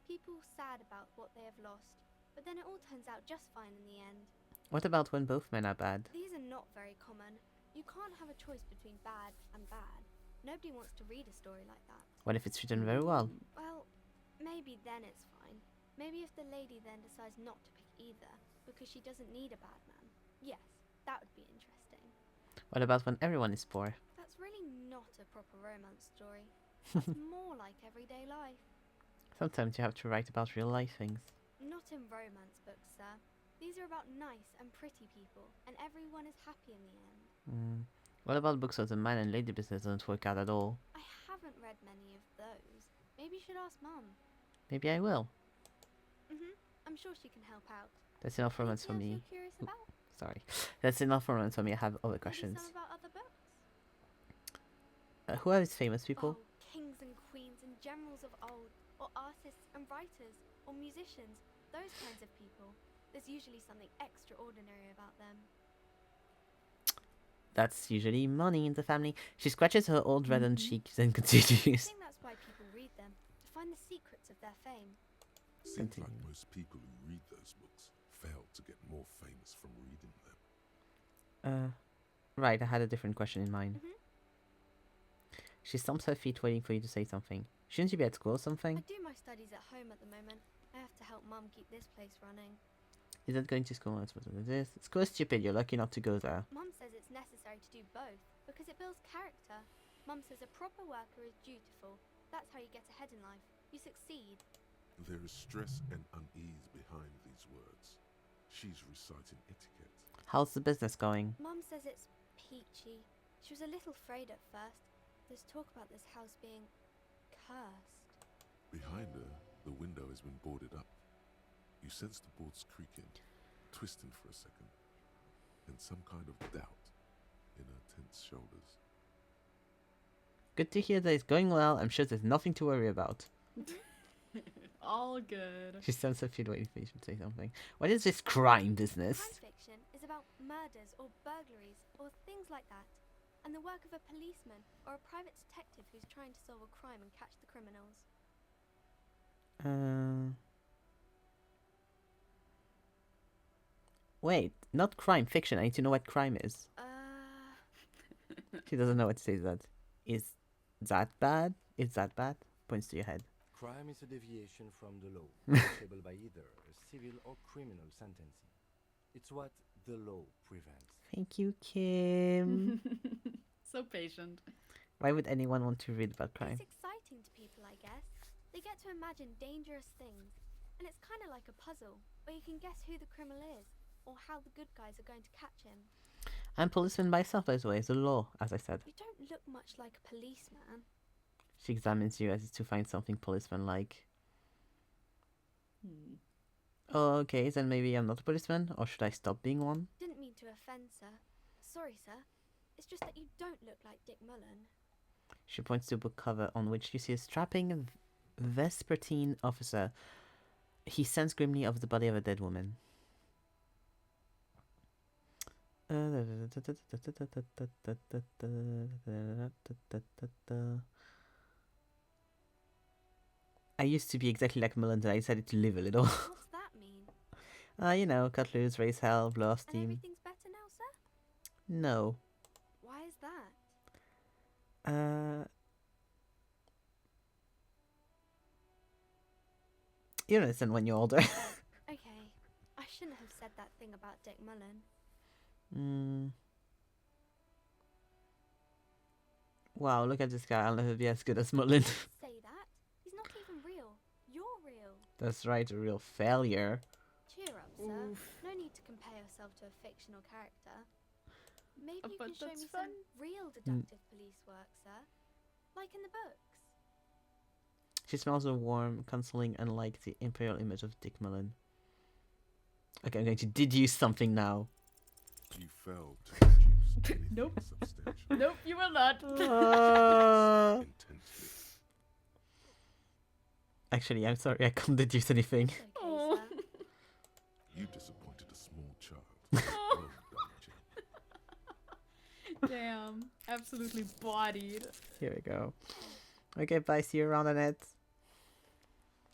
People sad about what they have lost, but then it all turns out just fine in the end. What about when both men are bad? These are not very common. You can't have a choice between bad and bad. Nobody wants to read a story like that. What if it's written very well? Well, maybe then it's fine. Maybe if the lady then decides not to pick either, because she doesn't need a bad man. Yes, that would be interesting. What about when everyone is poor? That's really not a proper romance story. It's more like everyday life. Sometimes you have to write about real life things. Not in romance books, sir. These are about nice and pretty people, and everyone is happy in the end. What about books of the man and lady business doesn't work out at all? I haven't read many of those. Maybe you should ask Mum. Maybe I will. I'm sure she can help out. That's enough romance for Anything me. else you're curious about? Sorry. That's enough romance for me. I have other Maybe questions. some about other books? Who are these famous people? Oh, kings and queens and generals of old, or artists and writers, or musicians, those kinds of people. There's usually something extraordinary about them. That's usually money in the family. She scratches her old reddened cheeks and I continues. think that's why people read them, to find the secrets of their fame. Seems like most people who read those books fail to get more famous from reading them. Right, I had a different question in mind. She stomps her feet waiting for you to say something. Shouldn't you be at school or something? I do my studies at home at the moment. I have to help Mum keep this place running. Is that going to school? That's what it is. School is stupid, you're lucky not to go there. Mum says it's necessary to do both, because it builds character. Mum says a proper worker is dutiful. That's how you get ahead in life. You succeed. There is stress and unease behind these words. She's reciting etiquette. How's the business going? Mum says it's peachy. She was a little afraid at first. There's talk about this house being cursed. Behind her, the window has been boarded up. You sense the boards creaking, twisting for a second, and some kind of doubt in her tense shoulders. Good to hear that it's going well. I'm sure there's nothing to worry about. All good. She stands her feet waiting for you to say something. What is this crime business? Crime fiction is about murders or burglaries or things like that, and the work of a policeman or a private detective who's trying to solve a crime and catch the criminals. Wait, not crime fiction. I need to know what crime is. She doesn't know what to say to that. Is that bad? Is that bad? Points to your head. Crime is a deviation from the law, punishable by either a civil or criminal sentencing. It's what the law prevents. Thank you, Kim. So patient. Why would anyone want to read about crime? It's exciting to people, I guess. They get to imagine dangerous things, and it's kind of like a puzzle, where you can guess who the criminal is, or how the good guys are going to catch him. I'm policeman myself, by the way. It's the law, as I said. You don't look much like a policeman. She examines you as if to find something policeman-like. Oh, okay, then maybe I'm not a policeman, or should I stop being one? Didn't mean to offend, sir. Sorry, sir. It's just that you don't look like Dick Mullen. She points to a book cover on which you see a strapping Vespertine officer. He stands grimly over the body of a dead woman. I used to be exactly like Mullen, and I decided to live a little. What's that mean? You know, cut loose, raise hell, blow off And steam. everything's better now, sir? No. Why is that? You'll understand when you're older. Okay, I shouldn't have said that thing about Dick Mullen. Wow, look at this guy. I'll never be as good as Mullen. Say that? He's not even real. You're real. That's right, a real failure. Cheer up, sir. No need to compare yourself to a fictional character. Maybe you But can show that's me fun. some real deductive police work, sir. Like in the books. She smells a warm, consoling, unlike the imperial image of Dick Mullen. Okay, I'm going to deduce something now. You failed to produce anything Nope. substantial. Nope, you will not. Intensely. Actually, I'm sorry, I can't deduce anything. Okay, sir. You disappointed a small child. Well done, Jane. Damn. Absolutely bodied. Here we go. Okay, bye, see you around the net.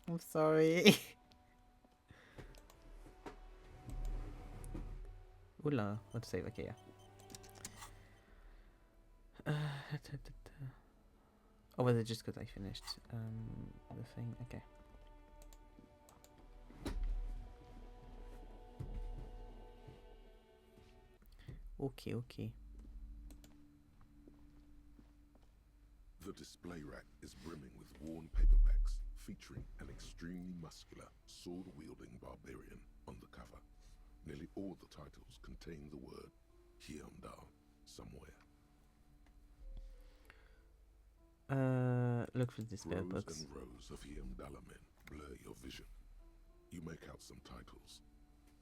I'm sorry. Oula, what to save? Okay, yeah. Oh, was it just because I finished the thing? Okay. Okay. display rack is brimming with worn paperbacks featuring an extremely muscular, sword-wielding barbarian on the cover. Nearly all the titles contain the word Hyundai somewhere. Look for the spell Rows books. and rows of Hyundai men blur your vision. You make out some titles.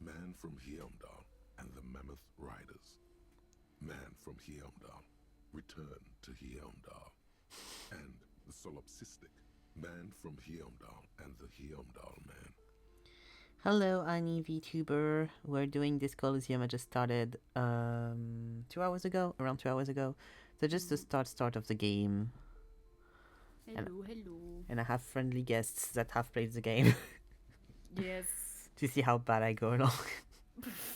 Man from Hyundai and the Mammoth Riders. Man from Hyundai, Return to Hyundai. And the solipsistic Man from Hyundai and the Hyundai Man. Hello, Annie VTuber. We're doing this Elysium. I just started 2 hours ago, around 2 hours ago. So just the start of the game. Hello. And I have friendly guests that have played the game. Yes. To see how bad I go along.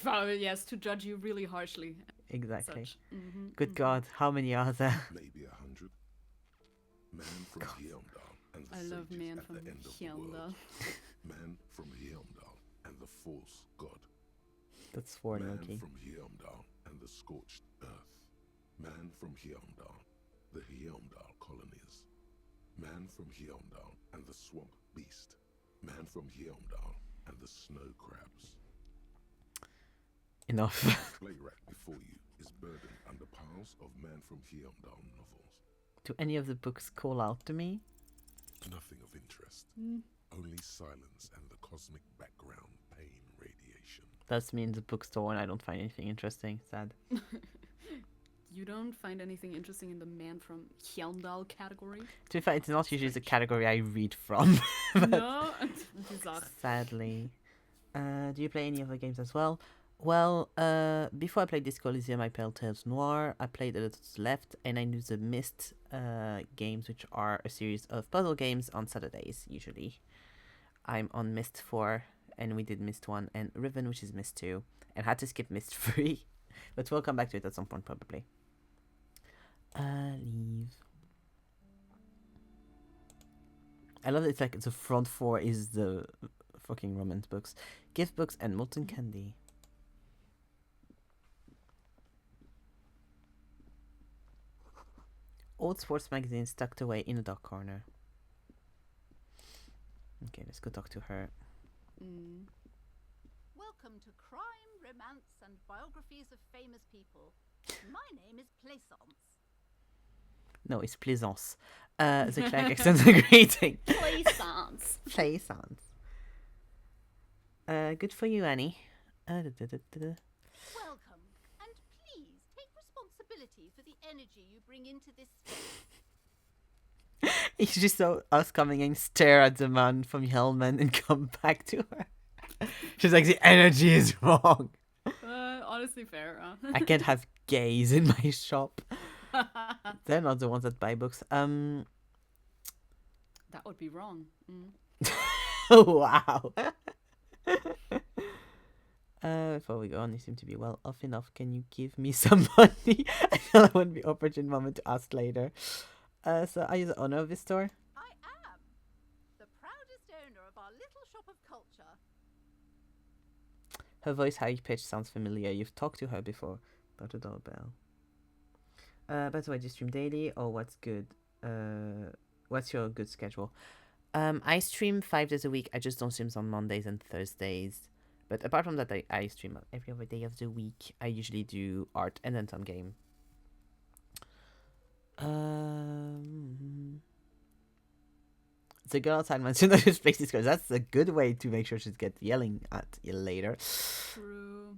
Yes, to judge you really harshly. Exactly. Mm-hmm, Good God, how many are there? Maybe 100. Man from Hyundai and the I love sages Man at from the end of the Hyundai. world. Man from Hyundai and the false god. That's 4, Man okay. from Hyundai and the scorched earth. Man from Hyundai, the Hyundai colonies. Man from Hyundai and the swamp beast. Man from Hyundai and the snow crabs. Enough. The display rack before you is burdened under piles of Man from Hyundai novels. Do any of the books call out to me? Nothing of interest. Only silence and the cosmic background pain radiation. That's me in the bookstore and I don't find anything interesting. Sad. You don't find anything interesting in the Man from Hyundai category? To be fair, it's not usually the category I read from. No? Bizarre. Sadly. Do you play any other games as well? Well, before I played this Elysium, I played Tales Noir, I played A Little Left, and I knew the Myst games, which are a series of puzzle games on Saturdays, usually. I'm on Myst 4, and we did Myst 1, and Riven, which is Myst 2, and had to skip Myst 3, but we'll come back to it at some point, probably. Leave. I love that it's like the front 4 is the fucking romance books. Gift books and molten candy. Old sports magazines tucked away in a dark corner. Okay, let's go talk to her. Welcome to Crime, Romance, and Biographies of Famous People. My name is Plaisance. No, it's Plaisance. The clerk extends a greeting. Plaisance. Plaisance. Good for you, Annie. Welcome, and please take responsibility for the energy you bring into this space. It's just so us coming and stare at the man from Hellman and come back to her. She's like, the energy is wrong. Honestly fair. I can't have gays in my shop. They're not the ones that buy books. That would be wrong. Wow. Before we go on, you seem to be well off enough. Can you give me some money? I feel that would be an opportune moment to ask later. So are you the owner of this store? I am the proudest owner of our little shop of culture. Her voice high pitched sounds familiar. You've talked to her before. Got a doorbell. By the way, do you stream daily or what's good? What's your good schedule? I stream 5 days a week. I just don't stream on Mondays and Thursdays. But apart from that, I stream every other day of the week. I usually do art and then some game. The girl outside mentioned that this place is closed. That's a good way to make sure she gets yelling at you later. True.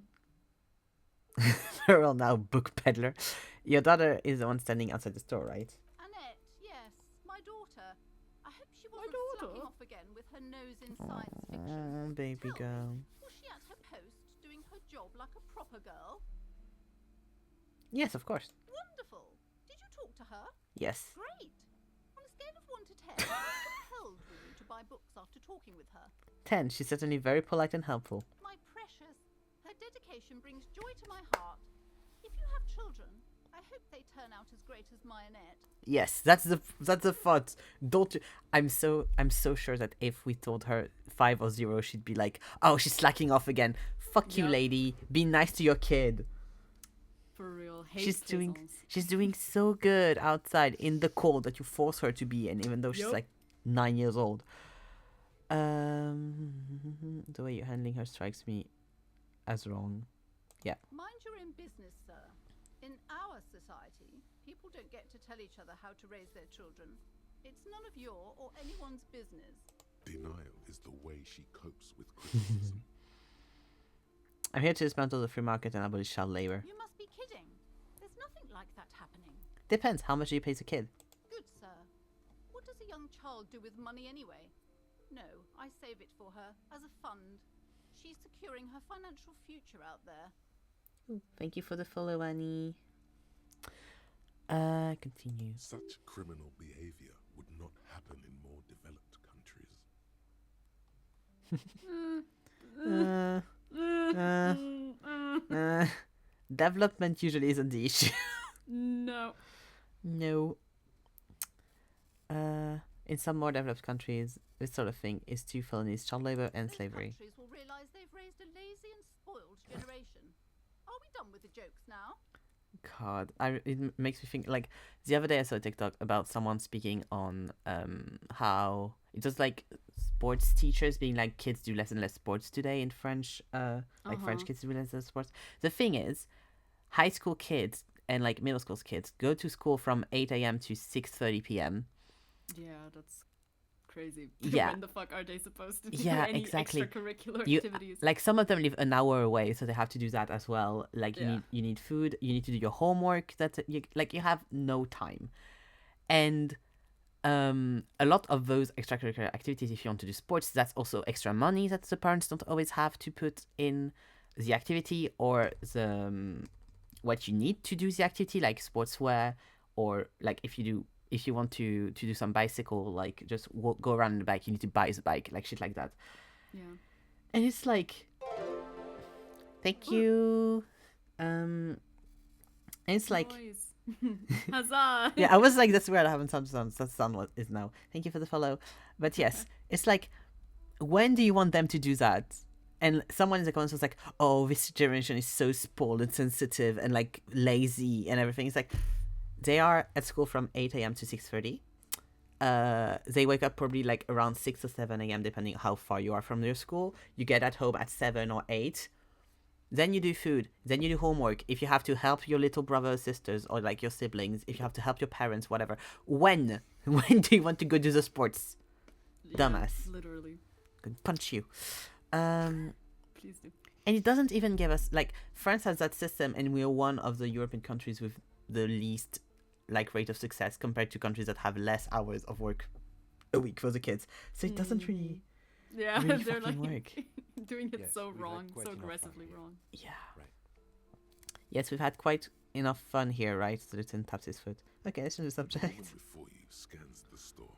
They're all now book peddler. Your daughter is the one standing outside the store, right? Annette, yes, my daughter. I hope she wasn't slacking off again with her nose in science fiction. Oh, baby girl. Was she at her post doing her job like a proper girl? Yes, of course. Wonderful. Did you talk to her? Yes. Great. On a scale of 1 to 10, how compelled were you to buy books after talking with her? 10. She's certainly very polite and helpful. My precious, her dedication brings joy to my heart. If you have children, I hope they turn out as great as my Annette. Yes, that's the thought. Don't you, I'm so sure that if we told her 5 or 0, she'd be like, "Oh, she's slacking off again. Fuck you, lady. Be nice to your kid." For real. girl hates she's doing so good outside in the cold that you force her to be in, even though she's Yup. like 9 years old. The way you're handling her strikes me as wrong. Yeah. Mind your own business, sir. In our society, people don't get to tell each other how to raise their children. It's none of your or anyone's business. Denial is the way she copes with criticism. I'm here to dismantle the free market and abolish child labor. You must be kidding. There's nothing like that happening. Depends. How much do you pay a kid? Good, sir. What does a young child do with money anyway? No, I save it for her as a fund. She's securing her financial future out there. Ooh, thank you for the follow, Annie. Continue. Such criminal behavior would not happen in more developed countries. Development usually isn't the issue. No. No. In some more developed countries, this sort of thing is two felonies: child labor and slavery. Countries will realize they've raised a lazy and spoiled generation. Are we done with the jokes now? God, it makes me think, like, the other day I saw a TikTok about someone speaking on how it was like sports teachers being like, kids do less and less sports today in French, French kids do less and less sports. The thing is, high school kids and like middle school kids go to school from 8 a.m. to 6:30 p.m. Yeah, that's crazy. Yeah. When the fuck are they supposed to do any extracurricular activities? Like, some of them live an hour away, so they have to do that as well. Like, Yeah. you need food, you need to do your homework. You have no time. And a lot of those extracurricular activities, if you want to do sports, that's also extra money that the parents don't always have to put in the activity, or the what you need to do the activity, like sportswear, or like if you want to do some bicycle, like just go around on the bike, you need to buy the bike, like shit like that. Yeah. And it's like, thank you. And it's like, Noise. Huzzah! yeah, I was like, that's weird, I haven't sound sounds. That's sound what is now. Thank you for the follow. But yes, it's like, when do you want them to do that? And someone in the comments was like, oh, this generation is so spoiled and sensitive and like lazy and everything. It's like, they are at school from 8 a.m. to 6:30. They wake up probably like around 6 or 7 a.m. depending how far you are from their school. You get at home at 7 or 8. Then you do food. Then you do homework. If you have to help your little brother or sisters, or like your siblings, if you have to help your parents, whatever. When do you want to go do the sports? Dumbass. Literally. I'm gonna punch you. Please do. And it doesn't even give us, like, France has that system, and we are one of the European countries with the least like rate of success compared to countries that have less hours of work a week for the kids. So it doesn't really, yeah, really they're fucking like work. doing it Yes, so we've had wrong, quite so enough fun aggressively here. wrong. Yeah. Right. Yes, we've had quite enough fun here, right? So Lieutenant taps his foot. Okay, let's change the The woman subject. before you scans the store,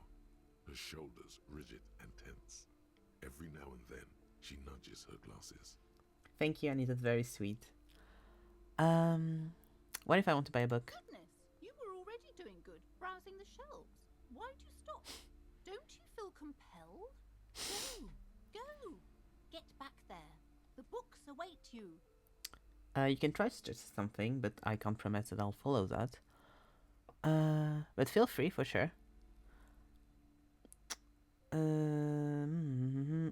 her shoulders rigid and tense. Every now and then, she nudges her glasses. Thank you, Annie. That's very sweet. What if I want to buy a book? Goodness, you were already doing good, browsing the shelves. Why'd you stop? Don't you feel compelled? Go! Get back there. The books await you. You can try to suggest something, but I can't promise that I'll follow that. But feel free for sure.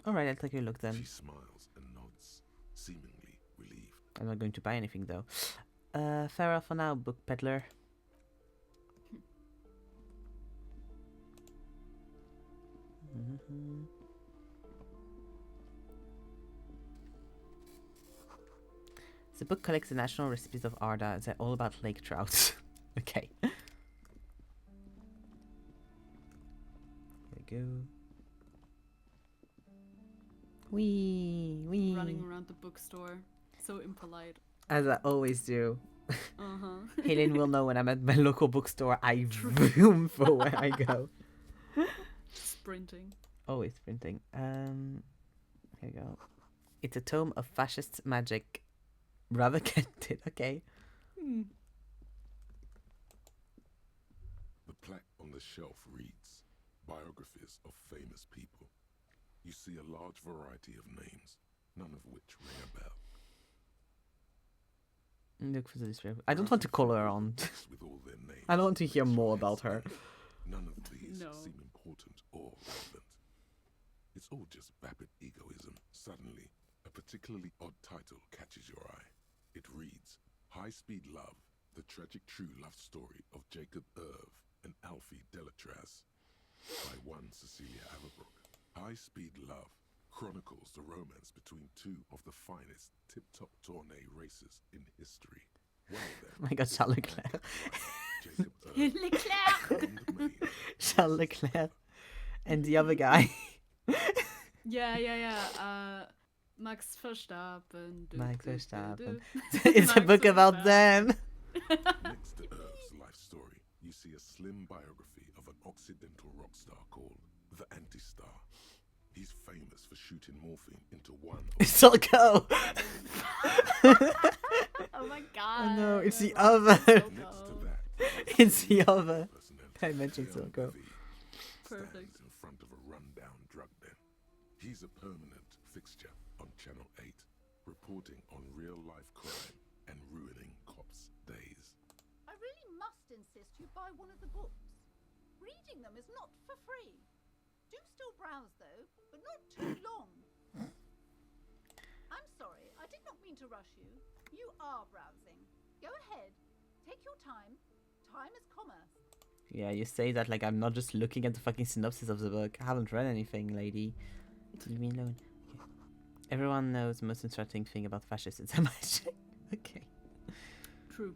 Alright, I'll take a look then. She smiles and nods, seemingly relieved. I'm not going to buy anything though. Farewell for now, book peddler. The book collects the national recipes of Arda. They're all about lake trout. Okay. There we go. Wee. Running around the bookstore, so impolite. As I always do. Uh-huh. Hilin will know when I'm at my local bookstore. I vroom for where I go. Sprinting. Always sprinting. Here we go. It's a tome of fascist magic. Rather kented. Okay. The plaque on the shelf reads, biographies of famous people. You see a large variety of names, none of which ring a bell. Look for the display. I don't want to call her on. With all their names, I don't want to hear more about her. none of these No. seem important or relevant. It's all just vapid egoism. Suddenly, a particularly odd title catches your eye. It reads, High Speed Love, the tragic true love story of Jacob Irv and Alfie Delatraz, by one Cecilia Averbrook. High Speed Love chronicles the romance between two of the finest tip-top tourney racers in history. Well then, Oh my god, Charles Leclerc. Jacob Irv Leclerc. owned Maine. Charles Leclerc. And the other guy. Yeah. Max Verstappen. Max Verstappen. Du. It's a Max book about them. Next to Irv's life story, you see a slim biography of an Occidental rock star called the Anti-Star. He's famous for shooting morphine into one of So go. Oh my Oh god. no, it's the Max other. Verstappen. Next to that, It's the other. I mentioned Silco. Perfect. Stands in front of a rundown drug den. He's a permanent fixture on Channel 8, reporting on real-life crime and ruining cops' days. I really must insist you buy one of the books. Reading them is not for free. Do still browse though, but not too long. I'm sorry, I did not mean to rush you. You are browsing. Go ahead. Take your time. Time is commerce. Yeah, you say that like I'm not just looking at the fucking synopsis of the book. I haven't read anything, lady. Leave me alone. Okay. Everyone knows the most interesting thing about fascists is magic. Okay. True.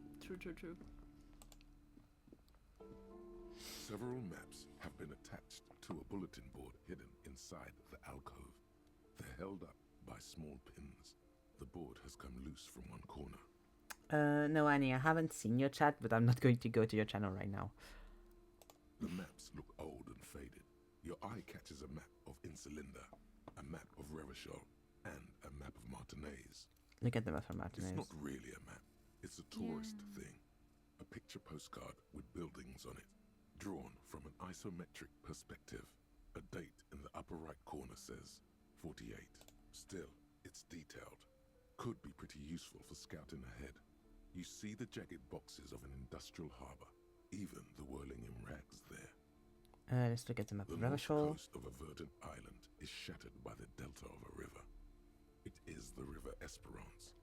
Several maps have been attached to a bulletin board hidden inside the alcove. They're held up by small pins. The board has come loose from one corner. No, Annie, I haven't seen your chat, but I'm not going to go to your channel right now. The maps look old and faded. Your eye catches a map of Insulinda, a map of Revachol, and a map of Martinez. Look at the map from Martinez. It's not really a map. It's a tourist thing. A picture postcard with buildings on it, drawn from an isometric perspective. A date in the upper right corner says 48. Still, it's detailed. Could be pretty useful for scouting ahead. You see the jagged boxes of an industrial harbour, even the whirling in rags there. Let's look at the map The of north Revachol. coast of a verdant island is shattered by the delta of a river. It is the River Esperance.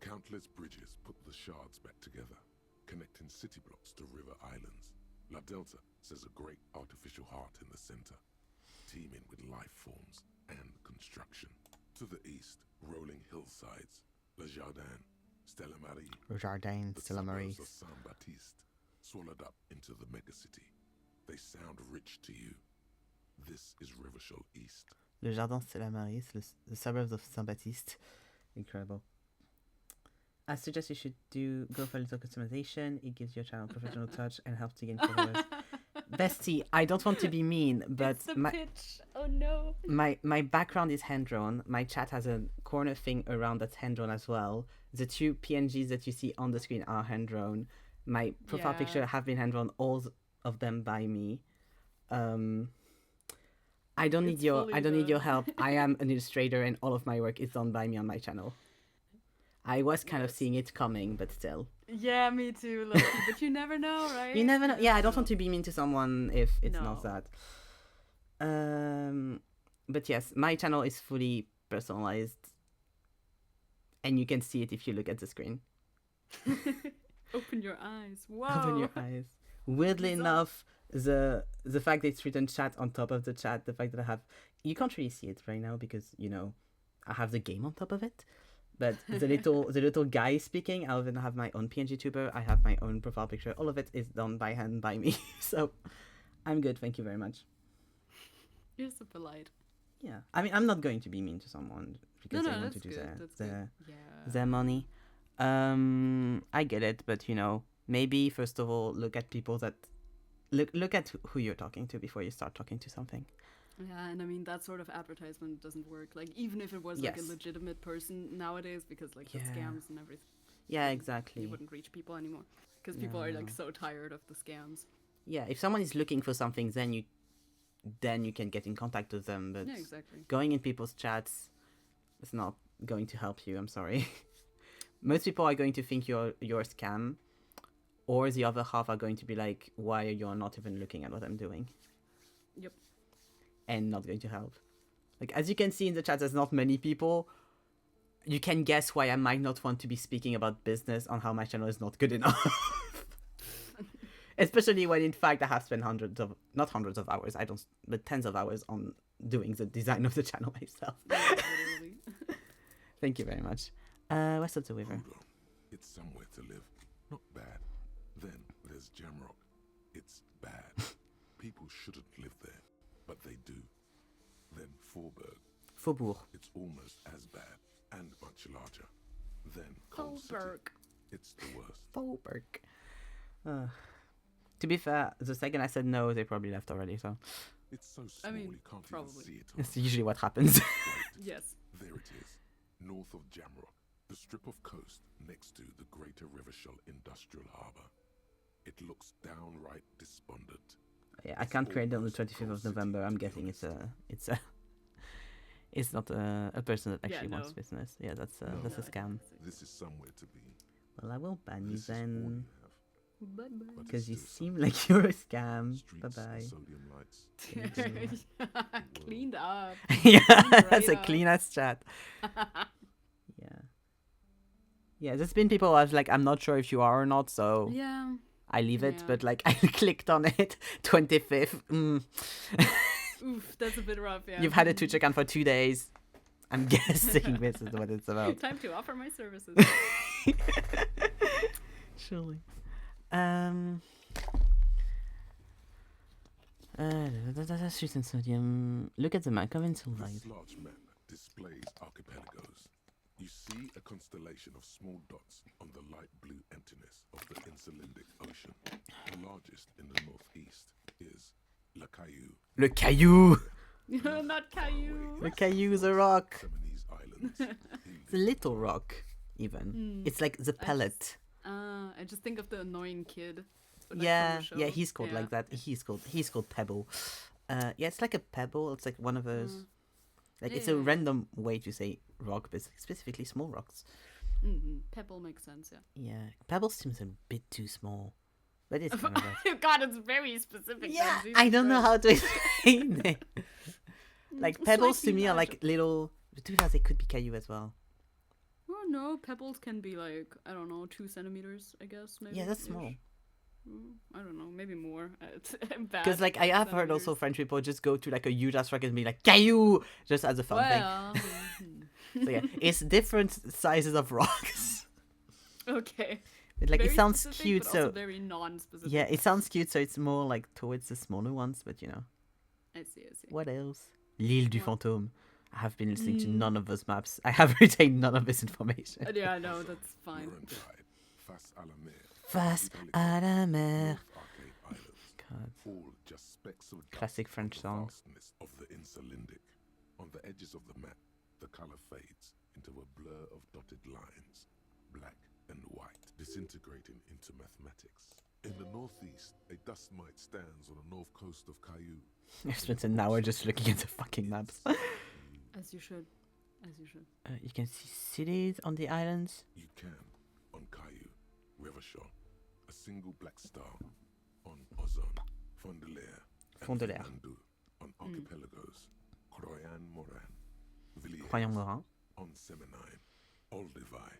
Countless bridges put the shards back together, connecting city blocks to river islands. La Delta says a great artificial heart in the center, teeming with life forms and construction. To the east, rolling hillsides, Le Jardin, Stella Marie, Jardin, the Stella Marie. suburbs of Saint-Baptiste, swallowed up into the megacity. They sound rich to you. This is Revachol East. Le Jardin, Stella Marie, the suburbs of Saint-Baptiste. Incredible. I suggest you should go for a little customization. It gives your channel a professional touch and helps to gain followers. Bestie, I don't want to be mean, but It's the pitch. Oh no. my background is hand drawn. My chat has a corner thing around that's hand drawn as well. The two PNGs that you see on the screen are hand drawn. My profile Yeah. picture have been hand drawn, all of them by me. I don't need your help. I am an illustrator, and all of my work is done by me on my channel. I was kind of seeing it coming, but still. Yeah, me too, Loki. But you never know, right? You never know. Yeah, I don't want to be mean to someone if it's not No. that. But yes, my channel is fully personalized, and you can see it if you look at the screen. Open your eyes. Whoa. Open your eyes. Weirdly enough, the fact that it's written chat on top of the chat, the fact that you can't really see it right now because I have the game on top of it. But the little guy speaking, I even have my own PNG tuber, I have my own profile picture. All of it is done by hand by me. So I'm good, thank you very much. You're so polite. Yeah. I mean, I'm not going to be mean to someone because they want to do their money. I get it, but maybe first of all look at people that look at who you're talking to before you start talking to something. Yeah, and I mean that sort of advertisement doesn't work. Like even if it was like a legitimate person nowadays, because like the scams and everything. Yeah, exactly. You wouldn't reach people anymore because people are like so tired of the scams. Yeah, if someone is looking for something, then you can get in contact with them. But yeah, exactly. Going in people's chats is not going to help you. I'm sorry. most people are going to think you're a scam, or the other half are going to be like, why are you not even looking at what I'm doing? Yep. And not going to help. Like, as you can see in the chat, there's not many people. You can guess why I might not want to be speaking about business on how my channel is not good enough. Especially when, in fact, I have spent not hundreds of hours, but tens of hours on doing the design of the channel myself. Thank you very much. West of the River. It's somewhere to live. Not bad. Then there's Jamrock. It's bad. People shouldn't live there, but they do. Then Faubourg. It's almost as bad and much larger. Then Cold City. It's the worst. Faubourg. To be fair, the second I said no, they probably left already, so... It's so small you can't even see it. It's usually what happens. Yes. There it is, north of Jamrock, the strip of coast next to the Greater Rivershell Industrial Harbour. It looks downright despondent. Yeah, I can't create it on the 25th of November. I'm guessing it's not a person that actually wants business. Yeah, that's a scam. This is somewhere to be. Well, I will ban you then. Bye-bye. Because you seem like you're a scam. Bye-bye. Sodium lights. Cleaned up. Yeah, Cleaned that's a right clean up. ass chat. Yeah, there's been people I was like, I'm not sure if you are or not, so Yeah. I leave it, but like I clicked on it 25th. Oof, that's a bit rough, yeah. You've had a Twitch account for 2 days. I'm guessing this is what it's about. Time to offer my services. Surely. Streets and Sodium. Look at the map. Come into light. This large map displays archipelagos. You see a constellation of small dots on the light blue emptiness of the Insulindic Ocean. The largest in the northeast is Le Caillou. Le Caillou! Not Caillou. Le Caillou is a rock. Islands. It's a little rock, even. It's like the pellet. I just think of the annoying kid. Like, Yeah, from the yeah, show. he's called like that. He's called Pebble. Yeah, it's like a pebble. It's like one of those. Like it's a Yeah. random way to say rock, but specifically small rocks. Pebble makes sense, yeah. Yeah, pebble seems a bit too small, but it's kind of right. God, it's very specific. Yeah, then, I Jesus don't know Christ. how to explain it. Like pebbles to Slightly me are larger. like little. To be honest, they could be Caillou as well. Oh no, pebbles can be like, I don't know, 2 centimeters, I guess. Maybe. Yeah, that's ish. small. I don't know, maybe more. I'm bad Because like at I have heard centimeters. also French people just go to like a huge ass rock and be like Caillou just as a fun Well, thing. So yeah, it's different sizes of rocks. okay. But like Very it sounds specific, cute, but so also very non-specific. yeah, it sounds cute, so it's more like towards the smaller ones. But you know, I see. what else? L'île du What? Fantôme. I have been listening to none of those maps. I have retained none of this information. Yeah, I know, that's fine. Face à la mer. Face à la mer. Arcade Islands. God. All just specks of dust Classic French on the song. vastness of the Insulindic. On the edges of the map, the color fades into a blur of dotted lines, black and white, disintegrating into mathematics. In the northeast, a dust mite stands on the north coast of Caillou. I've spent an hour just looking at the fucking maps. As you should. As you should. You can see cities on the islands. You can, on Caillou, Rivershell, a single black star, on Ozone, Fondelaire, and Fondelaire. Fernando, on archipelagos, Croyan-Morin, Villiers, Croyan-Morin. on Seminine, Olduvai,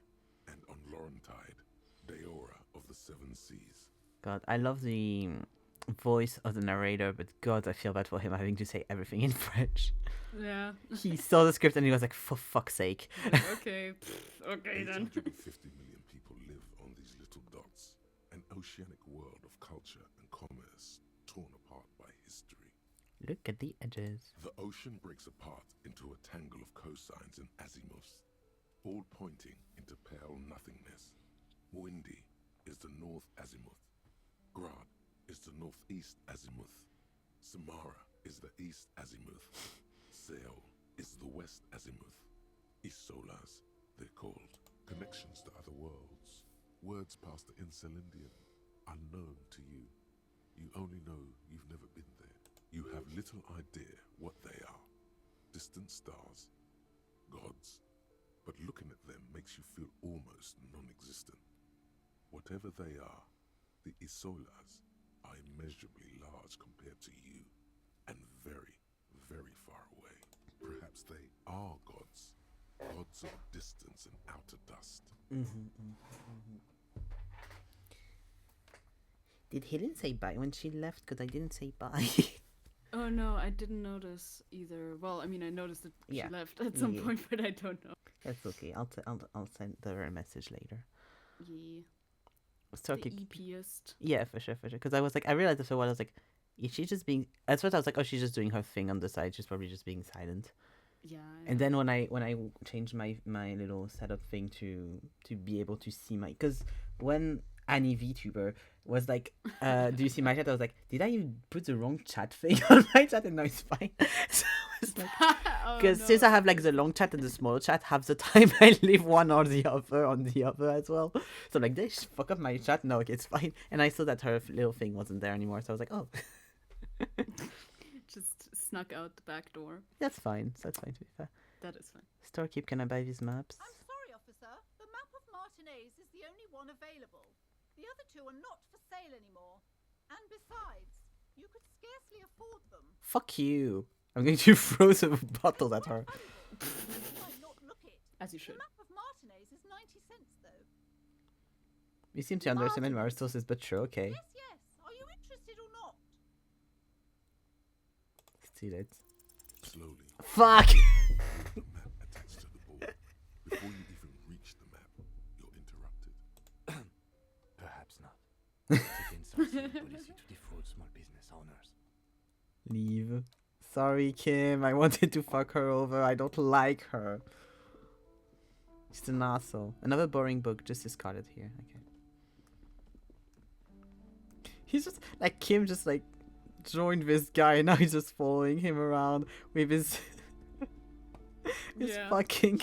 and on Laurentide, Deora of the Seven Seas. God, I love the voice of the narrator, but God, I feel bad for him having to say everything in French. Yeah. He saw the script and he was like, for fuck's sake. Okay, okay then. 850 million people live on these little dots, an oceanic world of culture and commerce torn apart by history. Look at the edges. The ocean breaks apart into a tangle of cosines and azimuths, all pointing into pale nothingness. Windy is the north azimuth. Grad is the northeast azimuth. Samara is the east azimuth. Sail is the west azimuth. Isolas, they're called. Connections to other worlds. Words past the Insulindian, unknown to you. You only know you've never been there. You have little idea what they are. Distant stars, gods, but looking at them makes you feel almost non-existent. Whatever they are, the Isolas are immeasurably large compared to you, and very, very far away. Perhaps they are gods, gods of distance and outer dust. Did Hilin say bye when she left? Because I didn't say bye. Oh no, I didn't notice either. Well, I mean, I noticed that she left at some point, but I don't know. That's okay. I'll send her a message later. Yeah. Start the EPist. Yeah, for sure. Because I was like, I realized after a while, I was like, is she just being? At first, I was like, oh, she's just doing her thing on the side. She's probably just being silent. Yeah. And then when I changed my little setup thing to be able to see my, because when Annie VTuber was like, do you see my chat? I was like, did I even put the wrong chat thing on my chat? And no, it's fine. So I was like, because since I have like the long chat and the small chat, half the time I leave one or the other on the other as well. So I'm like, did I fuck up my chat? No, okay, it's fine. And I saw that her little thing wasn't there anymore. So I was like, oh. Just snuck out the back door. That's fine. That's fine to be fair. That is fine. Storekeep, can I buy these maps? I'm sorry, officer. The map of Martinez is the only one available. The other two are not for sale anymore. And besides, you could scarcely afford them. Fuck you. I'm going to throw some bottles at her. As you should. The map of Martinez is 90 cents, though. You seem to underestimate my resources, but sure, okay. Yes, yes. Are you interested or not? See that. Slowly. Fuck! The map attached to the board. Before you even reach the map, you're interrupted. Perhaps not. It's against our city policy to defraud small business owners. Leave. Sorry, Kim. I wanted to fuck her over. I don't like her. She's an asshole. Another boring book. Just discard it here. Okay. He's just like Kim. Just like joined this guy. And now he's just following him around with his fucking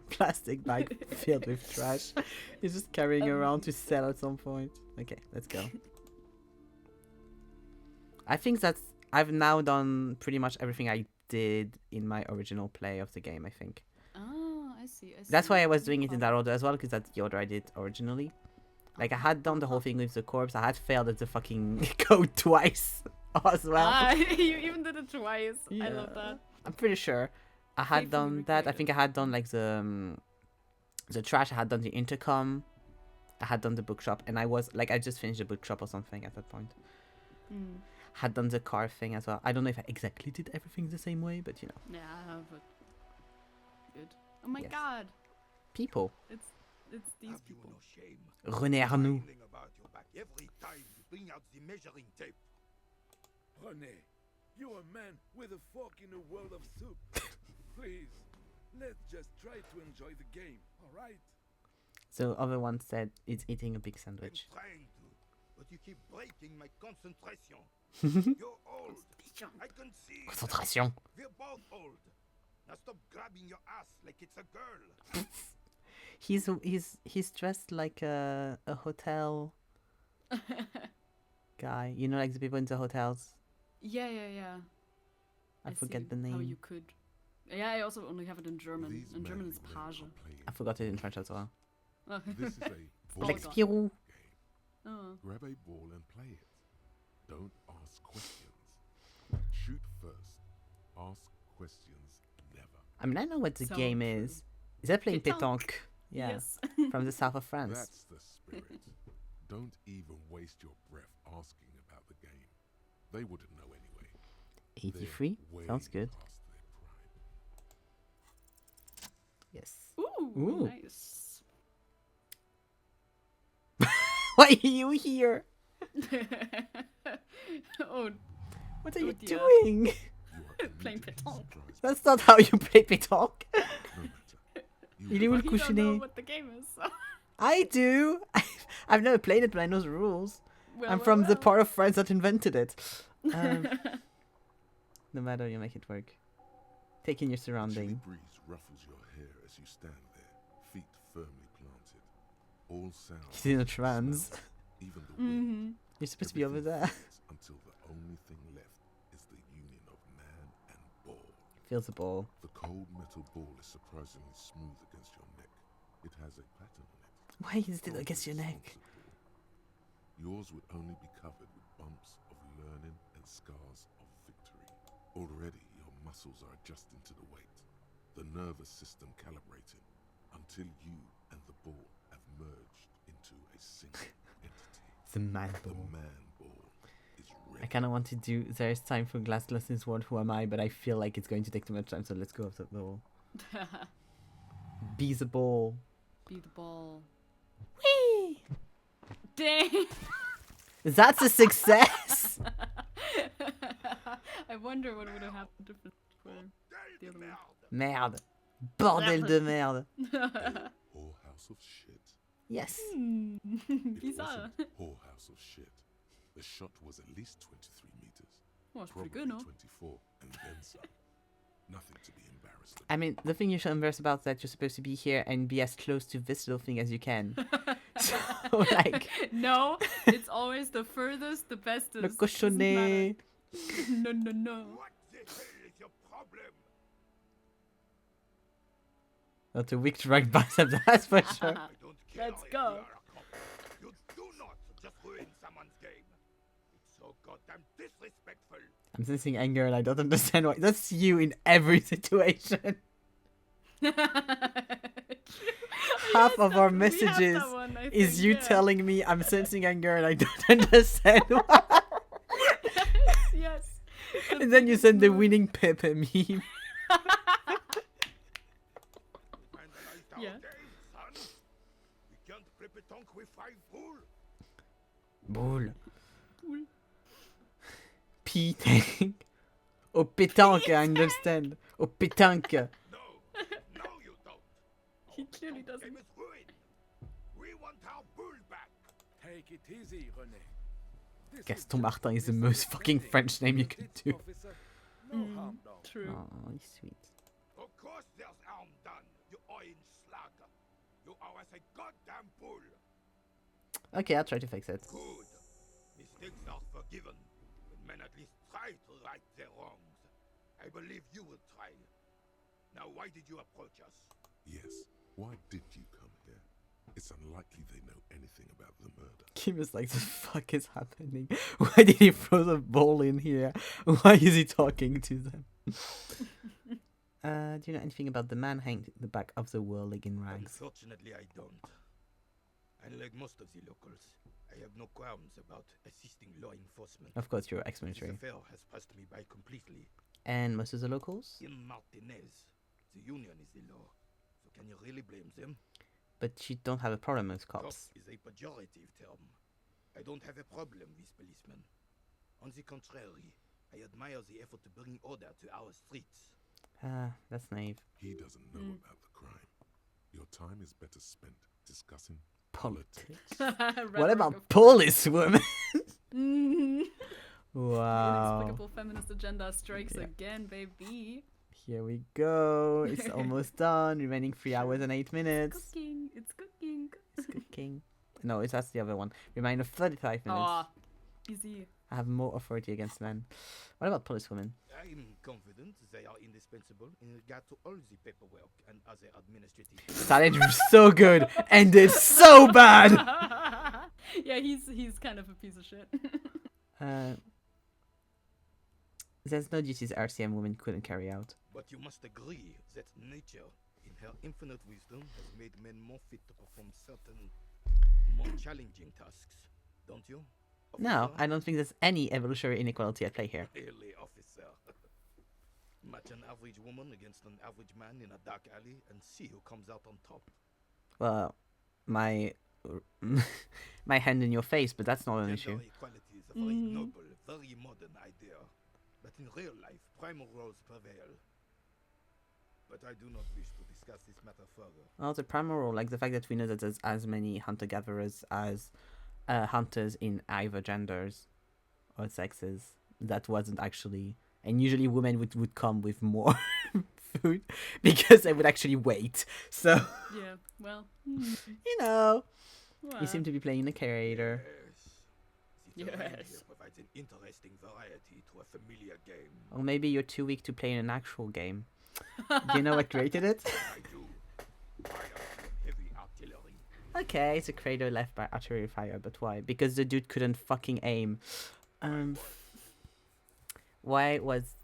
plastic bag filled with trash. He's just carrying around to sell at some point. Okay, let's go. I think I've now done pretty much everything I did in my original play of the game, I think. Oh, I see. That's why I was doing it in that order as well, because that's the order I did originally. Like, I had done the whole thing with the corpse. I had failed at the fucking code twice as well. You even did it twice. Yeah. I love that. I'm pretty sure I had done that. I think I had done, like, the trash. I had done the intercom. I had done the bookshop. And I was, like, I just finished the bookshop or something at that point. Had done the car thing as well. I don't know if I exactly did everything the same way, but you know. Yeah, but good. Oh my god. People. It's these people. René Arnoux. Every time you bring out the measuring tape. René, you're a man with a fork in a world of soup. Please, let's just try to enjoy the game, alright? So other one said it's eating a big sandwich. I'm trying to, but you keep breaking my concentration. You're old. I can see. Concentration. We're both old. Now stop grabbing your ass like it's a girl. He's dressed like a hotel guy. You know, like the people in the hotels. Yeah. I forget the name. How you could. Yeah, I also only have it in German. In German it's Page. I forgot it in French as well. This is a like Spirou. Oh. Grab a ball and play it. Don't ask questions. Shoot first. Ask questions never. I mean, I know what the game is. Is that playing pétanque? Yeah. Yes. From the south of France. That's the spirit. Don't even waste your breath asking about the game. They wouldn't know anyway. 83? Sounds good. Yes. Ooh. Nice. Why are you here? Oh. What are you doing? Playing pétanque. That's not how you play pétanque. Il est où le You don't know couchinet? what the game is. So. I do. I've never played it, but I know the rules. I'm from the part of France that invented it. No matter, you make it work. Take in your surrounding. Chilly breeze ruffles your hair as you stand there, feet firmly planted. All sounds. He's in a trance. Even the wind. You're supposed to be over there. Until the only thing left is the union of man and ball. Feels the ball. The cold metal little ball is surprisingly smooth against your neck. It has a pattern on it. Why is it against your neck? Yours would only be covered with bumps of learning and scars of victory. Already, your muscles are adjusting to the weight, the nervous system calibrating, until you and the ball have merged into a single entity. The man ball. The man ball is ready. I kind of want to do There's Time for Glass Lessons World Who Am I, but I feel like it's going to take too much time, so let's go with the ball. Be the ball. Be the ball. Whee! Dang! That's a success! I wonder what would have happened different for the other one. Merde. Bordel de merde. Whorehouse of shit. Yes. It Bizarre. wasn't whorehouse of shit. The shot was at least 23 meters. Well, that's pretty Probably good, no? 24, and then some. Nothing to be embarrassed about. I mean, the thing you should embarrass about is that you're supposed to be here and be as close to this little thing as you can. So, like... No, it's always the furthest, the bestest. Le cochonnet. No, no, no. What the hell is your problem? Not a weak drag bicep, that's for sure. Let's go. You do not just ruin someone's game. It's so goddamn disrespectful. I'm sensing anger and I don't understand why. That's you in every situation. Half of our messages is you telling me I'm sensing anger and I don't understand why. Yes. And then you send the winning Pepe meme. Yeah. We can't play pétanque with 5 bull. Boule. P-tank. Oh, pétanque, I understand. Oh, pétanque. He clearly doesn't. We want our bull back. Take it easy, René. Gaston Martin is the most fucking French name you could do. True. Oh, he's sweet. Of course there's harm done, you orange slug. You are as a goddamn bull. Okay, I'll try to fix it. Good. Mistakes are forgiven. When men at least try to right their wrongs. I believe you will try. Now why did you approach us? Yes, why did you come here? It's unlikely they know anything about the murder. Kim is like, the fuck is happening? Why did he throw the ball in here? Why is he talking to them? Do you know anything about the man hanged in the back of the whirling in rags? Unfortunately, I don't. Unlike most of the locals, I have no qualms about assisting law enforcement. Of course, you're This ex-military. affair has passed me by completely. And most of the locals? In Martinez, the union is the law. So can you really blame them? But you don't have a problem with cops. Cop is a pejorative term. I don't have a problem with policemen. On the contrary, I admire the effort to bring order to our streets. That's naive. He doesn't know about the crime. Your time is better spent discussing Politics. Rhetoric What about of police women? The Wow. inexplicable feminist agenda strikes again, baby. Here we go. It's almost done. Remaining 3 hours and 8 minutes. Cooking. It's cooking. It's cooking. No, that's the other one. Remaining 35 minutes. Aw, easy. I have more authority against men. What about policewomen? I'm confident they are indispensable in regard to all the paperwork and other administrative. Started so good, ended so bad. Yeah, he's kind of a piece of shit. There's no duties RCM women couldn't carry out. But you must agree that nature, in her infinite wisdom, has made men more fit to perform certain more challenging tasks, don't you? No, Officer? I don't think there's any evolutionary inequality at play here. Really, officer. Match an average woman against an average man in a dark alley and see who comes out on top. Well, my my hand in your face, but that's not an issue. Gender equality is a very noble, very modern idea. But in real life, primal roles prevail. But I do not wish to discuss this matter further. Well, the primal role, like the fact that we know that there's as many hunter-gatherers as hunters in either genders or sexes, that wasn't actually... And usually women would come with more food because they would actually wait. So... Yeah, well... You know, Well. you seem to be playing the curator. The terrain Yes. here provides an interesting variety to a familiar game. Or maybe you're too weak to play in an actual game. Do you know what created it? I do. Heavy artillery. Okay, it's a crater left by artillery fire, but why? Because the dude couldn't fucking aim. Why was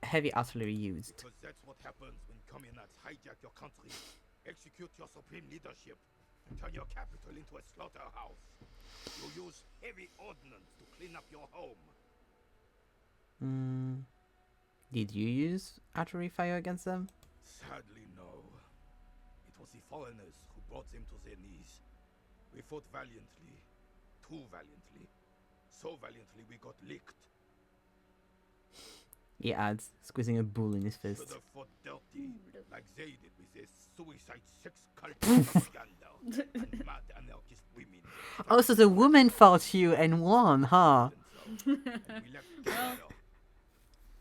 heavy artillery used? Because that's what happens when communists hijack your country, execute your supreme leadership, and turn your capital into a slaughterhouse. You use heavy ordnance to clean up your home. Did you use artillery fire against them? Sadly, no. It was the foreigners who brought them to their knees. We fought valiantly. Too valiantly. So valiantly we got licked. He adds, squeezing a bull in his fist. Should have fought dirty, like they did with their suicide sex cult propaganda and mad anarchist women. Oh, so the woman fought you and won, huh? And we left Canada.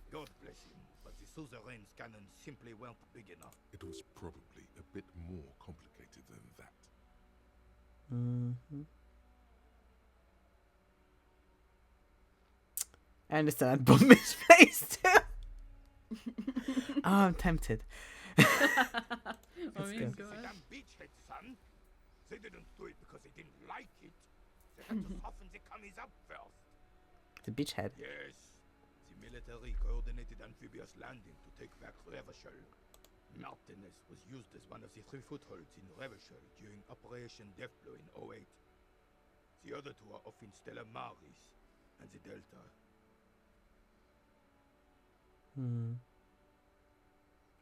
God bless him, but the suzerain's cannons simply weren't big enough. It was probably a bit more complicated than that. I understand. Bomb his face too. Oh, I'm tempted. Let's go. Damn beachhead, son. They didn't do it because they didn't like it. They had to soften the commies up first. The beachhead. Yes. The military coordinated amphibious landing to take back Revachol. Martinez was used as one of the 3 footholds in Revachol during Operation Deathblow in 08. The other 2 are off in Stella Maris and the Delta.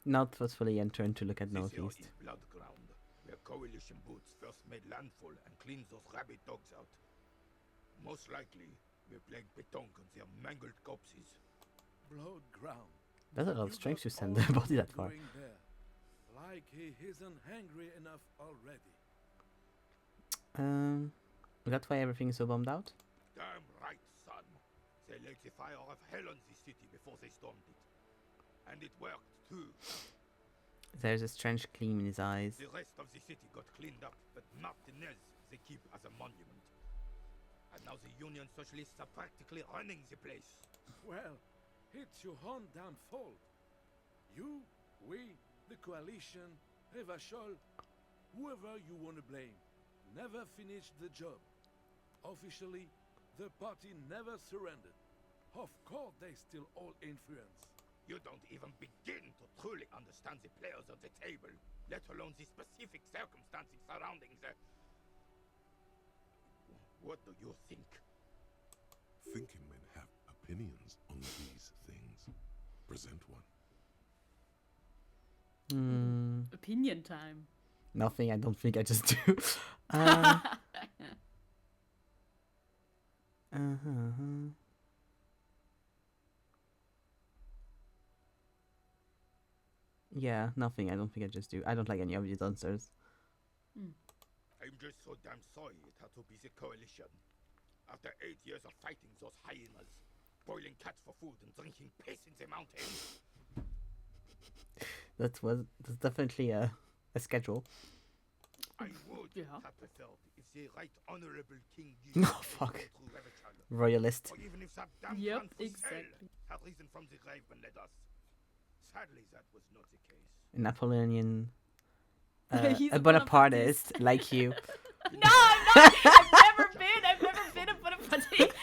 Not forcefully enter to look at northeast. This is blood ground, where coalition boots first made landfall and cleaned those rabid dogs out. Most likely, we plagued Betonk on their mangled corpses. Blood ground. That's a lot of strength to send the body that far. There. Like he isn't hungry enough already. Is that why everything is so bombed out? Damn right, son. They laid the fire of hell on the city before they stormed it. And it worked, too. There's a strange gleam in his eyes. The rest of the city got cleaned up, but Martinez they keep as a monument. And now the Union Socialists are practically running the place. Well, it's your own downfall. You, we, the coalition, Revachol, whoever you want to blame, never finished the job. Officially, the party never surrendered. Of course, they still all influence. You don't even begin to truly understand the players at the table, let alone the specific circumstances surrounding the... What do you think? Thinking men have opinions on these things. Present one. Opinion time. Nothing, I don't think I just do. Yeah, nothing, I don't think I just do. I don't like any of these answers. I'm just so damn sorry it had to be the coalition. After 8 years of fighting those hyenas, boiling cats for food and drinking piss in the mountains. That's definitely a schedule. I would have preferred if the right honorable King Oh fuck. Royalist. or even if that damn exactly. had risen from the grave and led us. Sadly, that was not the case. Napoleonian. He's A Bonapartist, like you. No, I'm not. I've never been a Bonaparte.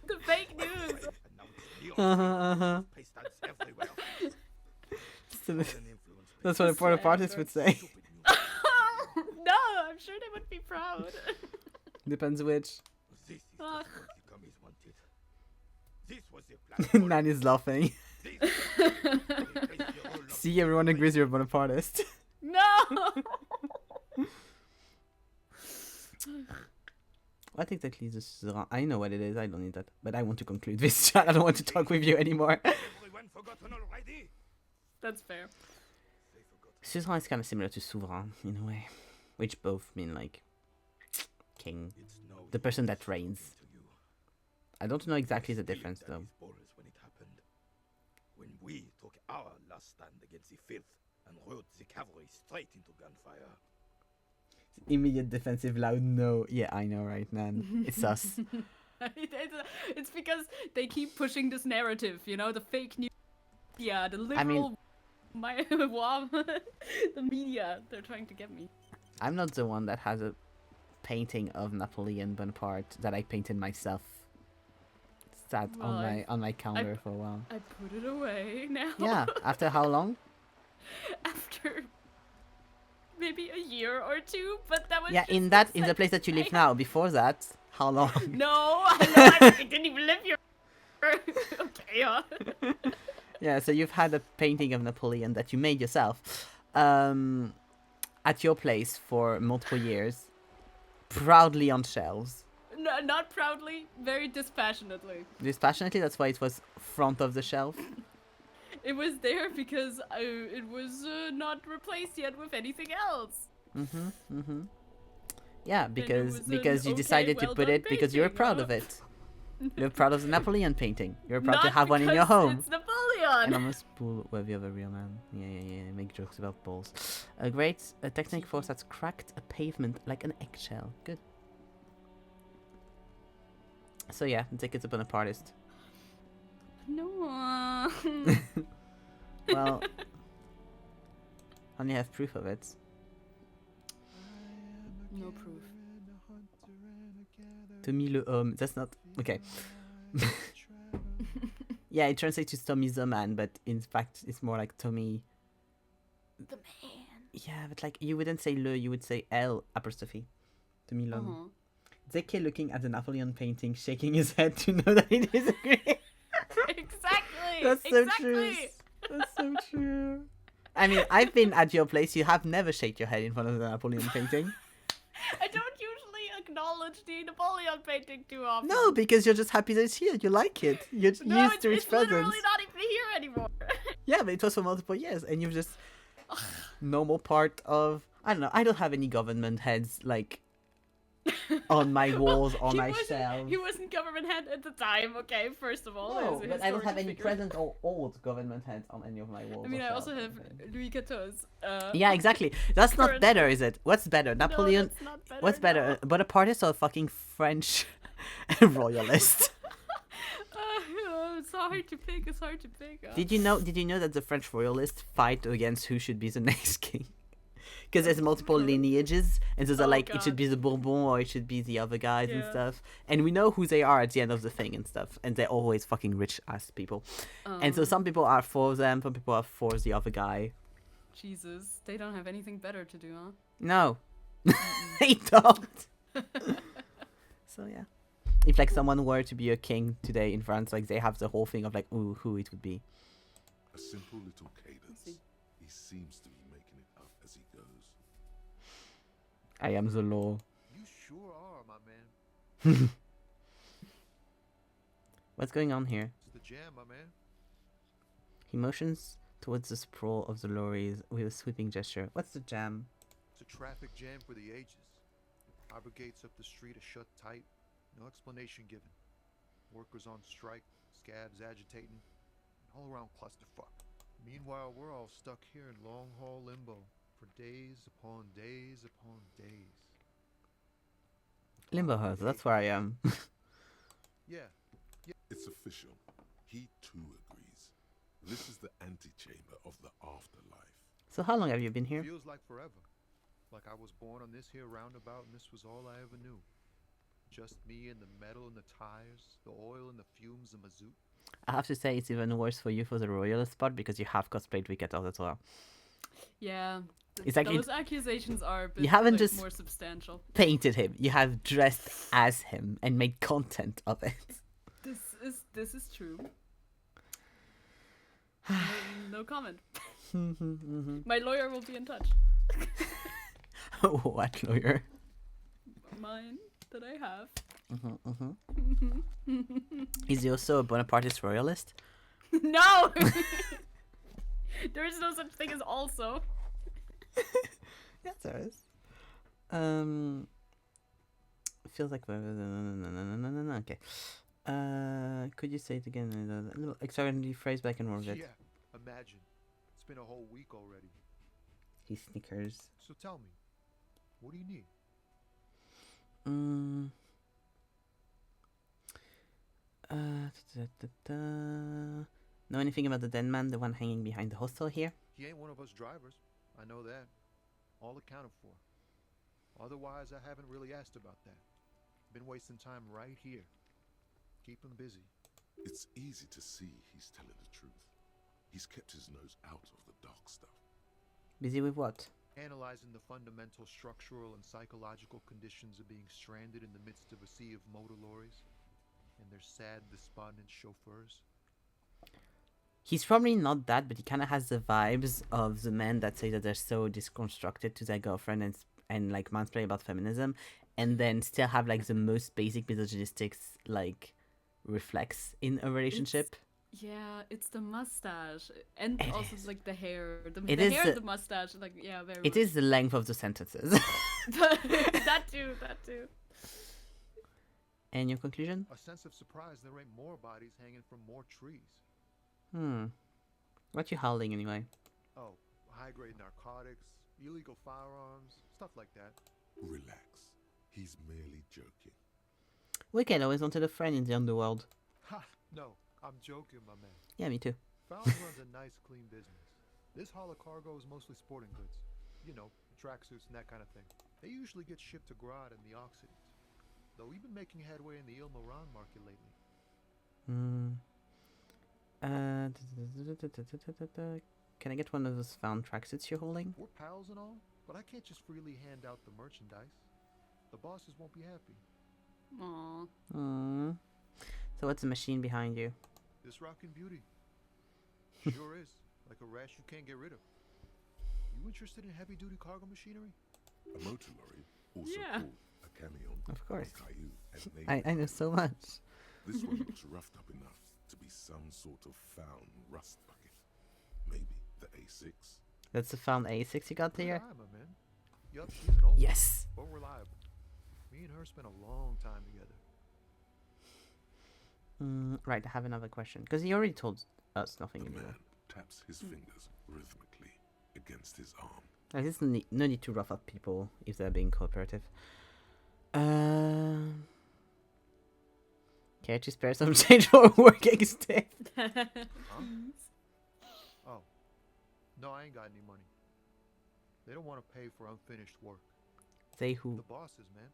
The fake news. So that's what a Bonapartist would say. No, I'm sure they would be proud. Depends which. This is what the commies wanted. This was the plan. Man is laughing. See, everyone agrees you're a Bonapartist. No. What exactly is this? I know what it is. I don't need that. But I want to conclude this chat. I don't want to talk with you anymore. Everyone forgotten already? That's fair. Suzerain is kind of similar to souverain in a way, which both mean like king, the person that reigns. I don't know exactly the difference though. When it happened, when we took our last stand against the filth and rode the cavalry straight into gunfire. Immediate defensive loud no. Yeah, I know, right, man. It's us. It's because they keep pushing this narrative, you know, the fake news. Yeah, the liberal. I mean, my the media. They're trying to get me. I'm not the one that has a painting of Napoleon Bonaparte that I painted myself. Sat on my counter for a while. I put it away now. Yeah. After how long? After maybe a year or two, but that was Yeah, in the place that you live now. Before that, how long? No, I didn't even live here. Okay, yeah. Yeah, so you've had a painting of Napoleon that you made yourself, at your place for multiple years, proudly on shelves. No, not proudly, very dispassionately. Dispassionately, that's why it was front of the shelf. It was there because it was not replaced yet with anything else. Yeah, because you decided to put it because you were proud of it. You're proud of the Napoleon painting. You're proud to have one in your home. It's Napoleon. And almost pull worthy of a real man. Yeah. Make jokes about balls. A great tectonic force that's cracked a pavement like an eggshell. Good. So yeah, take it up on a artist. No. Well, only have proof of it. No proof. Tommy le homme. That's not okay. Yeah, it translates to Tommy the man, but in fact, it's more like Tommy. The man. Yeah, but like you wouldn't say le, you would say L apostrophe. Tommy l'homme. Zeke looking at the Napoleon painting, shaking his head to know that he disagrees. Exactly. That's so true. That's so true. I mean, I've been at your place. You have never shake your head in front of the Napoleon painting. I don't usually acknowledge the Napoleon painting too often. No, because you're just happy that it's here. You like it. You're used to its presence. Literally not even here anymore. Yeah, but it was for multiple years, and you're just normal part of. I don't know. I don't have any government heads like on my walls, on my shelves. He wasn't government head at the time. Okay, first of all. No, but I don't have any present or old government heads on any of my walls. I mean, I also have Louis XIV. Yeah, exactly. That's not better, is it? What's better, Napoleon? No, that's not better, what's better? Bonapartist or a fucking French royalist? It's hard to pick. It's hard to pick. Did you know that the French royalists fight against who should be the next king? Because there's multiple lineages, and so they're like, it should be the Bourbon or it should be the other guys and stuff. And we know who they are at the end of the thing and stuff. And they're always fucking rich ass people. And so some people are for them, some people are for the other guy. Jesus, they don't have anything better to do, huh? No, they don't. So yeah, if like someone were to be a king today in France, like they have the whole thing of like, ooh, who it would be. A simple little cadence. He seems to be making it up as he goes. I am the law. You sure are, my man. What's going on here? It's the jam, my man. He motions towards the sprawl of the lorries with a sweeping gesture. What's the jam? It's a traffic jam for the ages. Harbor gates up the street are shut tight. No explanation given. Workers on strike, scabs agitating, all around clusterfuck. Meanwhile, we're all stuck here in long-haul limbo for days upon days upon days. Limbo House, that's where I am. Yeah. It's official. He too agrees. This is the antechamber of the afterlife. So how long have you been here? Feels like forever. Like I was born on this here roundabout and this was all I ever knew. Just me and the metal and the tires, the oil and the fumes and mazout. I have to say it's even worse for you for the royalist part because you have cosplayed Wicked as well. Yeah, it's like those accusations are a bit, you haven't like, just more substantial. Painted him. You have dressed as him and made content of it. This is true. No comment. My lawyer will be in touch. What lawyer? Mine that I have. Is he also a Bonapartist royalist? No! There is no such thing as also. Yes, there is. Feels like okay. Could you say it again? A little extravagantly phrased, but I can remember it. Yeah, imagine. It's been a whole week already. He snickers. So tell me, what do you need? Know anything about the dead man, the one hanging behind the hostel here? He ain't one of us drivers. I know that. All accounted for. Otherwise, I haven't really asked about that. Been wasting time right here. Keep him busy. It's easy to see he's telling the truth. He's kept his nose out of the dark stuff. Busy with what? Analyzing the fundamental structural and psychological conditions of being stranded in the midst of a sea of motor lorries and their sad, despondent chauffeurs. He's probably not that, but he kind of has the vibes of the men that say that they're so disconstructed to their girlfriend and like mansplain about feminism, and then still have like the most basic misogynistic like reflex in a relationship. It's the mustache and It also is. like the hair. The It hair is and the mustache, like very. It is the length of the sentences. That too. And your conclusion? A sense of surprise there ain't more bodies hanging from more trees. What you howling anyway? Oh, high-grade narcotics, illegal firearms, stuff like that. Relax. He's merely joking. Wicked always wanted a friend in the underworld. Ha! No, I'm joking, my man. Yeah, me too. Fowles runs a nice, clean business. This haul of cargo is mostly sporting goods. You know, tracksuits and that kind of thing. They usually get shipped to Grad and the Occident. Though we've been making headway in the Il Moran market lately. Can I get one of those found tracksuits you're holding? We're pals and all, but I can't just freely hand out the merchandise. The bosses won't be happy. Aww. So what's the machine behind you? This rockin' beauty. Sure is. Like a rash you can't get rid of. You interested in heavy-duty cargo machinery? A motor lorry, also Yeah. called a camion, Of course. a caillou, and I know so much. This one looks roughed up enough to be some sort of found rust bucket. Maybe the A6. That's the found A6 you got here? My man. Yup, she's an old Yes. one, but reliable. Me and her spent a long time together. Right, I have another question. Because he already told us nothing The anymore. man taps his fingers rhythmically against his arm. There's no need to rough up people if they're being cooperative. Can I just spare some change for a working stick? Oh. No, I ain't got any money. They don't want to pay for unfinished work. Say who? The bosses, man.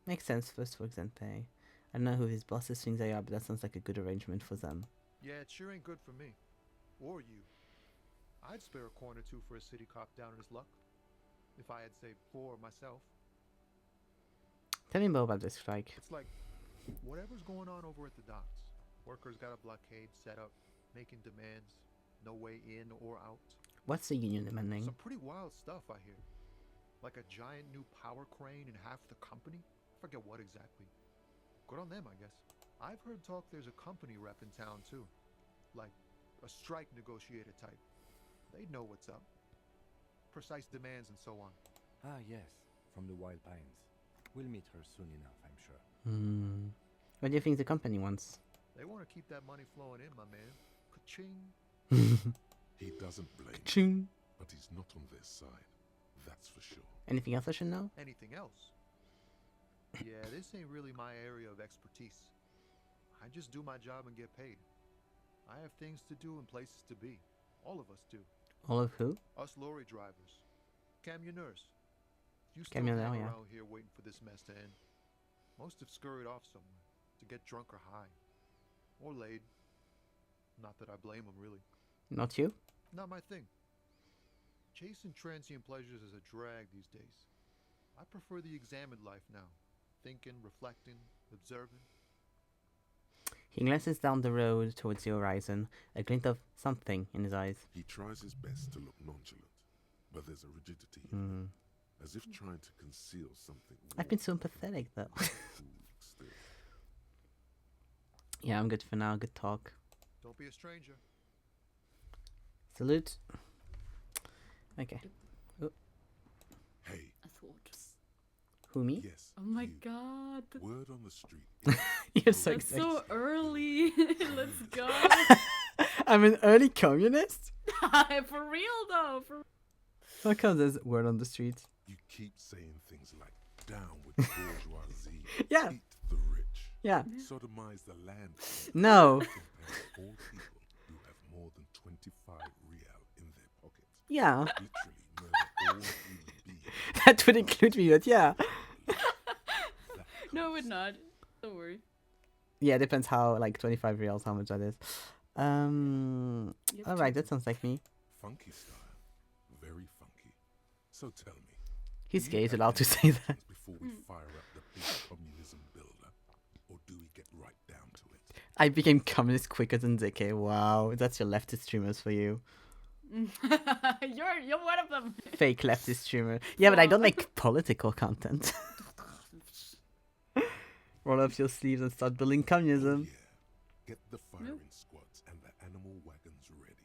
Makes sense, first for example. I don't know who his bosses think they are, but that sounds like a good arrangement for them. Yeah, it sure ain't good for me. Or you. I'd spare a coin or two for a city cop down in his luck. If I had saved 4 myself. Tell me more about this strike. It's like, whatever's going on over at the docks. Workers got a blockade set up, making demands. No way in or out. What's the union demanding? Some pretty wild stuff, I hear. Like a giant new power crane in half the company? Forget what exactly. Good on them, I guess. I've heard talk there's a company rep in town, too. Like, a strike negotiator type. They'd know what's up. Precise demands and so on. Ah, yes, from the Wild Pines. We'll meet her soon enough, I'm sure. What do you think the company wants? They want to keep that money flowing in, my man. Ka-ching. He doesn't blame Ka-ching. them, but he's not on their side. That's for sure. Anything else I should know? Anything else? Yeah, this ain't really my area of expertise. I just do my job and get paid. I have things to do and places to be. All of us do. All of who? Us lorry drivers. Camionneurs. You still Camionneur, hang yeah. around here waiting for this mess to end. Most have scurried off somewhere to get drunk or high. Or laid. Not that I blame them, really. Not you? Not my thing. Chasing transient pleasures is a drag these days. I prefer the examined life now. Thinking, reflecting, observing. He glances down the road towards the horizon, a glint of something in his eyes. He tries his best to look nonchalant, but there's a rigidity in him, as if trying to conceal something. I've been so empathetic, though. Still. Yeah, I'm good for now. Good talk. Don't be a stranger. Salute. Okay. Oh. Hey. A thought. Who, me? Yes. Oh my you. god. Word on the street. You're so That's excited. so early. Let's go. I'm an early communist? For real though. How come there's word on the street? You keep saying things like, down with the bourgeoisie. Yeah. Eat the rich. Yeah. Sodomize the land. No. Compare all people who have more than 25 real in their Yeah. That would include me, but yeah. No, it would not. Don't worry. Yeah, it depends how, like, 25 reals, how much that is. Alright, that sounds like me. Funky style. Very funky. So tell me. He's gay, he's allowed to say that. Before we fire up the big communism builder, or do we get right down to it? I became communist quicker than Deke. Wow, that's your leftist streamers for you. You're one of them. Fake leftist streamer. Yeah, but I don't make political content. Roll up your sleeves and start building communism. Oh, yeah. Get the firing squads and the animal wagons ready.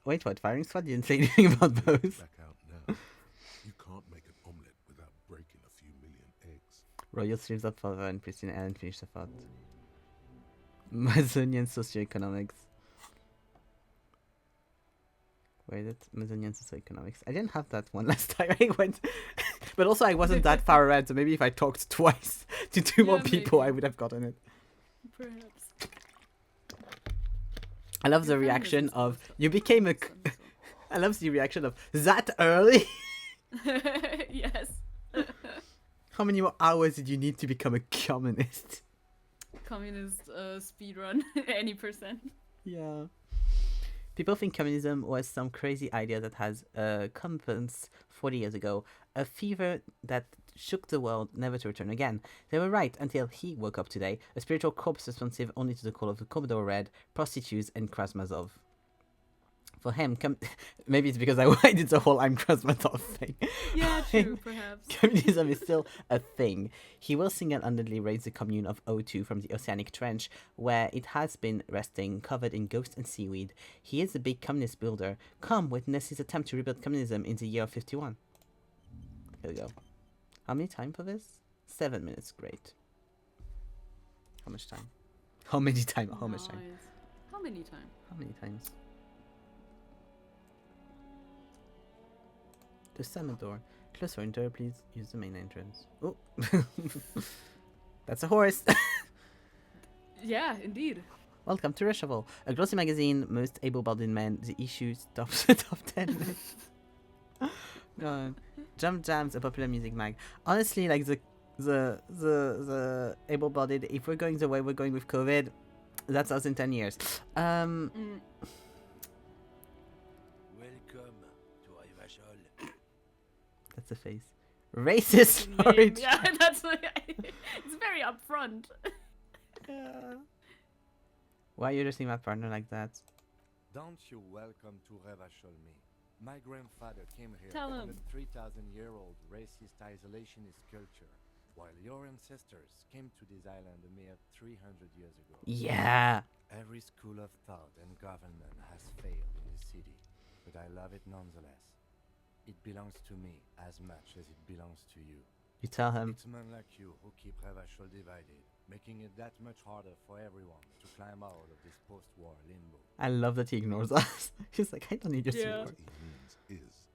Wait, what? Firing squad? You didn't say anything about those. Back out now. You can't make an omelette without breaking a few million eggs. Roll your sleeves up further and Christine and finish the thought. Amazonian socioeconomics. Where is it? Amazonian socioeconomics. I didn't have that one last time I went. But also I wasn't that far ahead, so maybe if I talked twice to two more people, I would have gotten it. Perhaps. I love the reaction of, you became a... I love the reaction of, that early? Yes. How many more hours did you need to become a communist? Communist speedrun, any percent. Yeah. People think communism was some crazy idea that has come 40 years ago, a fever that shook the world, never to return again. They were right until he woke up today, a spiritual corpse responsive only to the call of the Commodore Red, prostitutes, and Krasmazov. For him, maybe it's because I did the whole I'm Krasmazov thing. Yeah, true, perhaps. Communism is still a thing. He will single-handedly raise the commune of O2 from the oceanic trench, where it has been resting, covered in ghosts and seaweed. He is a big communist builder. Come witness his attempt to rebuild communism in the year of 51. Here we go. How many time for this? 7 minutes. Great. How much time? How many time? How much time? How many times? How many times? The summer door. Close for enter, please use the main entrance. Oh. That's a horse. Yeah, indeed. Welcome to Reshuffle, a glossy magazine, most able-bodied men. The issue stops the top 10 lists. God. Jump Jams, a popular music mag. Honestly, like the able-bodied, if we're going the way we're going with COVID, that's us in 10 years. Welcome to Ivashol. That's the face. Racist Lord. Yeah, that's like, it's very upfront. Why are you addressing my partner like that? Don't you welcome to Revachol me. My grandfather came here Tell from him. a 3,000-year-old racist isolationist culture, while your ancestors came to this island a mere 300 years ago. Yeah. Every school of thought and government has failed in the city, but I love it nonetheless. It belongs to me as much as it belongs to you. You tell him. It's men like you who keep Revachol divided, making it that much harder for everyone to climb out of this post-war limbo. I love that he ignores us. He's like, I don't need your What support. he means is,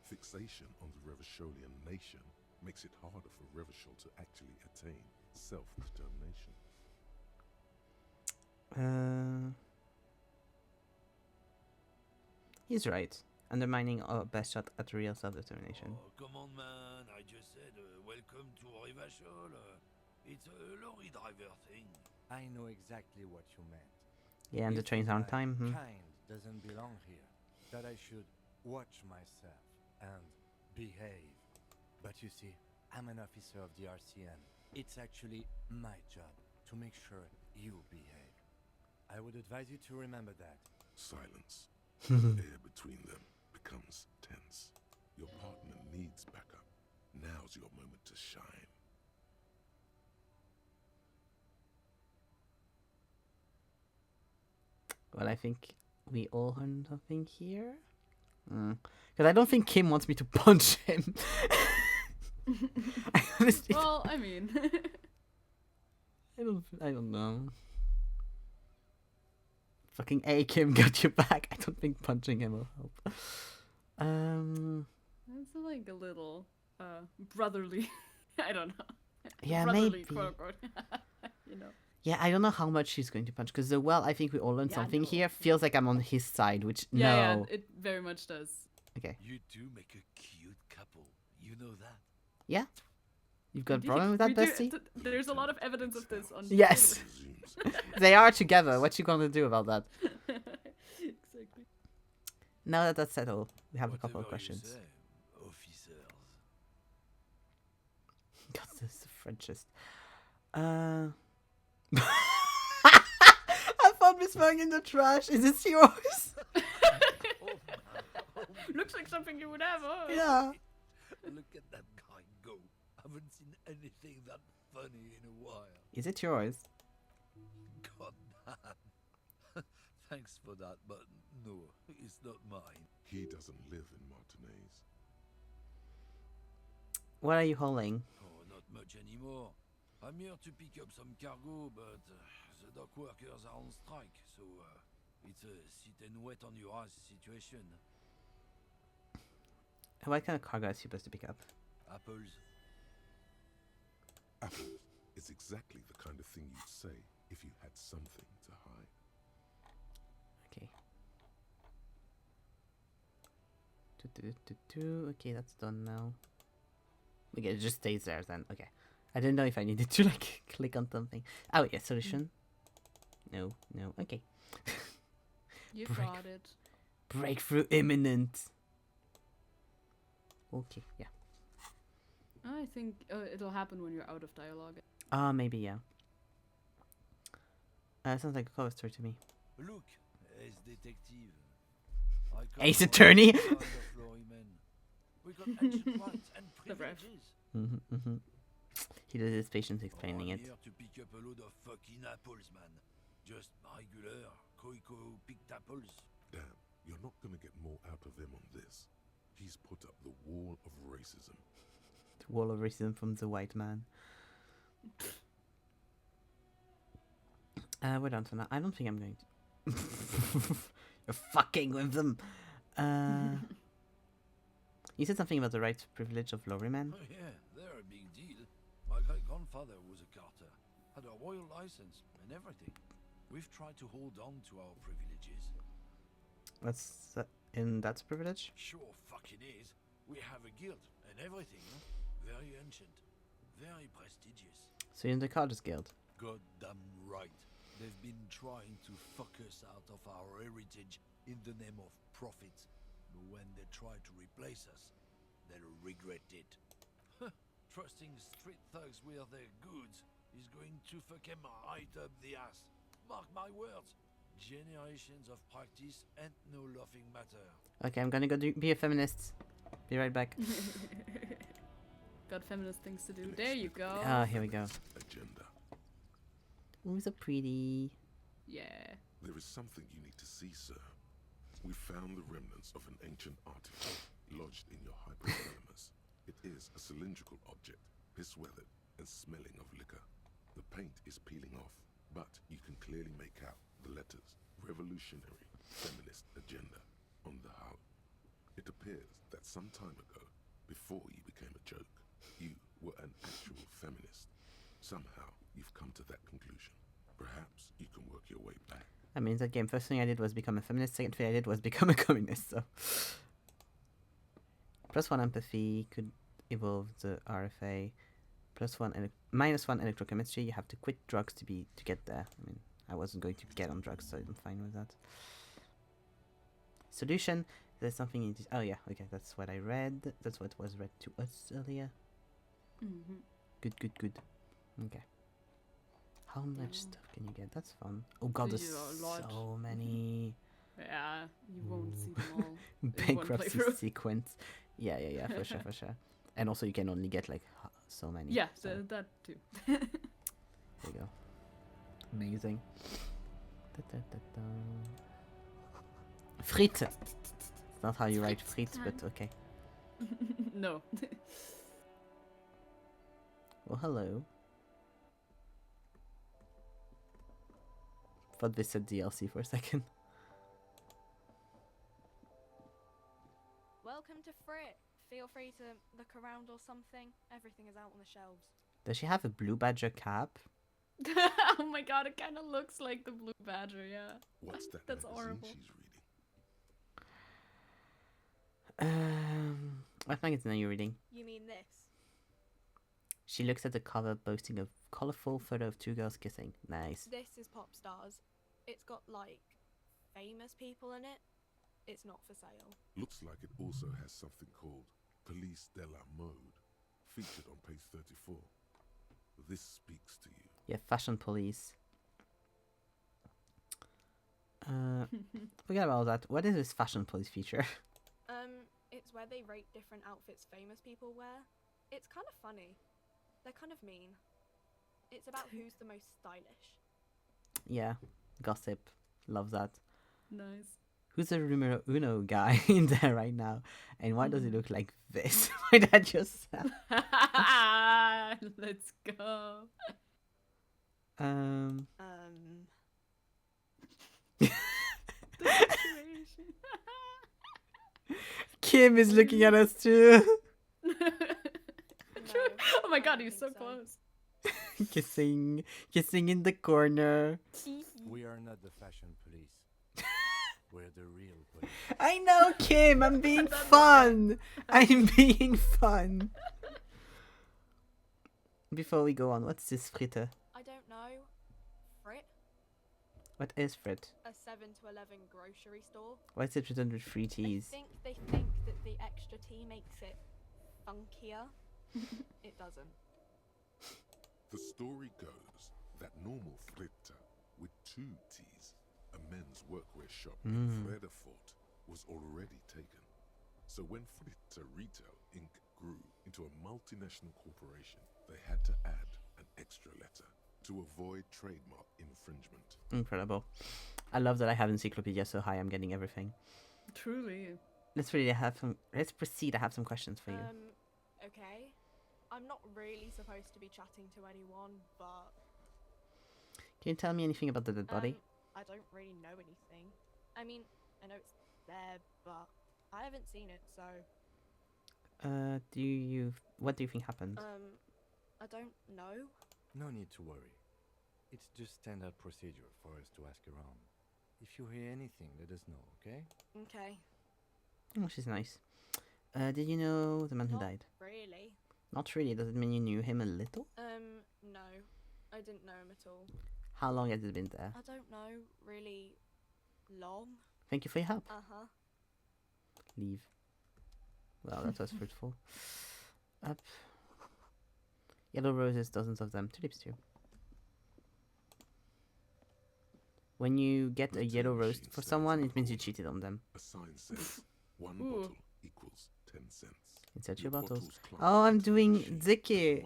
fixation on the Revacholian nation makes it harder for Revachol to actually attain self-determination. He's right. Undermining our best shot at real self-determination. Oh, come on, man. I just said welcome to Rivachol. It's a lorry driver thing. I know exactly what you meant. Yeah, and the You trains think are on my time. Kind doesn't belong here. That I should watch myself and behave. But you see, I'm an officer of the RCM. It's actually my job to make sure you behave. I would advise you to remember that. Silence. The air between them becomes tense. Your partner needs backup. Now's your moment to shine. Well, I think we all heard nothing here. Because I don't think Kim wants me to punch him. I honestly Well, I mean. I don't know. Fucking A, Kim, got your back. I don't think punching him will help. It's like a little brotherly. I don't know. Yeah, brotherly, maybe. quote unquote. You know. Yeah, I don't know how much she's going to punch, because I think we all learned something here. Feels like I'm on his side, which Yeah, it very much does. Okay. You two make a cute couple. You know that. Yeah. You've got a problem with that, bestie? There's a lot of evidence of this on. Yes. They are together. What you gonna do about that? Exactly. Now that that's settled, we have a couple of questions. Officers. God, this is the Frenchest. I found Miss Mung in the trash. Is this yours? Looks like something you would have, huh? Yeah. Look at that guy go. Haven't seen anything that funny in a while. Is it yours? God damn. Thanks for that, but no, it's not mine. He doesn't live in Martinez. What are you hauling? Oh, not much anymore. I'm here to pick up some cargo, but the dock workers are on strike, so it's a sit and wait on your ass situation. What kind of cargo are you supposed to pick up? Apples. Apples is exactly the kind of thing you'd say if you had something to hide. Okay. Okay, that's done now. Okay, it just stays there then. Okay. I didn't know if I needed to like click on something. Oh yeah, solution. No. Okay. You got it. Breakthrough imminent. Okay, yeah. I think it'll happen when you're out of dialogue. Maybe, yeah. Sounds like a cover story to me. Look, Ace Detective. Ace Attorney? We got ancient rights and privileges. He did his patience explaining it. I'm here to pick up a load of fucking apples, man. Just regular, Koiko picked apples. Damn, you're not gonna get more out of him on this. He's put up the wall of racism. The wall of racism from the white man. We're done for now. I don't think I'm going to... You're fucking with them. You said something about the rights privilege of lorrymen? Oh yeah, they're a big deal. My great-grandfather was a carter, had a royal license and everything. We've tried to hold on to our privileges. That's a privilege? Sure fucking is. We have a guild and everything, huh? Very ancient, very prestigious. So you're in the Carter's Guild? Goddamn right. They've been trying to fuck us out of our heritage in the name of profit. But when they try to replace us, they'll regret it. Trusting street thugs with their goods is going to fuck them right up the ass. Mark my words. Generations of practice and no laughing matter. Okay, I'm gonna go be a feminist. Be right back. Got feminist things to do. There you go. Ah, here we go. Agenda. Ooh, so pretty. Yeah. There is something you need to see, sir. We found the remnants of an ancient artifact lodged in your hypothalamus. It is a cylindrical object, piss-weathered and smelling of liquor. The paint is peeling off, but you can clearly make out the letters Revolutionary Feminist Agenda on the hull. It appears that some time ago, before you became a joke, you were an actual feminist. Somehow, you've come to that conclusion. Perhaps you can work your way back. I mean, that game, first thing I did was become a feminist, second thing I did was become a communist, so... +1 empathy could evolve the RFA. -1 electrochemistry. You have to quit drugs to get there. I mean, I wasn't going to get on drugs, so I'm fine with that. Solution. There's something in this. Oh yeah, okay, that's what I read. That's what was read to us earlier. Good. Okay. How much stuff can you get? That's fun. Oh god, there's so many. Yeah, you won't see them all. Bankruptcy sequence. Yeah, for sure. And also you can only get like so many. Yeah, so. that too. There you go. Amazing. Frites. It's not how you write frites, but okay. No. Well, hello. Thought this said DLC for a second. Welcome to Frit. Feel free to look around or something. Everything is out on the shelves. Does she have a blue badger cap? Oh my god, it kind of looks like the blue badger, yeah. What's that That's magazine horrible. she's reading? What magazine are you reading? You mean this? She looks at the cover, boasting a colourful photo of two girls kissing. Nice. This is Pop Stars. It's got, like, famous people in it. It's not for sale. Looks like it also has something called Police de la Mode, featured on page 34. This speaks to you. Yeah, fashion police. Forget about that. What is this fashion police feature? It's where they rate different outfits famous people wear. It's kind of funny. They're kind of mean. It's about who's the most stylish. Yeah, gossip. Love that. Nice. Who's the numero uno guy in there right now? And why does it look like this? Why did I just... Let's go. Kim is looking at us too. Oh my god, he's so close. Kissing in the corner. We are not the fashion police. We're the real police. I know, Kim. I'm being fun. I'm being fun. Before we go on, what's this fritte? I don't know. Frit? What is frit? A 7 to 11 grocery store. Why is it written with 3 T's? I think they think that the extra T makes it funkier. It doesn't. The story goes that normal fritte with 2 T's, a men's workwear shop in Fredefort, was already taken. So when Fritte Retail Inc. grew into a multinational corporation, they had to add an extra letter to avoid trademark infringement. Incredible. I love that I have encyclopedia so high I'm getting everything. Truly. Let's proceed. I have some questions for you. Okay. I'm not really supposed to be chatting to anyone, but... Can you tell me anything about the dead body? I don't really know anything. I mean, I know it's there, but I haven't seen it, so... What do you think happened? I don't know. No need to worry. It's just standard procedure for us to ask around. If you hear anything, let us know, okay? Okay. Oh, she's nice. Did you know the man who died? Really? Not really. Does it mean you knew him a little? No. I didn't know him at all. How long has it been there? I don't know, really long. Thank you for your help. Uh-huh. Leave. Well, that was fruitful. Up. Yellow roses, dozens of them. Tulips too. When you get a yellow rose for someone, it means you cheated on them. A sign says 1 bottle equals 10 cents. Insert your bottles. Oh, I'm doing Ziki.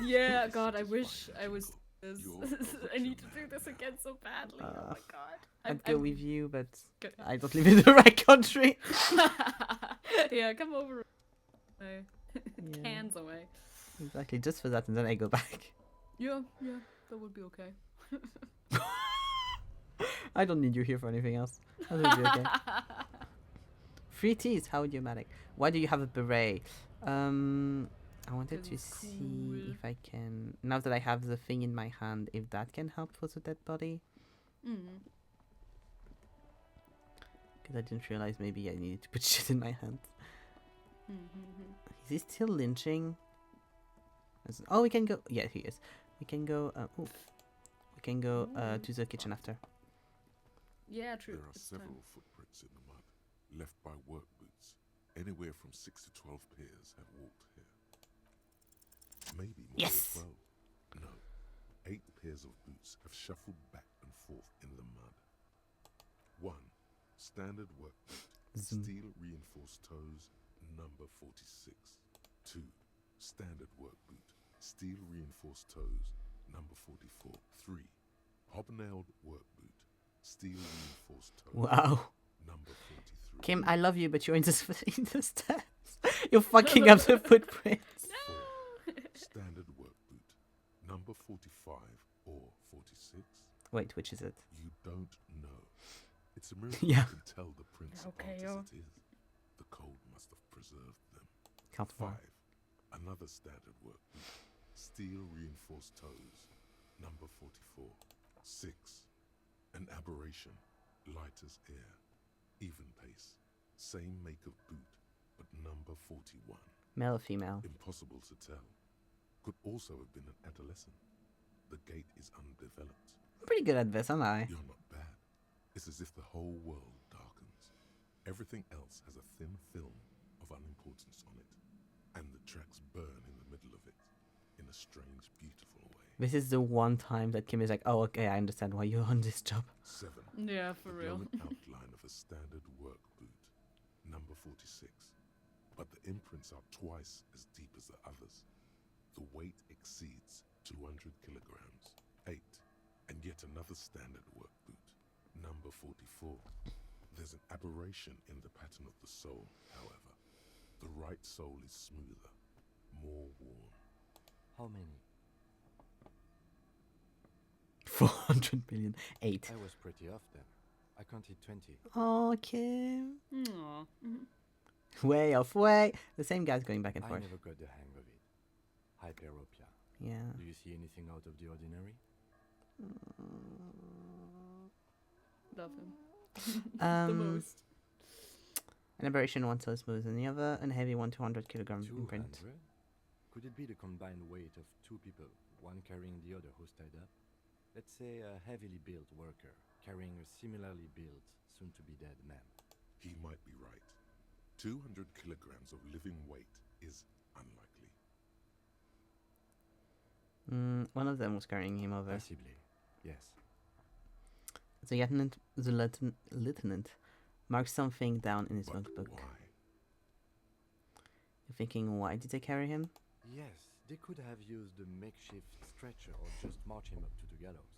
Yeah, God, I wish I was this. I need to do this again so badly. Oh my God. I'd go with you, but I don't live in the right country. Yeah, come over. Cans away. Exactly, just for that, and then I go back. Yeah, that would be okay. I don't need you here for anything else. That would be okay. 3 T's, how idiomatic. Why do you have a beret? I wanted to see if I can, now that I have the thing in my hand, if that can help for the dead body. Because I didn't realize maybe I needed to put shit in my hand. Is he still lynching? Oh, we can go. Yeah, he is. We can go. We can go to the kitchen after. Yeah, true. There are several footprints in the mud, left by work boots. Anywhere from 6 to 12 pairs have walked here. Maybe more than 12. No, 8 pairs of boots have shuffled back and forth in the mud. 1. Standard work boot, steel reinforced toes, number 46. 2. Standard work boot, steel reinforced toes, number 44. 3. Hobnailed work boot, steel reinforced toes. Wow. Number 43. Kim, I love you, but you're in the steps. You're fucking up the footprints. 4. Standard work boot, number 45 or 46. Wait, which is it? You don't know. It's a miracle Yeah. you can tell the prints apart as it is. The cold must have preserved them. Count 5. more. Another standard work boot, steel reinforced toes, Number 44. 6. An aberration. Light as air. Even pace. Same make of boot, but number 41. Male or female? Impossible to tell. Could also have been an adolescent. The gate is undeveloped. Pretty good at this, aren't I? You're not bad. It's as if the whole world darkens. Everything else has a thin film of unimportance on it. And the tracks burn in the middle of it. In a strange, beautiful way. This is the one time that Kim is like, oh, okay, I understand why you're on this job. 7. Yeah, for real. The outline of a standard work boot. Number 46. But the imprints are twice as deep as the others. The weight exceeds 200 kilograms. 8. And yet another standard work boot. Number 44. There's an aberration in the pattern of the sole, however. The right sole is smoother, more worn. How many? 400 million. 8. I was pretty off then. I counted 20. Oh, Kim. Aww. Way off, way. The same guy's going back and I forth. never got the hang of it. Hyperopia. Yeah. Do you see anything out of the ordinary? Love him. The most. An aberration one so smooth than the other, and a heavy one 200 kilogram imprint. 200? Could it be the combined weight of two people, one carrying the other who's tied up? Let's say a heavily built worker carrying a similarly built, soon-to-be-dead man. He might be right. 200 kilograms of living weight is unlikely. One of them was carrying him over. Possibly, yes. The lieutenant marks something down in his notebook. Why? You're thinking, why did they carry him? Yes, they could have used a makeshift stretcher or just march him up to the gallows.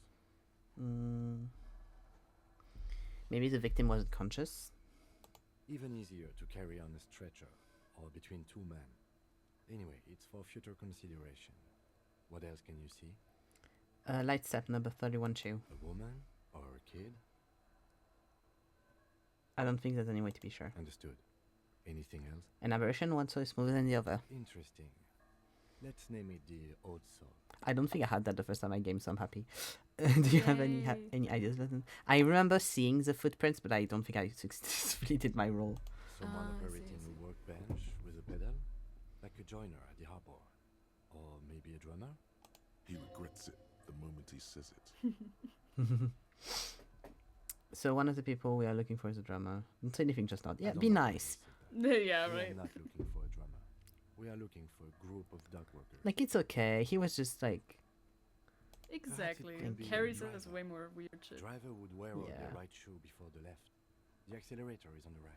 Maybe the victim wasn't conscious? Even easier to carry on a stretcher or between two men. Anyway, it's for future consideration. What else can you see? Light step number 31-2. A woman or a kid? I don't think there's any way to be sure. Understood. Anything else? An aberration, one so smoother than the other. Interesting. Let's name it the odd soul. I don't think I had that the first time I gamed, so I'm happy. Do you have any ideas? I remember seeing the footprints, but I don't think I successfully did my role. Someone operating a workbench with a pedal? Like a joiner at the harbor? Or maybe a drummer? He regrets it the moment he says it. So one of the people we are looking for is a drummer. Don't say anything just not. Yeah, be nice. Yeah, We right. are not looking for a drummer. We are looking for a group of dock workers. Like, it's okay. He was just like... Exactly. could be Carrie a says driver. way more weird shit. Driver would wear on Yeah. the right shoe before the left. The accelerator is on the right.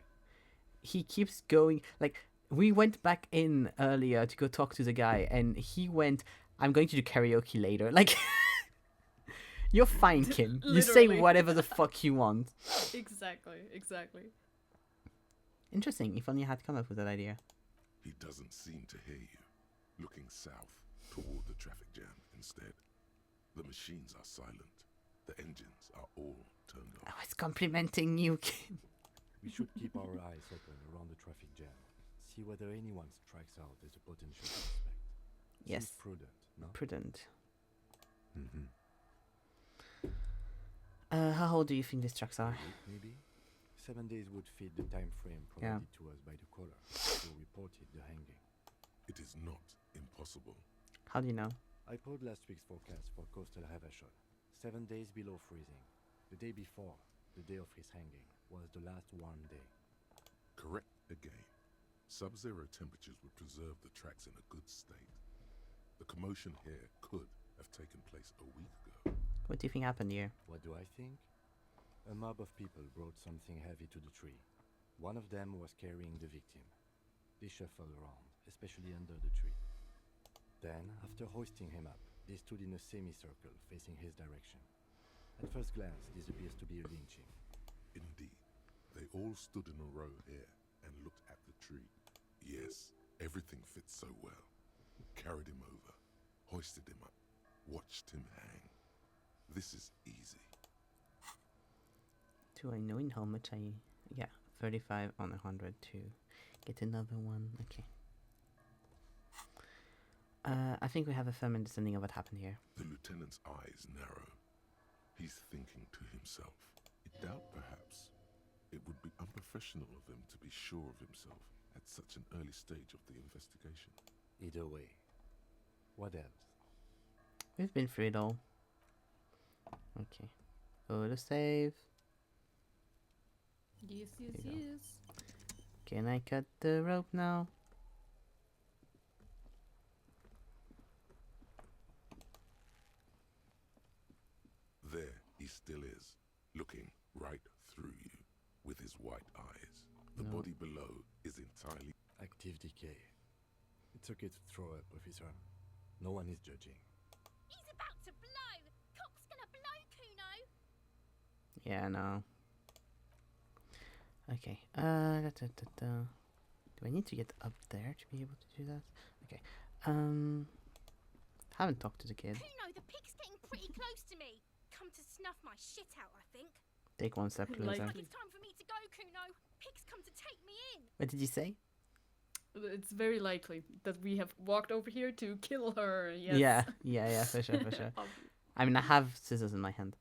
He keeps going. Like, we went back in earlier to go talk to the guy, and he went, I'm going to do karaoke later. Like... You're fine, Kim. You say Literally. whatever the fuck you want. Exactly. Interesting. If only I had come up with that idea. He doesn't seem to hear you. Looking south toward the traffic jam instead. The machines are silent. The engines are all turned I off. was complimenting you, Kim. We should keep our eyes open around the traffic jam. See whether anyone strikes out as a potential suspect. Yes. Seems prudent, no? Prudent. Mm-hmm. How old do you think these trucks are? Maybe? 7 days would fit the time frame Yeah. provided to us by the caller, who reported the hanging. It is not impossible. How do you know? I pulled last week's forecast for coastal Havashol. 7 days below freezing. The day before, the day of his hanging, was the last warm day. Correct again. Sub-zero temperatures would preserve the tracks in a good state. The commotion here could have taken place a week ago. What do you think happened here? What do I think? A mob of people brought something heavy to the tree. One of them was carrying the victim. They shuffled around, especially under the tree. Then, after hoisting him up, they stood in a semicircle facing his direction. At first glance, this appears to be a lynching. Indeed. They all stood in a row here and looked at the tree. Yes, everything fits so well. Carried him over, hoisted him up, watched him hang. This is easy. Do I know in how much I... Yeah, 35 on 100 to get another one. Okay. I think we have a firm understanding of what happened here. The lieutenant's eyes narrow. He's thinking to himself. I doubt, perhaps, it would be unprofessional of him to be sure of himself at such an early stage of the investigation. Either way, what else? We've been through it all. Okay. Auto save. Yes, yes, There you yes. Can I cut the rope now? There he still is, looking right through you with his white eyes. The No. body below is entirely Active decay. It's okay to throw up, officer. No one is judging. He's about to blow! Cop's gonna blow, Kuno! Yeah, no. Okay. Do I need to get up there to be able to do that? Okay. Haven't talked to the kid. Kuno, the pig's getting pretty close to me. Come to snuff my shit out, I think. Take one step closer. Looks like it's time for me to go, Kuno. Pig's come to take me in. What did you say? It's very likely that we have walked over here to kill her. Yes. Yeah, for sure, for sure. I mean, I have scissors in my hand.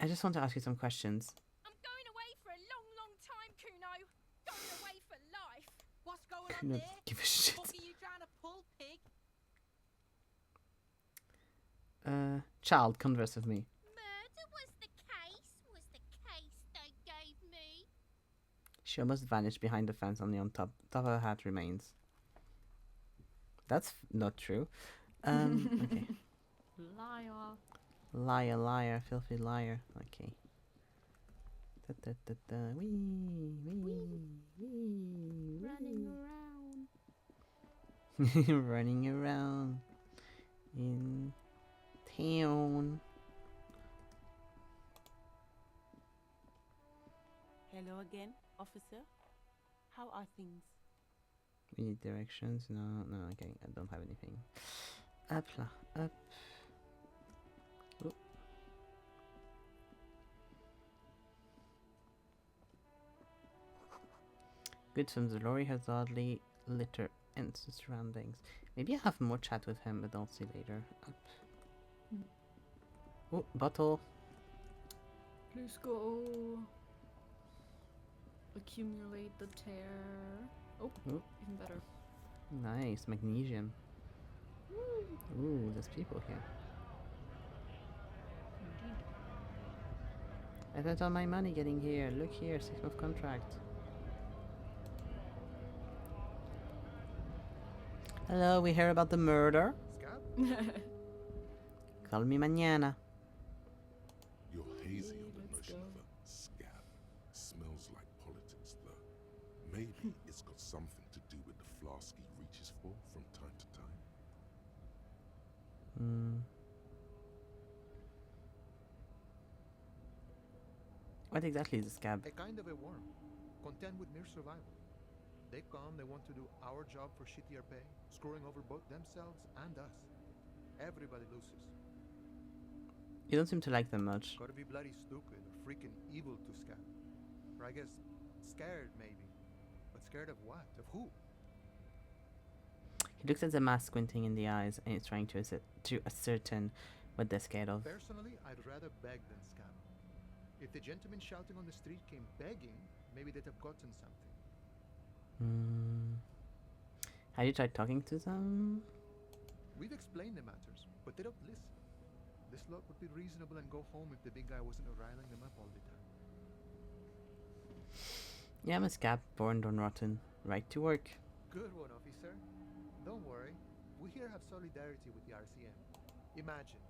I just want to ask you some questions. I'm going away for a long, long time, Kuno. Going away for life. What's going Kuno on doesn't there? give a shit. What are you trying to pull, pig? Child, converse with me. Murder was the case they gave me. She almost vanished behind the fence, only on top of her hat remains. That's not true. Okay. Liar. Liar, liar, filthy liar. Okay. Wee. Running around. Running around in town. Hello again, officer. How are things? We need directions. No, okay, I don't have anything. Up, up. Oh. Good from the lorry has oddly litter and surroundings. Maybe I have more chat with him, but I'll see later. Up. Oh, bottle. Let's go. Accumulate the tear. Oh, Oh. even better. Nice, magnesium. Ooh, there's people here. I spent all my money getting here. Look here, 6-month contract. Hello, we hear about the murder. Call me mañana. You're hazy on the notion of a scab. Smells like politics, though. Maybe it's got something to do with the flask he reaches for from time to time. What exactly is a scab? A kind of a worm, content with mere survival. They come, they want to do our job for shittier pay, screwing over both themselves and us. Everybody loses. You don't seem to like them much. Gotta be bloody stupid or freaking evil to scab. Or I guess scared maybe. But scared of what? Of who? He looks at the mask, squinting in the eyes, and is trying to ascertain what they're scared of. Personally, I'd rather beg than scab. If the gentleman shouting on the street came begging, maybe they'd have gotten something. Have you tried talking to them? We've explained the matters, but they don't listen. This lot would be reasonable and go home if the big guy wasn't riling them up all the time. Yeah, I'm a scab, born on rotten. Right to work. Good one, officer. Don't worry. We here have solidarity with the RCM. Imagine,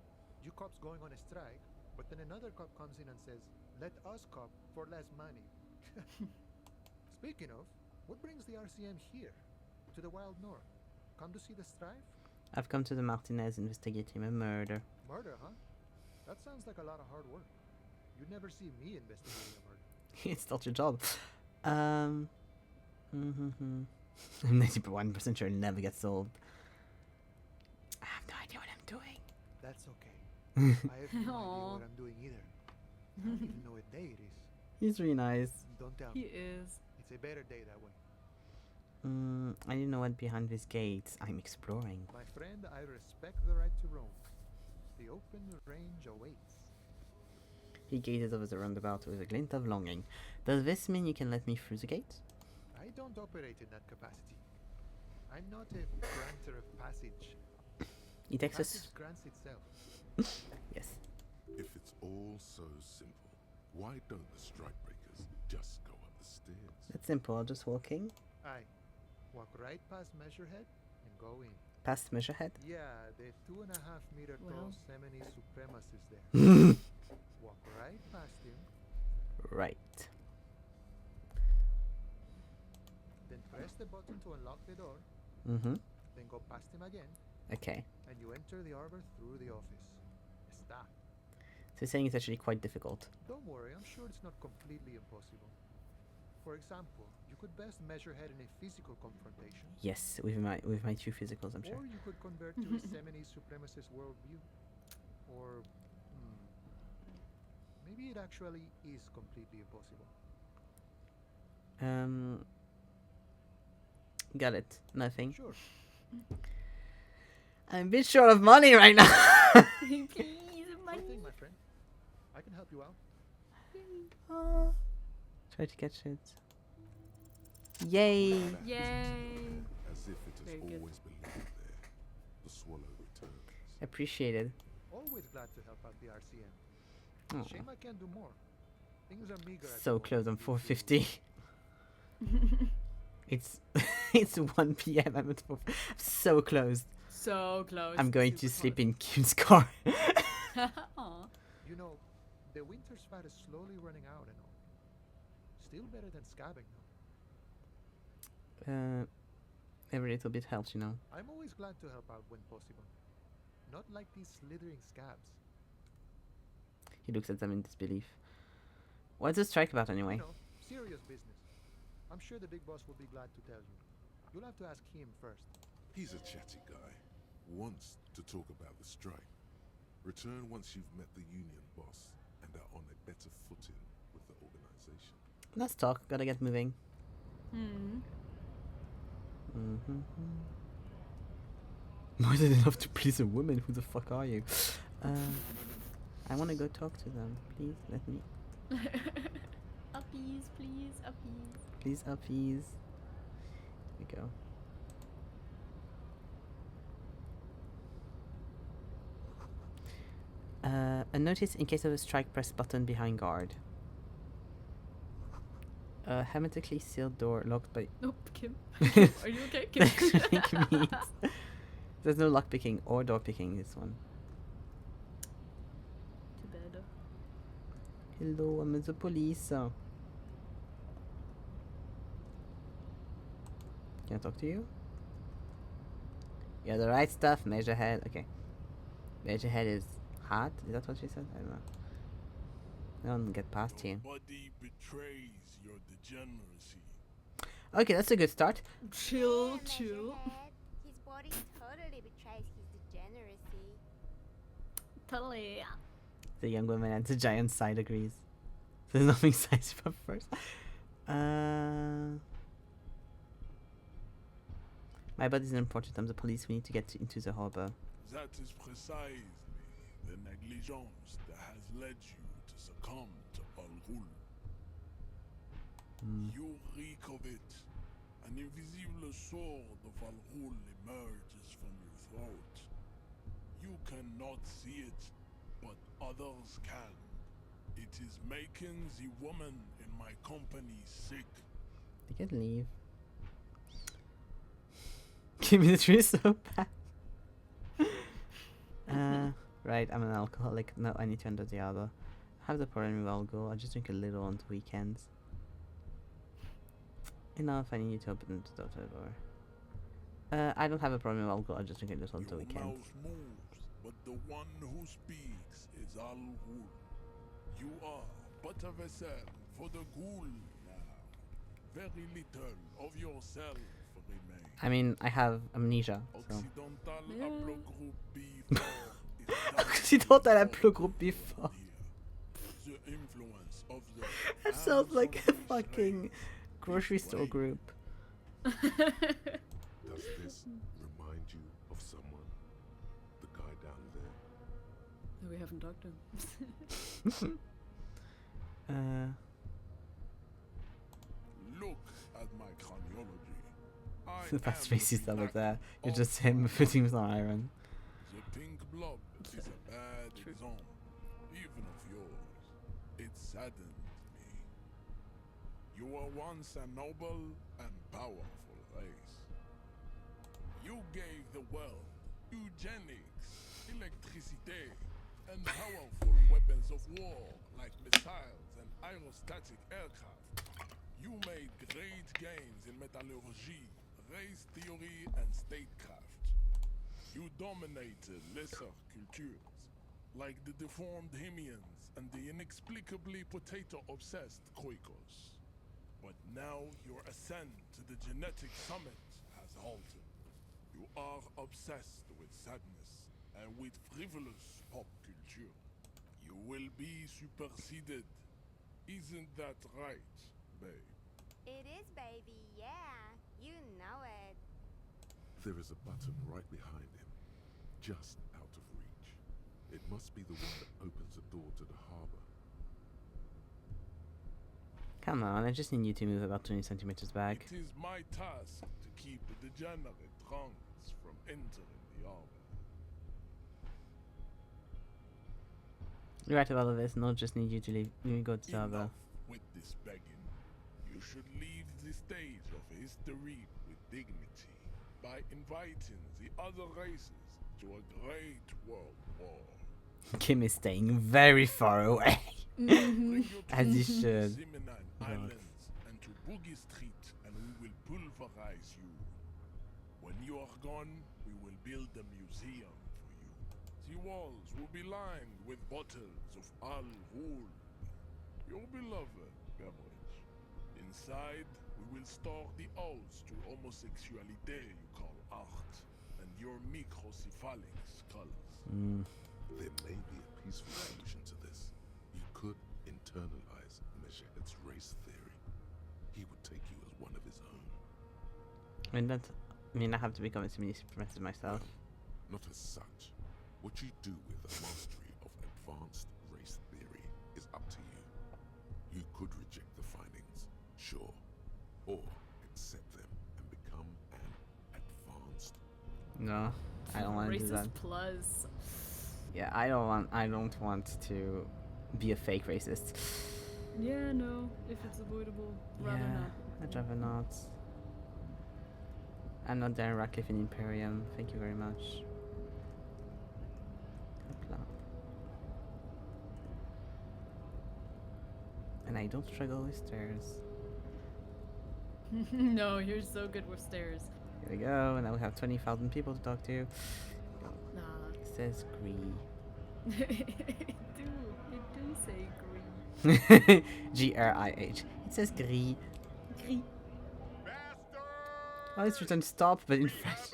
you cops going on a strike, but then another cop comes in and says, let us cop for less money. Speaking of, what brings the RCM here? To the wild north? Come to see the strife? I've come to the Martinez investigating a murder. Murder, huh? That sounds like a lot of hard work. You'd never see me investigating a murder. It's not your job. I'm 91% sure it'll never get solved. I have no idea what I'm doing. That's okay. I have no idea what I'm doing either. I don't even know what day it is. He's really nice. Don't tell He me. is. It's a better day that way. I didn't know what behind these gates. I'm exploring. My friend, I respect the right to roam. The open range awaits. He gazes over the roundabout with a glint of longing. Does this mean you can let me through the gate? I don't operate in that capacity. I'm not a granter of passage. It takes us. Passage grants itself. Yes. If it's all so simple, why don't the strikebreakers just go up the stairs? It's simple. I'll just walking. Aye. Walk right past Measurehead and go in. Past Measurehead? Yeah, the 2.5-meter tall Semini supremacist there. Walk right past him. Right. Then press the button to unlock the door. Mm-hmm. Then go past him again. Okay. And you enter the arbor through the office. Está. So you're saying it's actually quite difficult. Don't worry, I'm sure it's not completely impossible. For example, you could best Measurehead in a physical confrontation. Yes, with my two physicals, I'm sure. Or you could convert to a Semini supremacist worldview. Or maybe it actually is completely impossible. Got it. Nothing. Sure. I'm a bit short of money right now. Please, money. Sure thing, my friend. I can help you out. Try to catch it. Yay! Yay! As if it has Very good. always been there. The swallow returns. Appreciated. Always glad to help out the RCM. Aw. Shame I can't do more. Things are meager. at the So moment close on due to- 450. It's it's 1 p.m. I'm at 4. So close. So close. I'm going to Super sleep in Kim's car. Aw. You know, the winter's fat is slowly running out and all. Still better than scabbing though. Every little bit helps, you know. I'm always glad to help out when possible. Not like these slithering scabs. He looks at them in disbelief. What's the strike about anyway? You know, serious business. I'm sure the big boss will be glad to tell you. You'll have to ask him first. He's a chatty guy. Wants to talk about the strike. Return once you've met the union boss and are on a better footing with the organization. Let's talk. Gotta get moving. Hmm. More than enough to please a woman. Who the fuck are you? I want to go talk to them. Please let me. Uppies, please, uppies. Please, uppies. Here we go. A notice in case of a strike, press button behind guard. Hermetically sealed door locked by. Nope, Kim. Are you okay, Kim? There's no lock picking or door picking this one. Too bad. Hello, I'm the police. Can I talk to you? Yeah, the right stuff. Measurehead. Okay. Measurehead is hot. Is that what she said? I don't know. I don't get past here. Body betrays your degeneracy. Okay, that's a good start. Chill, chill. His body totally betrays his degeneracy. Totally. The young woman and the giant side agrees. There's nothing size for first. My body's important. I'm the police. We need to get into the harbor. That is precisely the negligence that has led you to succumb to Al Ghul. You reek of it. An invisible sword of Al Ghul emerges from your throat. You cannot see it, but others can. It is making the woman in my company sick. They can leave. Give me the tree so bad. Right, I'm an alcoholic. No, I need to enter the arbor. I have the problem with alcohol. I just drink a little on the weekends. Enough, I need you to open the door. I don't have a problem with alcohol. I just drink a little on the Your weekends. mouth moves, but the one who speaks is Al Ghul. You are but a vessel for the Ghul now. Very little of yourself remains. I mean, I have amnesia. So. Occidental haplogroup before. The influence of the That sounds like a fucking grocery store group. Does this remind you of someone? The guy down there? No, we haven't talked to him. Look at my craniology. The best racist over there. It's just him putting some iron. The pink blob is a bad example, even of yours. It saddens me. You were once a noble and powerful race. You gave the world eugenics, electricity, and powerful weapons of war like missiles and aerostatic aircraft. You made great gains in metallurgy, race theory, and statecraft. You dominated lesser cultures, like the deformed Hemians and the inexplicably potato-obsessed Quakers. But now your ascent to the genetic summit has halted. You are obsessed with sadness and with frivolous pop culture. You will be superseded. Isn't that right, babe? It is, baby, yeah. You know it. There is a button right behind him, just out of reach. It must be the one that opens the door to the harbor. Come on, I just need you to move about 20 centimeters back. It is my task to keep the degenerate drunks from entering the harbor. You're right about all this, and I'll just need you to leave. You go to the harbor. Enough with this begging. You should leave the stage of history with dignity by inviting the other races to a great world war. Kim is staying very far away. As he should. Islands and to Boogie Street, and we will pulverize you. When you are gone, we will build a museum for you. The walls will be lined with bottles of Al Ghul, your beloved beverage. Inside, we will store the odes to homosexuality you call art, and your microcephalic colors. There may be a peaceful solution to this. You could internalize Meshached's race theory. He would take you as one of his own. I have to become a supremacist myself. Not as such. What you do with the mastery of advanced race theory is up to you. You could reject the findings, sure, or accept them and become an advanced. No, I don't want to do that. Racist plus. Yeah, I don't want to be a fake racist. Yeah, no. If it's avoidable, rather not. I'd rather not. I'm not Darren Radcliffe in Imperium. Thank you very much. Hopla. And I don't struggle with stairs. No, you're so good with stairs. Here we go, and now we have 20,000 people to talk to. Nah. It says gree. It do say green. Grih. It says gree. Gree. Oh, it's written stop, but in French.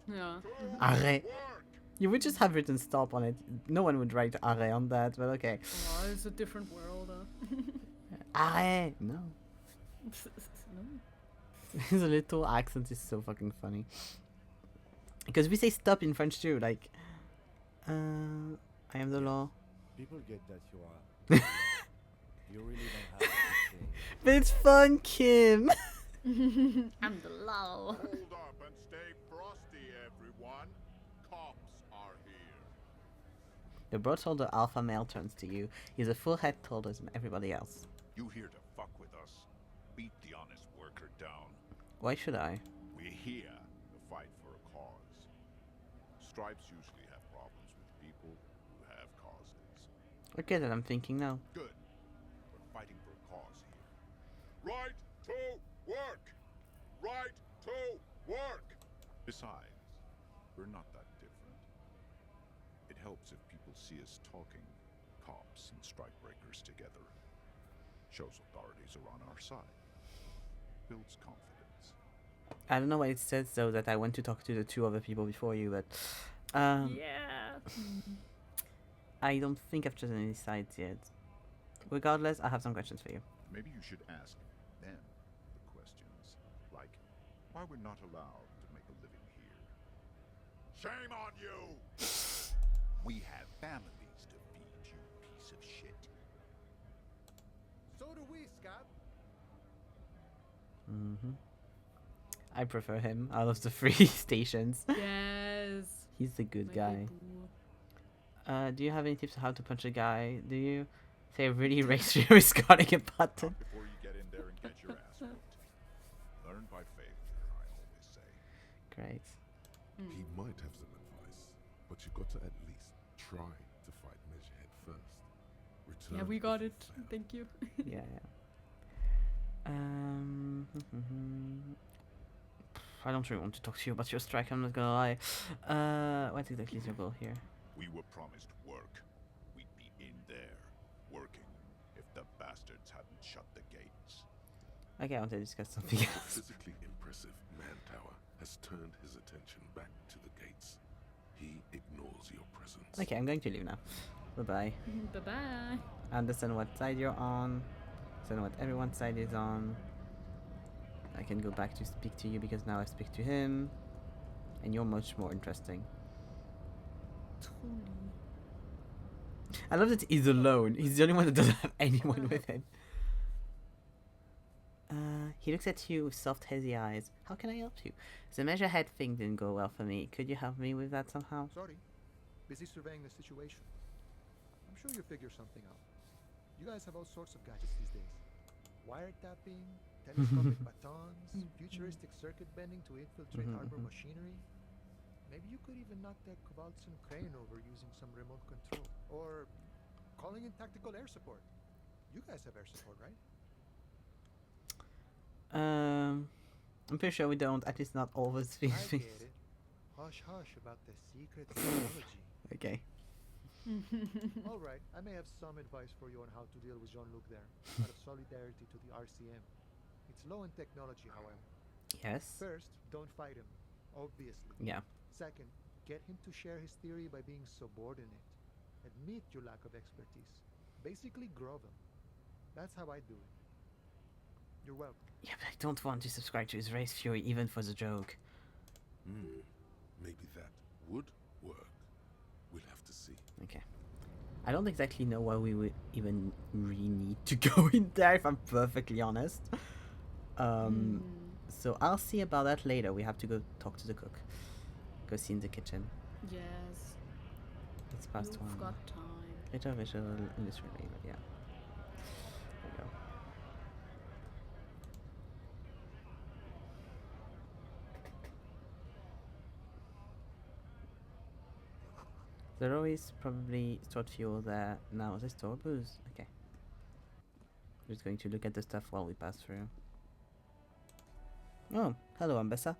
Yeah. Arrêt. You would just have written stop on it. No one would write arrêt on that, but okay. Oh, it's a different world. Arrêt. No. No. His little accent is so fucking funny. Because we say stop in French too, like, I am the law. People get that you are. You really don't have to say. But it's fun, Kim. I'm the law. Hold up and stay frosty, everyone. Cops are here. The broad-shouldered alpha male turns to you. He's a full head taller than everybody else. You here to fuck with us? Beat the honest worker down. Why should I? We're here to fight for a cause. Stripes usually have problems with people who have causes. Okay, then I'm thinking now. Good. We're fighting for a cause here. Right to work! Right to work! Besides, we're not that different. It helps if people see us talking, cops and strikebreakers together. Shows authorities are on our side. Builds confidence. I don't know why it says though that I went to talk to the two other people before you, but yeah. I don't think I've chosen any sides yet. Regardless, I have some questions for you. Maybe you should ask them the questions. Like, why we're not allowed to make a living here. Shame on you! We have families to feed, you piece of shit. So do we, Scab. I prefer him out of the 3 stations. Yes. He's the good guy. Do you have any tips on how to punch a guy? Do you say really raise your risking a button? Before you get in there and get your ass whooped. Learn by failure, I always say. Great. He might have some advice, but you got to at least try to fight Measurehead first. Return Yeah, we got it. Thank you. Yeah. I don't really want to talk to you about your strike, I'm not gonna lie. What exactly is your goal here? We were promised work. We'd be in there, working, if the bastards hadn't shut the gates. Okay, I want to discuss something else. The physically impressive man tower has turned his attention back to the gates. He ignores your presence. Okay, I'm going to leave now. Bye-bye. Bye-bye. I understand what side you're on. I know what everyone's side is on. I can go back to speak to you because now I speak to him. And you're much more interesting. I love that he's alone. He's the only one that doesn't have anyone with him. He looks at you with soft, hazy eyes. How can I help you? The Measurehead thing didn't go well for me. Could you help me with that somehow? Sorry. Busy surveying the situation. I'm sure you'll figure something out. You guys have all sorts of gadgets these days. Wiretapping, telescopic batons, futuristic circuit bending to infiltrate harbor machinery. Maybe you could even knock that Kowalczyk crane over using some remote control. Or calling in tactical air support. You guys have air support, right? I'm pretty sure we don't, at least not all of us. I get it. Hush hush about the secret technology. Okay. Alright, I may have some advice for you on how to deal with Jean-Luc there, out of solidarity to the RCM. It's low in technology, however. Yes. First, don't fight him, obviously. Yeah. Second, get him to share his theory by being subordinate. Admit your lack of expertise. Basically, grow him. That's how I do it. You're welcome. Yeah, but I don't want to subscribe to his race fury even for the joke. Maybe that would work. We'll have to see. Okay. I don't exactly know why we would even really need to go in there, if I'm perfectly honest. So I'll see about that later. We have to go talk to the cook. Go see in the kitchen. Yes. It's past You've 1. got time. Later visual industry labor, yeah. There we go. There always probably stored fuel there. Now they store booze. Okay. Just going to look at the stuff while we pass through. Oh, hello, Ambessa.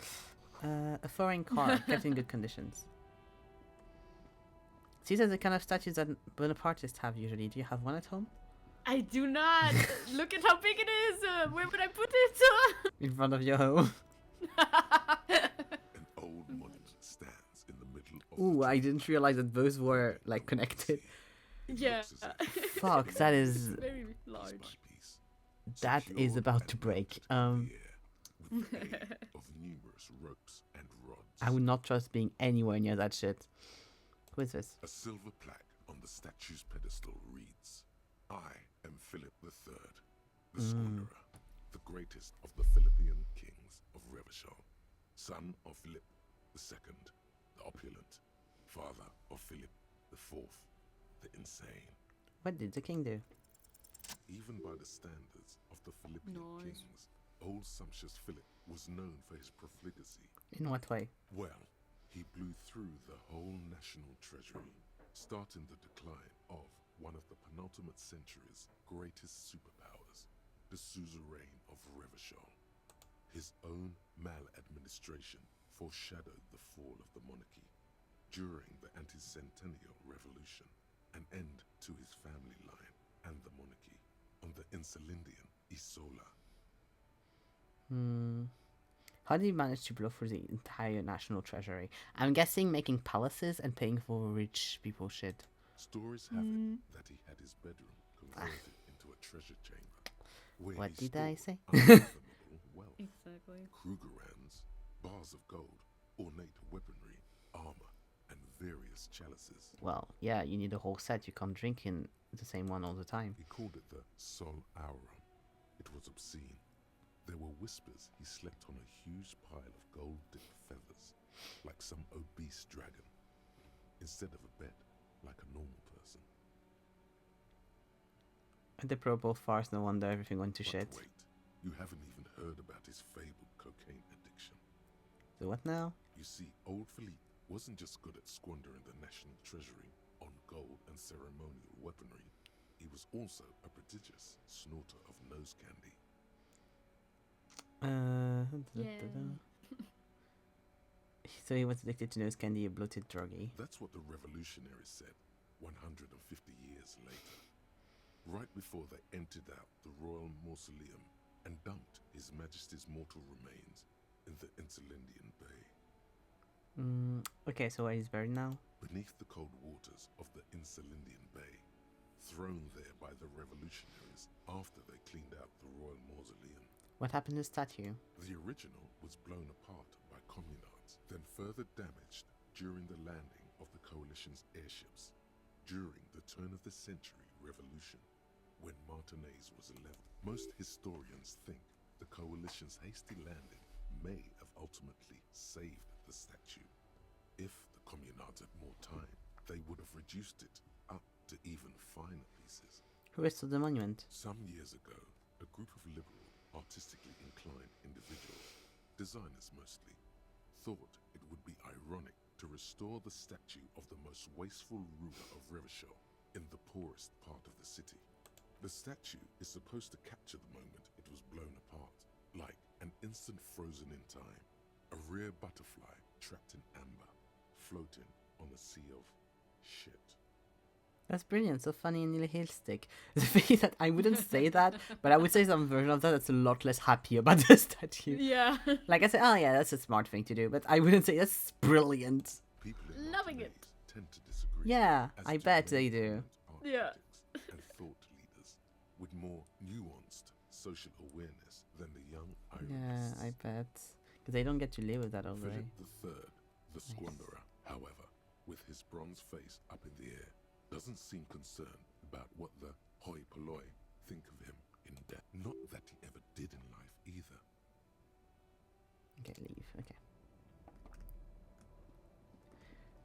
A foreign car kept in good conditions. These are the kind of statues that Bonapartists have usually. Do you have one at home? I do not. Look at how big it is. Where would I put it? In front of your home. An old monument stands in the middle of Ooh, I didn't realize that those were like connected. Yeah. Fuck, that is. It's very large. That is about to break. Of numerous ropes and rods. I would not trust being anywhere near that shit. Who is this? A silver plaque on the statue's pedestal reads, "I am Philip III, the Squanderer, the greatest of the Philippian kings of Revachol, son of Philip II, the opulent, father of Philip IV, the insane." What did the king do? Even by the standards of the Philippian kings, old sumptuous Philip was known for his profligacy. In what way? Well, he blew through the whole national treasury, starting the decline of one of the penultimate century's greatest superpowers, the suzerain of Revachol. His own maladministration foreshadowed the fall of the monarchy. During the anti-centennial revolution, an end to his family line and the monarchy on the Insulindian Isola. How did he manage to blow through the entire national treasury? I'm guessing making palaces and paying for rich people shit. Stories have it that he had his bedroom converted into a treasure chamber. Where What he did I stored say? unfathomable wealth. Exactly. Krugerrands Bars of gold, ornate weaponry, armor, and various chalices. Well, yeah, you need a whole set. You can't drink in the same one all the time. He called it the Sol Aurum. It was obscene. There were whispers he slept on a huge pile of gold-dipped feathers, like some obese dragon, instead of a bed, like a normal person. And the purple farce, no wonder everything went to shit. Wait, you haven't even heard about his fabled cocaine addiction. So what now? You see, old Philippe wasn't just good at squandering the national treasury on gold and ceremonial weaponry. He was also a prodigious snorter of nose candy. So he was addicted to nose candy, a bloated druggie. That's what the revolutionaries said 150 years later. Right before they emptied out the royal mausoleum and dumped His Majesty's mortal remains in the Insulindian Bay. Okay, so where he's buried now? Beneath the cold waters of the Insulindian Bay, thrown there by the revolutionaries after they cleaned out the royal mausoleum. What happened to the statue? The original was blown apart by communards, then further damaged during the landing of the coalition's airships during the turn-of-the-century revolution, when Martinez was leveled. Most historians think the coalition's hasty landing may have ultimately saved the statue. If the communards had more time, they would have reduced it up to even finer pieces. Who restored the monument? Some years ago, a group of liberal, artistically inclined individuals, designers mostly, thought it would be ironic to restore the statue of the most wasteful ruler of Revachol in the poorest part of the city. The statue is supposed to capture the moment it was blown apart, like an instant frozen in time, a rare butterfly trapped in amber, floating on a sea of shit. That's brilliant, so funny and nihilistic. The thing is that I wouldn't say that, but I would say some version of that that's a lot less happy about the statue. Yeah. Like I say, oh yeah, that's a smart thing to do, but I wouldn't say that's brilliant. People in Loving it. tend to disagree. Yeah, as I do bet many they do. prominent Yeah. architects and thought leaders with more nuanced social awareness than the young Yeah, ironists. I bet. Because they don't get to live with that all day. Philip III, the squanderer, however, with his bronze face up in the air, doesn't seem concerned about what the hoi polloi think of him in death. Not that he ever did in life either. Okay, leave. Okay.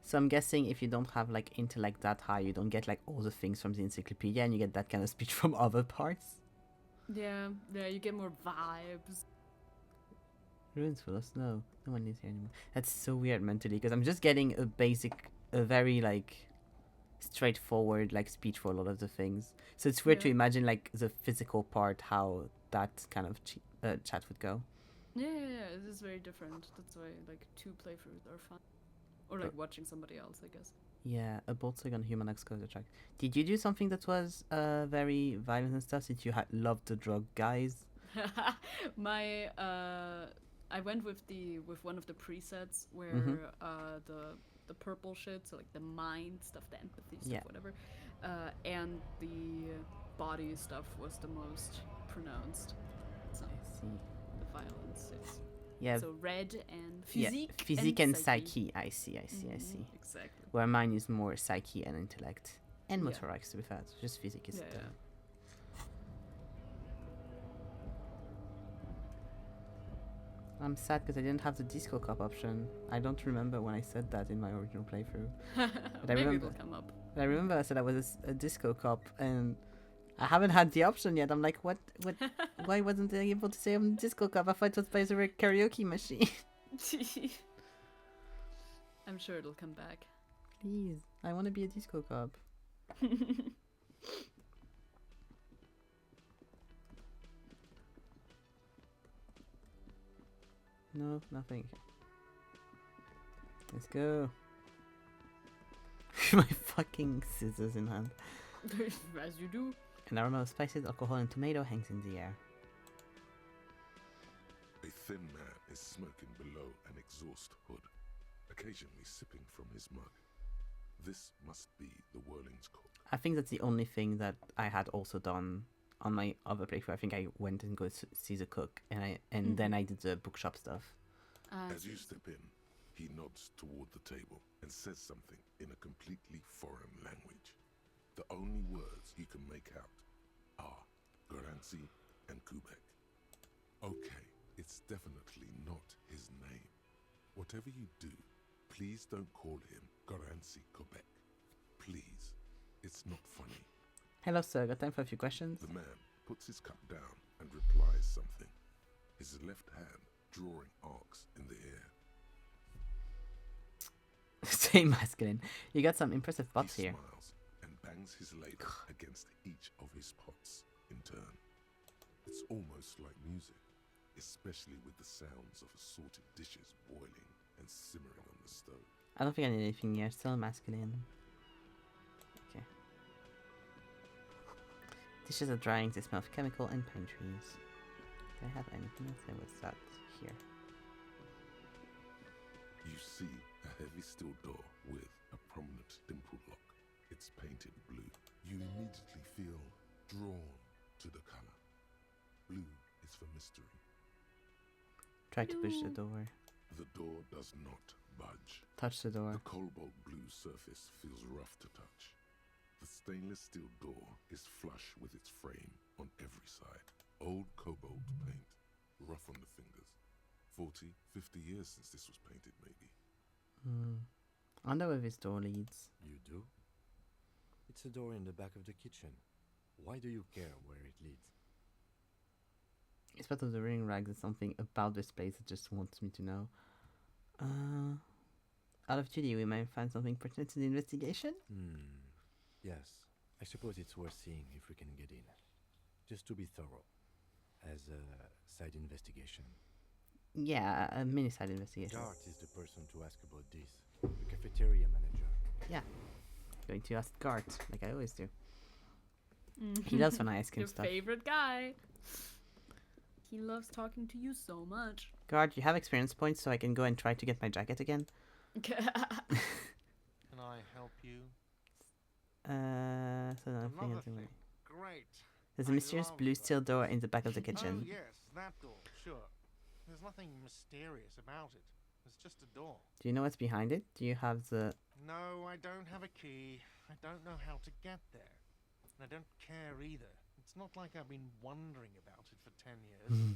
So I'm guessing if you don't have like intellect that high, you don't get like all the things from the encyclopedia, and you get that kind of speech from other parts. Yeah, you get more vibes. Ruins full of snow. No one lives here anymore. That's so weird mentally, because I'm just getting a very like straightforward like speech for a lot of the things. So it's weird to imagine like the physical part, how that kind of chat would go. Yeah, it is very different. That's why like 2 playthroughs are fun. Or like watching somebody else, I guess. Yeah, a Boltzig on Human Exclusive track. Did you do something that was very violent and stuff since you loved the drug guys? My I went with one of the presets where the purple shit, so like the mind stuff, the empathy stuff, whatever, and the body stuff was the most pronounced. So I see. the violence is so red and physique. Yeah, physique and psyche. I see. Exactly. Where mine is more psyche and intellect and motorics, to be fair. Just physique is I'm sad because I didn't have the disco cup option. I don't remember when I said that in my original playthrough. But Maybe it'll come up. But I remember I said I was a disco cup, and I haven't had the option yet. I'm like, what? Why wasn't I able to say I'm disco cup? I thought it was by the karaoke machine. I'm sure it'll come back. Please, I want to be a disco cup. No, nothing. Let's go. My fucking scissors in hand. As you do. An aroma of spices, alcohol, and tomato hangs in the air. A thin man is smoking below an exhaust hood, occasionally sipping from his mug. This must be the Whirling's cook. I think that's the only thing that I had also done on my other playthrough. I think I went and go see the cook, and then I did the bookshop stuff. As you step in, he nods toward the table and says something in a completely foreign language. The only words you can make out are Garansi and Kubek. Okay, it's definitely not his name. Whatever you do, please don't call him Garansi Kubek. Please, it's not funny. Hello, sir. Got time for a few questions? The man puts his cup down and replies something, his left hand drawing arcs in the air. Say masculine. You got some impressive pots He here. smiles and bangs his ladle against each of his pots in turn. It's almost like music, especially with the sounds of assorted dishes boiling and simmering on the stove. I don't think I need anything here. Still masculine. Okay. Dishes are drying. They smell of chemical and pine trees. Do I have anything else? What's that here? You see a heavy steel door with a prominent dimple lock. It's painted blue. You immediately feel drawn to the color. Blue is for mystery. Try to push the door. The door does not budge. Touch the door. The cobalt blue surface feels rough to touch. The stainless steel door is flush with its frame on every side. Old cobalt paint, rough on the fingers. 40, 50 years since this was painted, maybe. I wonder where this door leads. You do? It's a door in the back of the kitchen. Why do you care where it leads? It's part of the ring rag. There's something about this place that just wants me to know. Out of duty, we might find something pertinent to the investigation? Yes. I suppose it's worth seeing if we can get in. Just to be thorough. As a side investigation. Yeah, a mini side investigation. Gart is the person to ask about this. The cafeteria manager. Yeah. Going to ask Gart, like I always do. He loves when I ask him Your stuff. favorite guy. He loves talking to you so much. Gart, you have experience points, so I can go and try to get my jacket again. Can I help you? So Another nothing. thing. Great. There's a mysterious blue steel door in the back of the kitchen. Oh, yes, that door, sure. There's nothing mysterious about it. It's just a door. Do you know what's behind it? Do you have the... No, I don't have a key. I don't know how to get there. And I don't care either. It's not like I've been wondering about it for 10 years.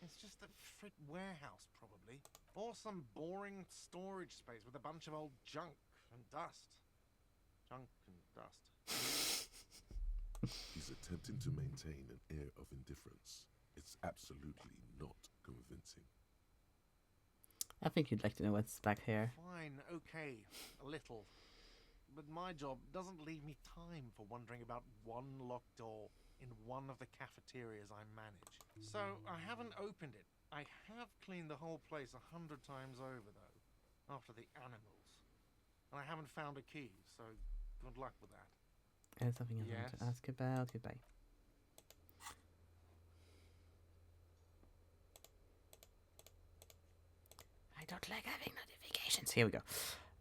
It's just a frit warehouse, probably. Or some boring storage space with a bunch of old junk and dust. Junk and dust. He's attempting to maintain an air of indifference. It's absolutely not convincing. I think you'd like to know what's back here. Fine, okay, a little. But my job doesn't leave me time for wondering about one locked door in one of the cafeterias I manage. So I haven't opened it. I have cleaned the whole place 100 times over, though, after the animals. And I haven't found a key, so good luck with that. There's something I want to ask about. Goodbye. I don't like having notifications. Here we go.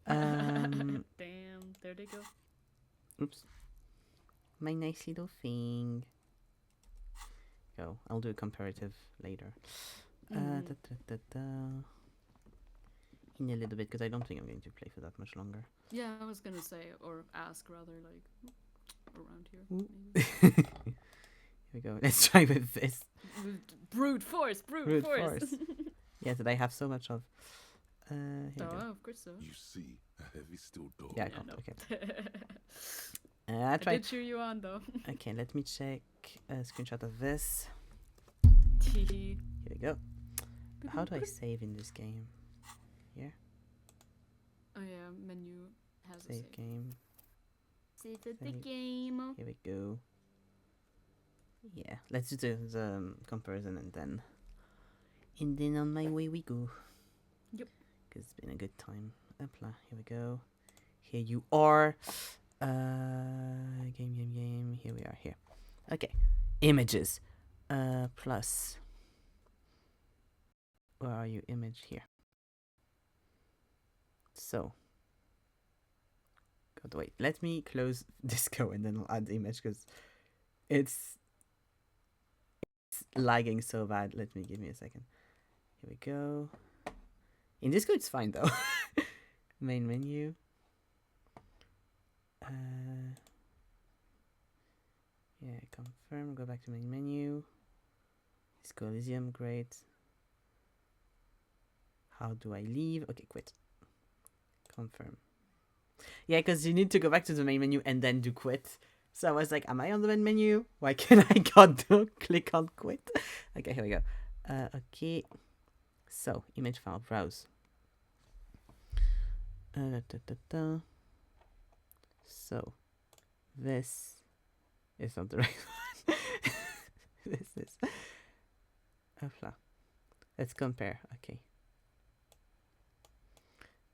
Damn, there they go. Oops. My nice little thing. Go. I'll do a comparative later. In a little bit, because I don't think I'm going to play for that much longer. Yeah, I was gonna say, or ask rather, like, around here. Here we go. Let's try with this. Brute force. Yeah, that I have so much of. Here we go. Of course so. You see a heavy steel door. Yeah, I can't. No. Okay. I tried. did cheer you on, though. Okay, let me check a screenshot of this. Here we go. How do I save in this game? Here? Oh yeah, menu has Save a game. Save the game. Here we go. Yeah, let's do the comparison and then on my way we go. Yep. Because it's been a good time. Hopla, here we go. Here you are. Game. Here we are. Here. Okay. Images. Plus. Where are you? Image here. So. God, wait. Let me close Disco and then I'll add the image because it's lagging so bad. Give me a second. Here we go. In Discord, it's fine though. Main menu. Yeah, confirm. Go back to main menu. Disco Elysium, great. How do I leave? Okay, quit. Confirm. Yeah, because you need to go back to the main menu and then do quit. So I was like, am I on the main menu? Why can't I click on quit? Okay, here we go. Okay. So, image file, browse. So, this is not the right one. This is... Let's compare. Okay.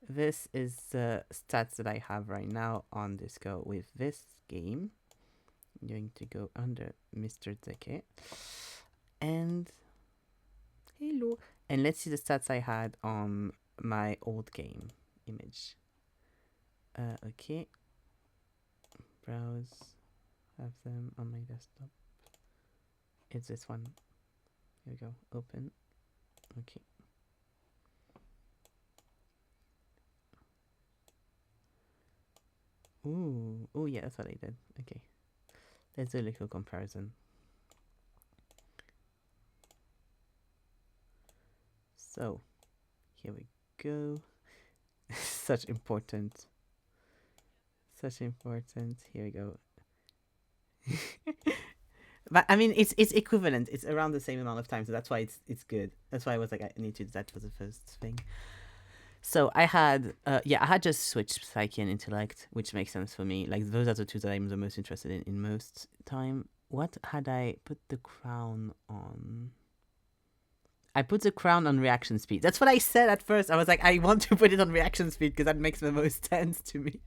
This is the stats that I have right now on Disco with this game. I'm going to go under Mr. Zeke. And hello. And let's see the stats I had on my old game image. Okay. Browse. Have them on my desktop. It's this one. Here we go. Open. Okay. Ooh. Oh yeah, that's what I did. Okay. Let's do a little comparison. So, here we go. Such important. Here we go. But I mean, it's equivalent. It's around the same amount of time, so that's why it's good. That's why I was like, I need to do that for the first thing. So I had, I had just switched Psyche and Intellect, which makes sense for me. Like, those are the two that I'm the most interested in most time. What had I put the crown on? I put the crown on reaction speed. That's what I said at first. I was like, I want to put it on reaction speed because that makes the most sense to me.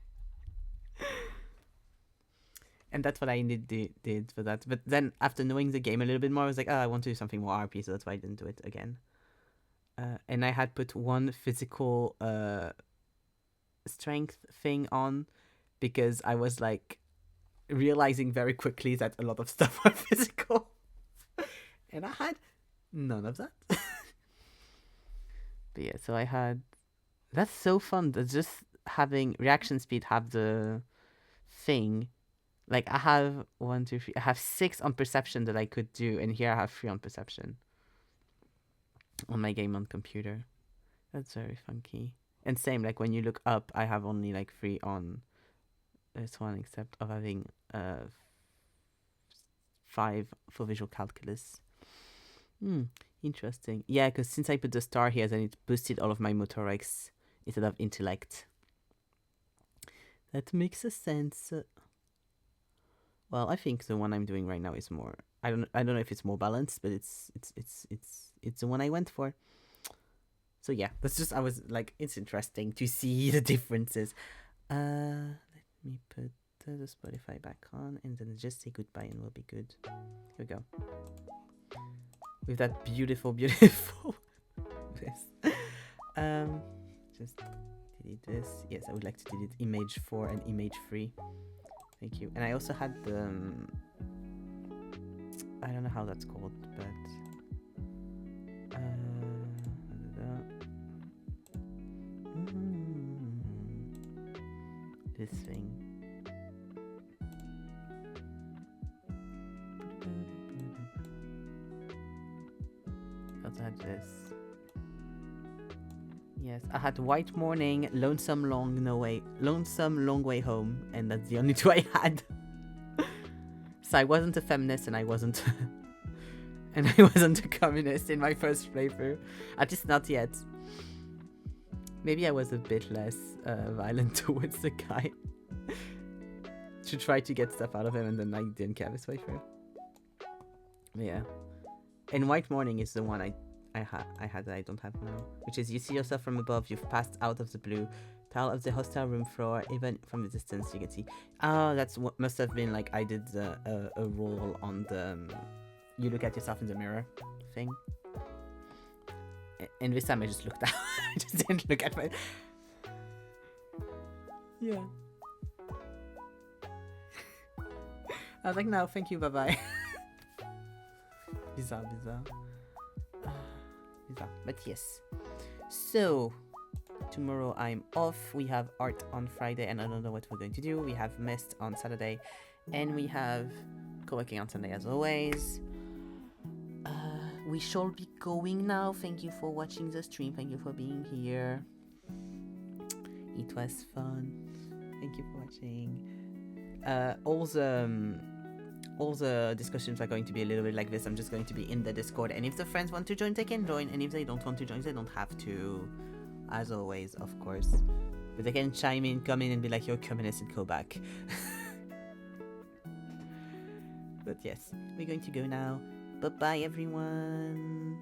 And that's what I did for that. But then after knowing the game a little bit more, I was like, oh, I want to do something more RP, so that's why I didn't do it again. And I had put one physical strength thing on because I was like realizing very quickly that a lot of stuff were physical. And I had none of that. But yeah, so I had... That's so fun. That's just having reaction speed have the thing. Like, I have 1, 2, 3. I have 6 on perception that I could do, and here I have 3 on perception. On my game on computer. That's very funky. And same, like, when you look up, I have only, like, 3 on this one, except of having 5 for visual calculus. Interesting. Yeah, because since I put the star here, then it boosted all of my motorics instead of intellect. That makes a sense. Well, I think the one I'm doing right now is more. I don't know if it's more balanced, but it's the one I went for. So yeah, that's just, I was like, it's interesting to see the differences. Let me put the Spotify back on and then just say goodbye and we'll be good. Here we go. With that beautiful this. Just delete this. Yes, I would like to delete image 4 and image 3. Thank you. And I also had the... I don't know how that's called, but... This thing. I also had this. Yes, I had White Morning, Lonesome Long Way Home, and that's the only 2 I had. So I wasn't a feminist and I wasn't a communist in my first playthrough. At least not yet. Maybe I was a bit less violent towards the guy. To try to get stuff out of him, and then I didn't care this playthrough. But yeah. And White Morning is the one I had that I don't have now, which is you see yourself from above, you've passed out of the blue tile of the hostile room floor, even from a distance you can see. Oh, that's what must have been like I did a roll on the you look at yourself in the mirror thing. And this time I just looked out. I just didn't look at my... Yeah. I was like, no, thank you, bye-bye. Bizarre. But yes. So, Tomorrow I'm off. We have art on Friday, and I don't know what we're going to do. We have Mist on Saturday, and we have co-working on Sunday as always. We shall be going now. Thank you for watching the stream. Thank you for being here. It was fun. Thank you for watching. All the discussions are going to be a little bit like this. I'm just going to be in the Discord, and if the friends want to join, they can join, and if they don't want to join, they don't have to. As always, of course. But they can chime in, come in, and be like, you're communist, and go back. But yes, we're going to go now. Bye-bye, everyone.